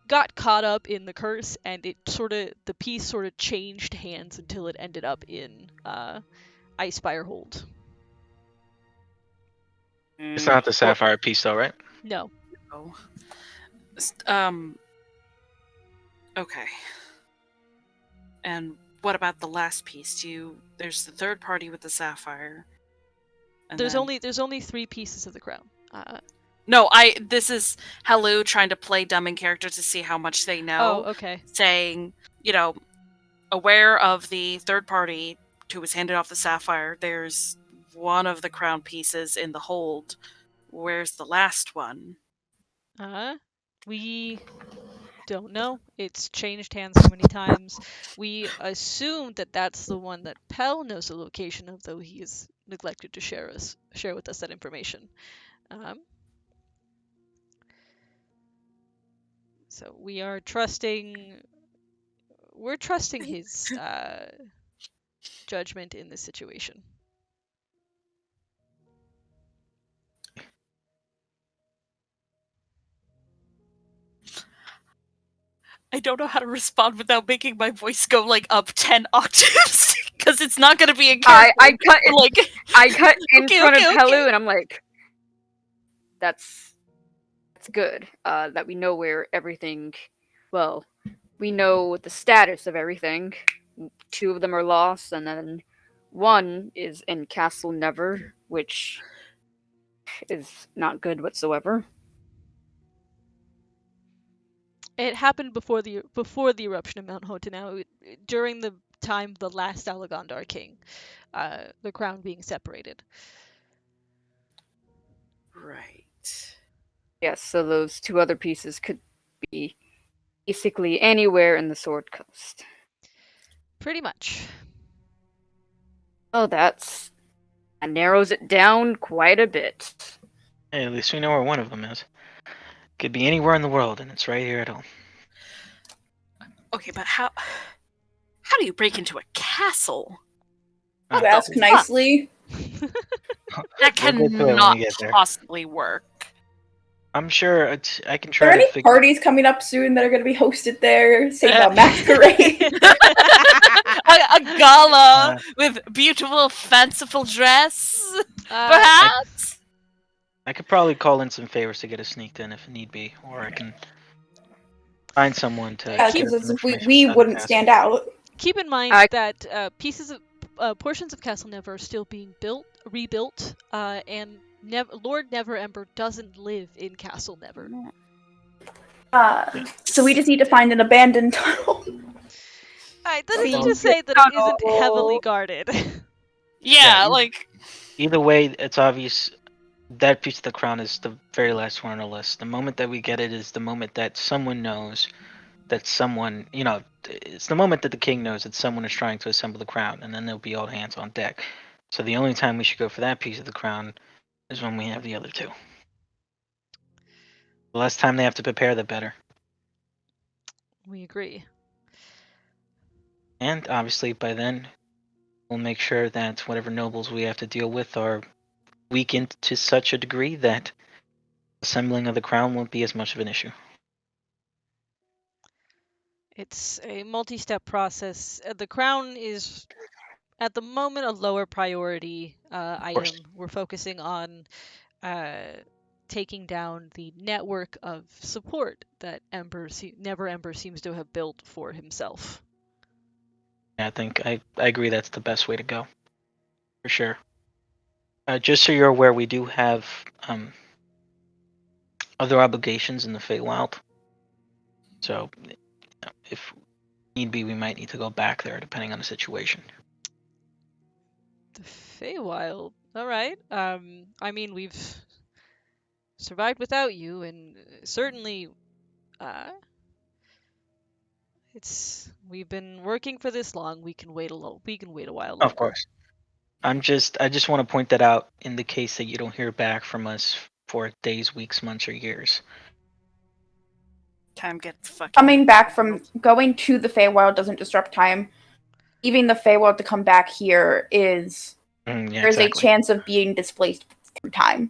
got caught up in the curse, and the piece sort of changed hands until it ended up in Icefire Hold.
It's not the sapphire piece though, right?
No.
Oh. Okay. And what about the last piece? There's the third party with the sapphire. And
There's
then-
only 3 pieces of the crown.
No, this is Hello trying to play dumb in character to see how much they know.
Oh, okay.
Saying, aware of the third party who was handed off the sapphire, there's one of the crown pieces in the hold. Where's the last one?
We don't know. It's changed hands so many times. We assume that that's the one that Pell knows the location of, though he has neglected to share with us that information. So we are trusting. We're trusting his judgment in this situation.
I don't know how to respond without making my voice go up 10 octaves because it's not going to be a character.
I cut it, I cut in
Okay,
front
okay,
of
okay.
Helu, and I'm like, that's good. That we know where everything. Well, we know the status of everything. 2 of them are lost, and then 1 is in Castle Never, which is not good whatsoever.
It happened before the eruption of Mount Hotanau, during the time of the last Alagondar king, the crown being separated.
Right.
Yes, so those 2 other pieces could be basically anywhere in the Sword Coast.
Pretty much.
Oh, that narrows it down quite a bit.
Hey, at least we know where one of them is. Could be anywhere in the world, and it's right here at home.
Okay, but how do you break into a castle?
You
Uh,
ask nicely.
That
We'll get to it when we
cannot
get there.
possibly work.
I'm sure I can
Are
try
there
to
any
figure.
parties coming up soon that are going to be hosted there? Say about masquerade.
A gala
Uh,
with beautiful, fanciful dress,
Uh,
perhaps.
I could probably call in some favors to get us sneaked in if need be, or I can find someone to
Yeah,
get
because
some
we
information about the
wouldn't
castle.
stand out.
keep in mind
I-
that portions of Castle Never are still being rebuilt, and Lord Neverember doesn't live in Castle Never.
So we just need to find an abandoned tunnel.
That is
Well,
to say that it isn't heavily guarded.
Yeah,
Yeah,
like
Either way, it's obvious that piece of the crown is the very last one on the list. The moment that we get it is the moment that someone knows that someone, it's the moment that the king knows that someone is trying to assemble the crown, and then there'll be all hands on deck. So the only time we should go for that piece of the crown is when we have the other two. The less time they have to prepare, the better.
We agree.
And obviously, by then, we'll make sure that whatever nobles we have to deal with are weakened to such a degree that assembling of the crown won't be as much of an issue.
It's a multi-step process. The crown is, at the moment, a lower priority item. We're focusing on taking down the network of support that Neverember seems to have built for himself.
I think I agree that's the best way to go, for sure. Just so you're aware, we do have other obligations in the Feywild. So, if need be, we might need to go back there, depending on the situation.
The Feywild. All right. I mean, we've survived without you, and certainly, we've been working for this long. We can wait We can wait a while longer.
Of course. I just want to point that out in the case that you don't hear back from us for days, weeks, months, or years.
time gets fucking.
Coming back from going to the Feywild doesn't disrupt time. Leaving the Feywild to come back here is there's a chance of being displaced through time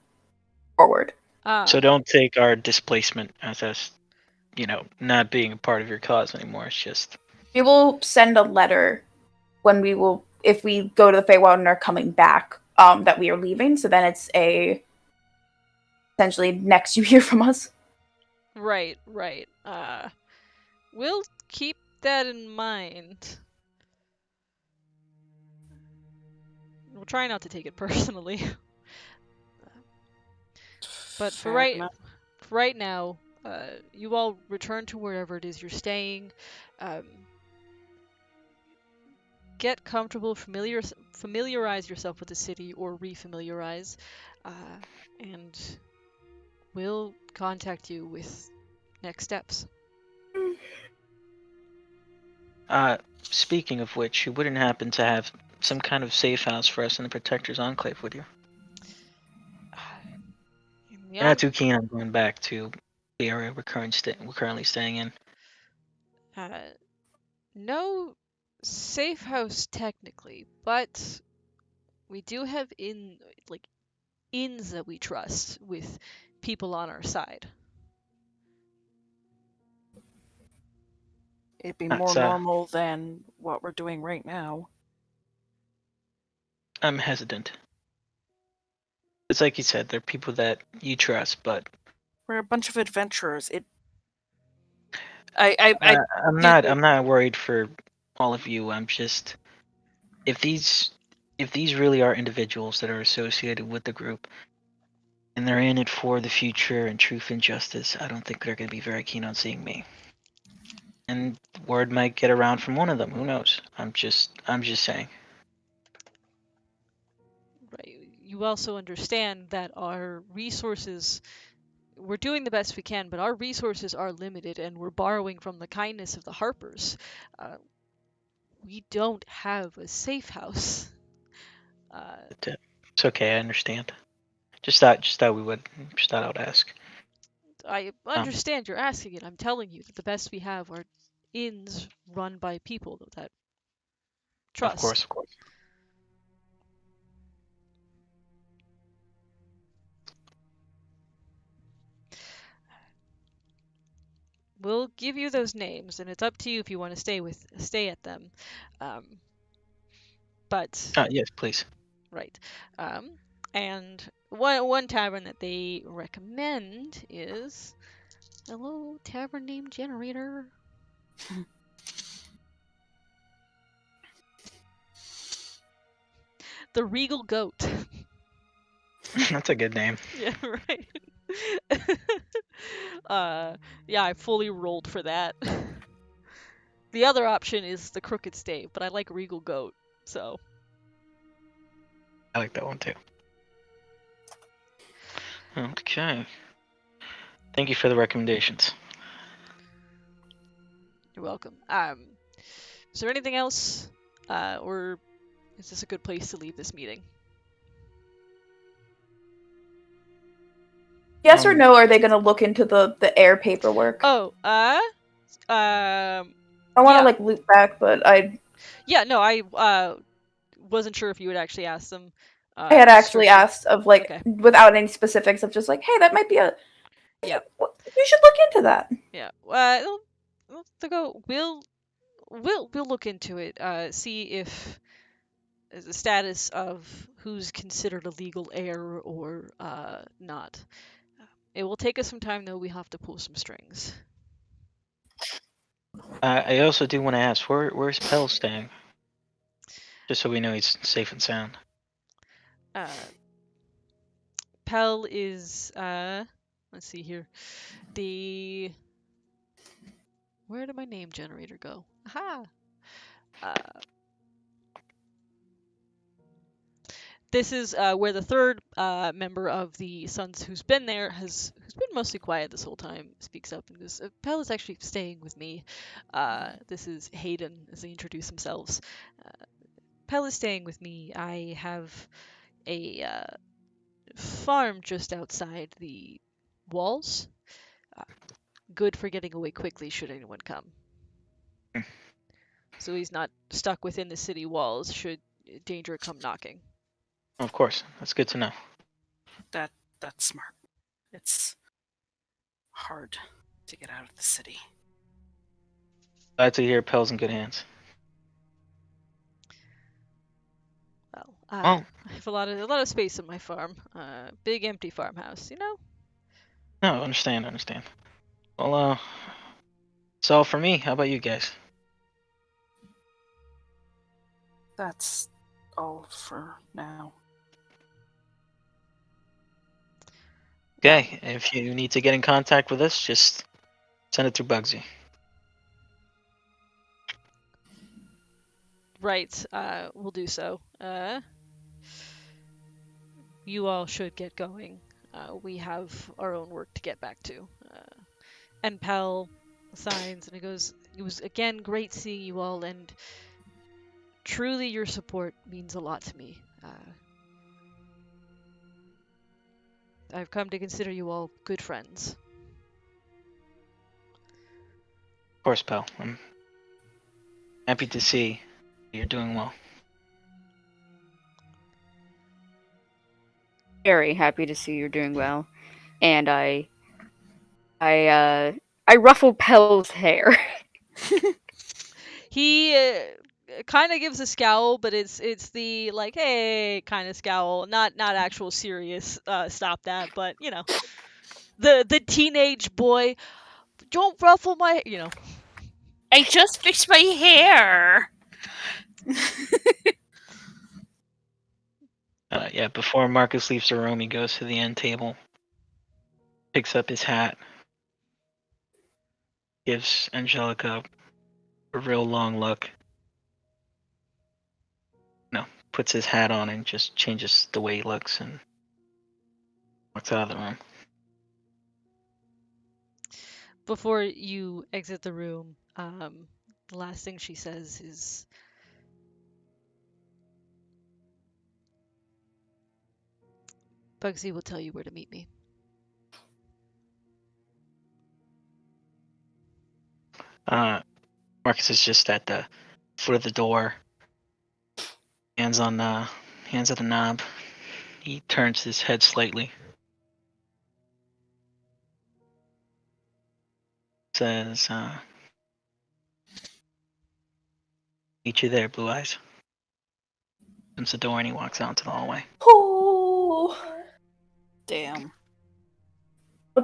forward.
So don't take our displacement as us, not being a part of your cause anymore. It's just
We will send a letter if we go to the Feywild and are coming back, that we are leaving. So then it's essentially next you hear from us.
Right. We'll keep that in mind. We'll try not to take it personally. But for right now, you all return to wherever it is you're staying. Get comfortable, familiarize yourself with the city, or refamiliarize, and we'll contact you with next steps.
Speaking of which, you wouldn't happen to have some kind of safe house for us in the Protector's Enclave, would you? You're not too keen on going back to the area we're currently staying in.
No safe house technically, but we do have inns that we trust with people on our side.
It'd be more normal than what we're doing right now.
I'm hesitant. It's like you said, they're people that you trust, but
we're a bunch of adventurers.
I'm not worried for all of you. I'm just if these really are individuals that are associated with the group and they're in it for the future and truth and justice, I don't think they're going to be very keen on seeing me. And word might get around from one of them. Who knows? I'm just saying.
Right. You also understand that our resources, we're doing the best we can, but our resources are limited, and we're borrowing from the kindness of the Harpers. We don't have a safe house.
It's okay. I understand. Just thought I would ask.
I understand you're asking it. I'm telling you that the best we have are inns run by people that trust.
Of course, of course.
We'll give you those names, and it's up to you if you want to stay at them. But
Yes, please.
right. And one tavern that they recommend is hello tavern name generator. The Regal Goat.
That's a good name.
Yeah, right. Yeah, I fully rolled for that. The other option is the Crooked Stave, but I like Regal Goat, so.
I like that one too. Okay. Thank you for the recommendations.
You're welcome. Is there anything else, or is this a good place to leave this meeting?
Yes or no? Are they going to look into the air paperwork?
Oh,
I want to
yeah.
like loop back, but I
wasn't sure if you would actually ask them.
I had actually asked of like
Okay.
without any specifics of just like, hey, that might be a
Yeah.
You should look into that.
Yeah. We'll look into it. See if the status of who's considered a legal heir or not. It will take us some time though. We have to pull some strings.
I also do want to ask, where's Pell staying? Just so we know he's safe and sound.
Pell is let's see here. Where did my name generator go? Aha! This is where the third member of the Sons who's been there who's been mostly quiet this whole time, speaks up and goes, Pell is actually staying with me. This is Hayden, as they introduce themselves. Pell is staying with me. I have a farm just outside the walls. Good for getting away quickly should anyone come. So he's not stuck within the city walls should danger come knocking.
Of course, that's good to know.
That's smart. It's hard to get out of the city.
Glad to hear Pell's in good hands.
Well, I have a lot of space on my farm. Big empty farmhouse, you know?
No, understand. Well, that's all for me. How about you guys?
That's all for now.
Okay, if you need to get in contact with us, just send it through Bugsy.
Right, we'll do so. You all should get going. We have our own work to get back to. And Pell signs and he goes, it was again great seeing you all, and truly your support means a lot to me. I've come to consider you all good friends.
Of course, Pell. I'm happy to see you're doing well.
Very happy to see you're doing well, and I ruffle Pell's hair.
He kind of gives a scowl, but it's the like hey kind of scowl, not actual serious. Stop that, but you know, the teenage boy, don't ruffle my, you know.
I just fixed my hair.
Yeah, before Marcus leaves the room, he goes to the end table, picks up his hat, gives Angelica a real long look. Puts his hat on and just changes the way he looks and walks out of the room.
Before you exit the room, the last thing she says is, Bugsy will tell you where to meet me.
Marcus is just at the foot of the door, hands at the knob. He turns his head slightly. Says, meet you there, Blue Eyes. Opens the door and he walks out into the hallway.
Oh.
Damn.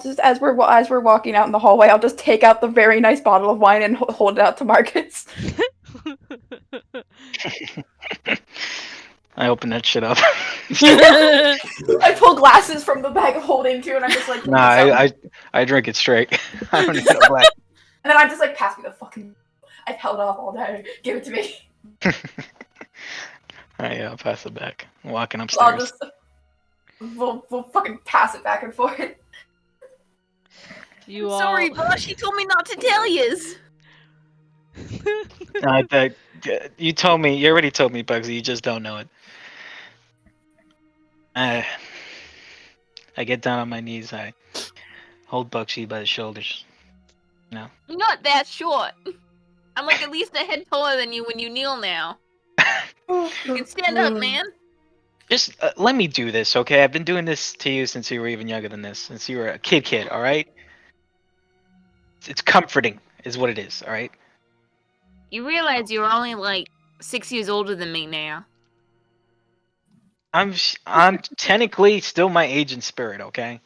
Just as we're walking out in the hallway, I'll just take out the very nice bottle of wine and hold it out to Marcus.
I open that shit up.
I pull glasses from the bag of holding too, and I'm just like,
Nah, I drink it straight. I don't need a black.
And then I'm just like, pass me the fucking. I've held off all day. Give it to me.
I'll pass it back. I'm walking
I'll
upstairs.
just. We'll fucking pass it back and forth.
You
Sorry, boss. She told me not to tell yous.
You told me. You already told me, Bugsy. You just don't know it. I get down on my knees. I hold Bugsy by the shoulders.
You're not that short. I'm like at least a head taller than you when you kneel now. You can stand up, man.
Just let me do this, okay? I've been doing this to you since you were even younger than this. Since you were a kid, all right? It's comforting, is what it is, all right?
You realize you're only like 6 years older than me now.
I'm technically still my age and spirit, okay?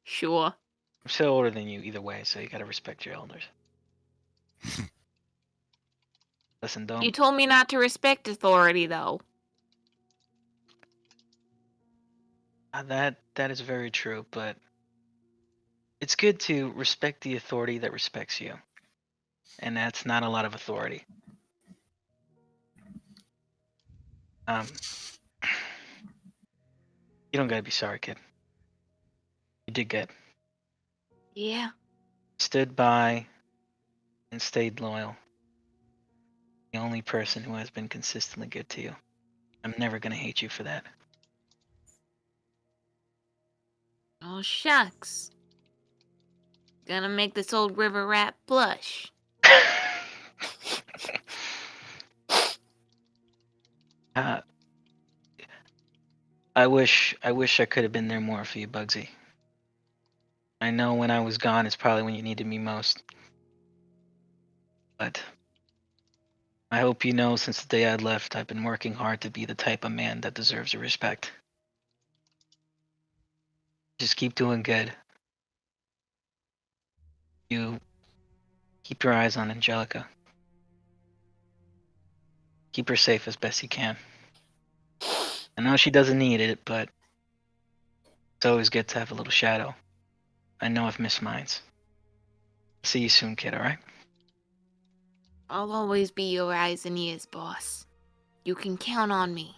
Sure.
I'm still older than you either way, so you gotta respect your elders. Listen, don't.
You told me not to respect authority, though.
That is very true, but it's good to respect the authority that respects you, and that's not a lot of authority. You don't gotta be sorry, kid. You did good.
Yeah.
Stood by and stayed loyal. The only person who has been consistently good to you. I'm never gonna hate you for that.
Oh, shucks. Gonna make this old river rat blush.
I wish I could have been there more for you, Bugsy. I know when I was gone, it's probably when you needed me most. But I hope you know since the day I left, I've been working hard to be the type of man that deserves your respect. Just keep doing good. You keep your eyes on Angelica. Keep her safe as best you can. I know she doesn't need it, but it's always good to have a little shadow. I know I've missed mine. See you soon, kid, alright?
I'll always be your eyes and ears, boss. You can count on me.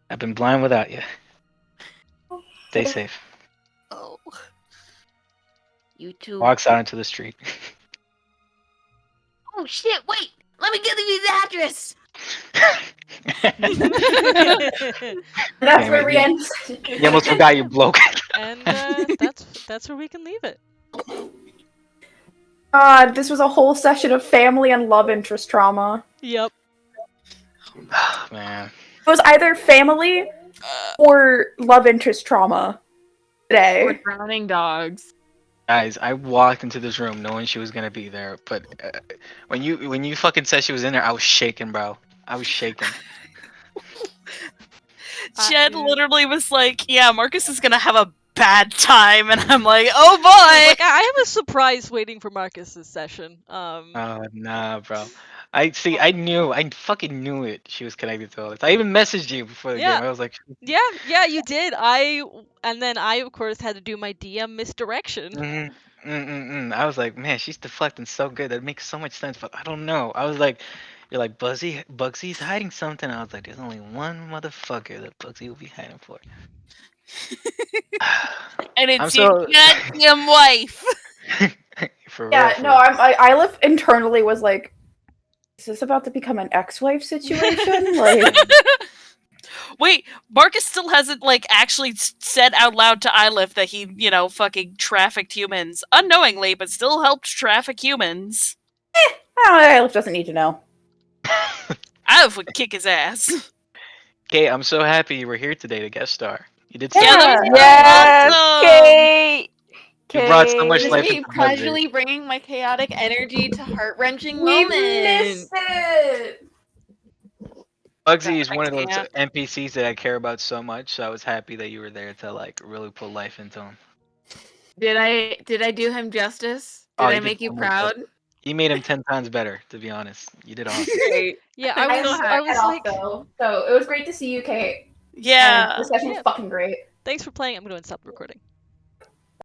I've been blind without you. Stay safe.
Oh. You too.
Walks out into the street.
Oh shit, wait! Let me give you the address!
That's
Damn
where
it,
we
you-
end.
You almost forgot you bloke.
And that's where we can leave it.
God, this was a whole session of family and love interest trauma.
Yep.
Man.
It was either family or love interest trauma
Or
today.
drowning dogs.
Guys, I walked into this room knowing she was gonna be there, but when you fucking said she was in there, I was shaking, bro. I was shaking.
Jed literally was like, "Yeah, Marcus is gonna have a bad time," and I'm like, "Oh boy!"
Like, I have a surprise waiting for Marcus's session.
Oh nah, bro. I fucking knew it. She was connected to all this. I even messaged you before the
Yeah.
game. I was like,
Yeah, you did. And then I, of course, had to do my DM misdirection.
I was like, man, she's deflecting so good. That makes so much sense, but I don't know. I was like, you're like, Bugsy's hiding something. I was like, there's only one motherfucker that Bugsy will be hiding for.
And
I'm
it's your goddamn wife.
For real.
Yeah,
for
no,
real.
I internally was like, is this about to become an ex-wife situation? Like,
Wait, Marcus still hasn't like actually said out loud to Ilif that he, fucking trafficked humans unknowingly, but still helped traffic humans.
Ilif doesn't need to know.
Ilif would kick his ass.
Kate, I'm so happy you were here today to guest star. You did
Yeah,
so
that was
Yes,
awesome.
Kate.
You brought so much
Just
life
me
into Bugsy.
casually bringing my chaotic energy to heart-wrenching
We
moments.
missed it.
Bugsy is one of those
Thanks,
NPCs that I care about so much, so I was happy that you were there to like really put life into him.
Did I do him justice? Did
Oh,
I
you did
make you
so much
proud?
You made him 10 times better, to be honest. You did awesome.
Great.
Yeah,
I'm
I
so
was
happy.
I was like,
though. So it was great to see you, Kate.
Yeah.
And the session was
Yeah.
fucking great.
thanks for playing. I'm going to stop recording.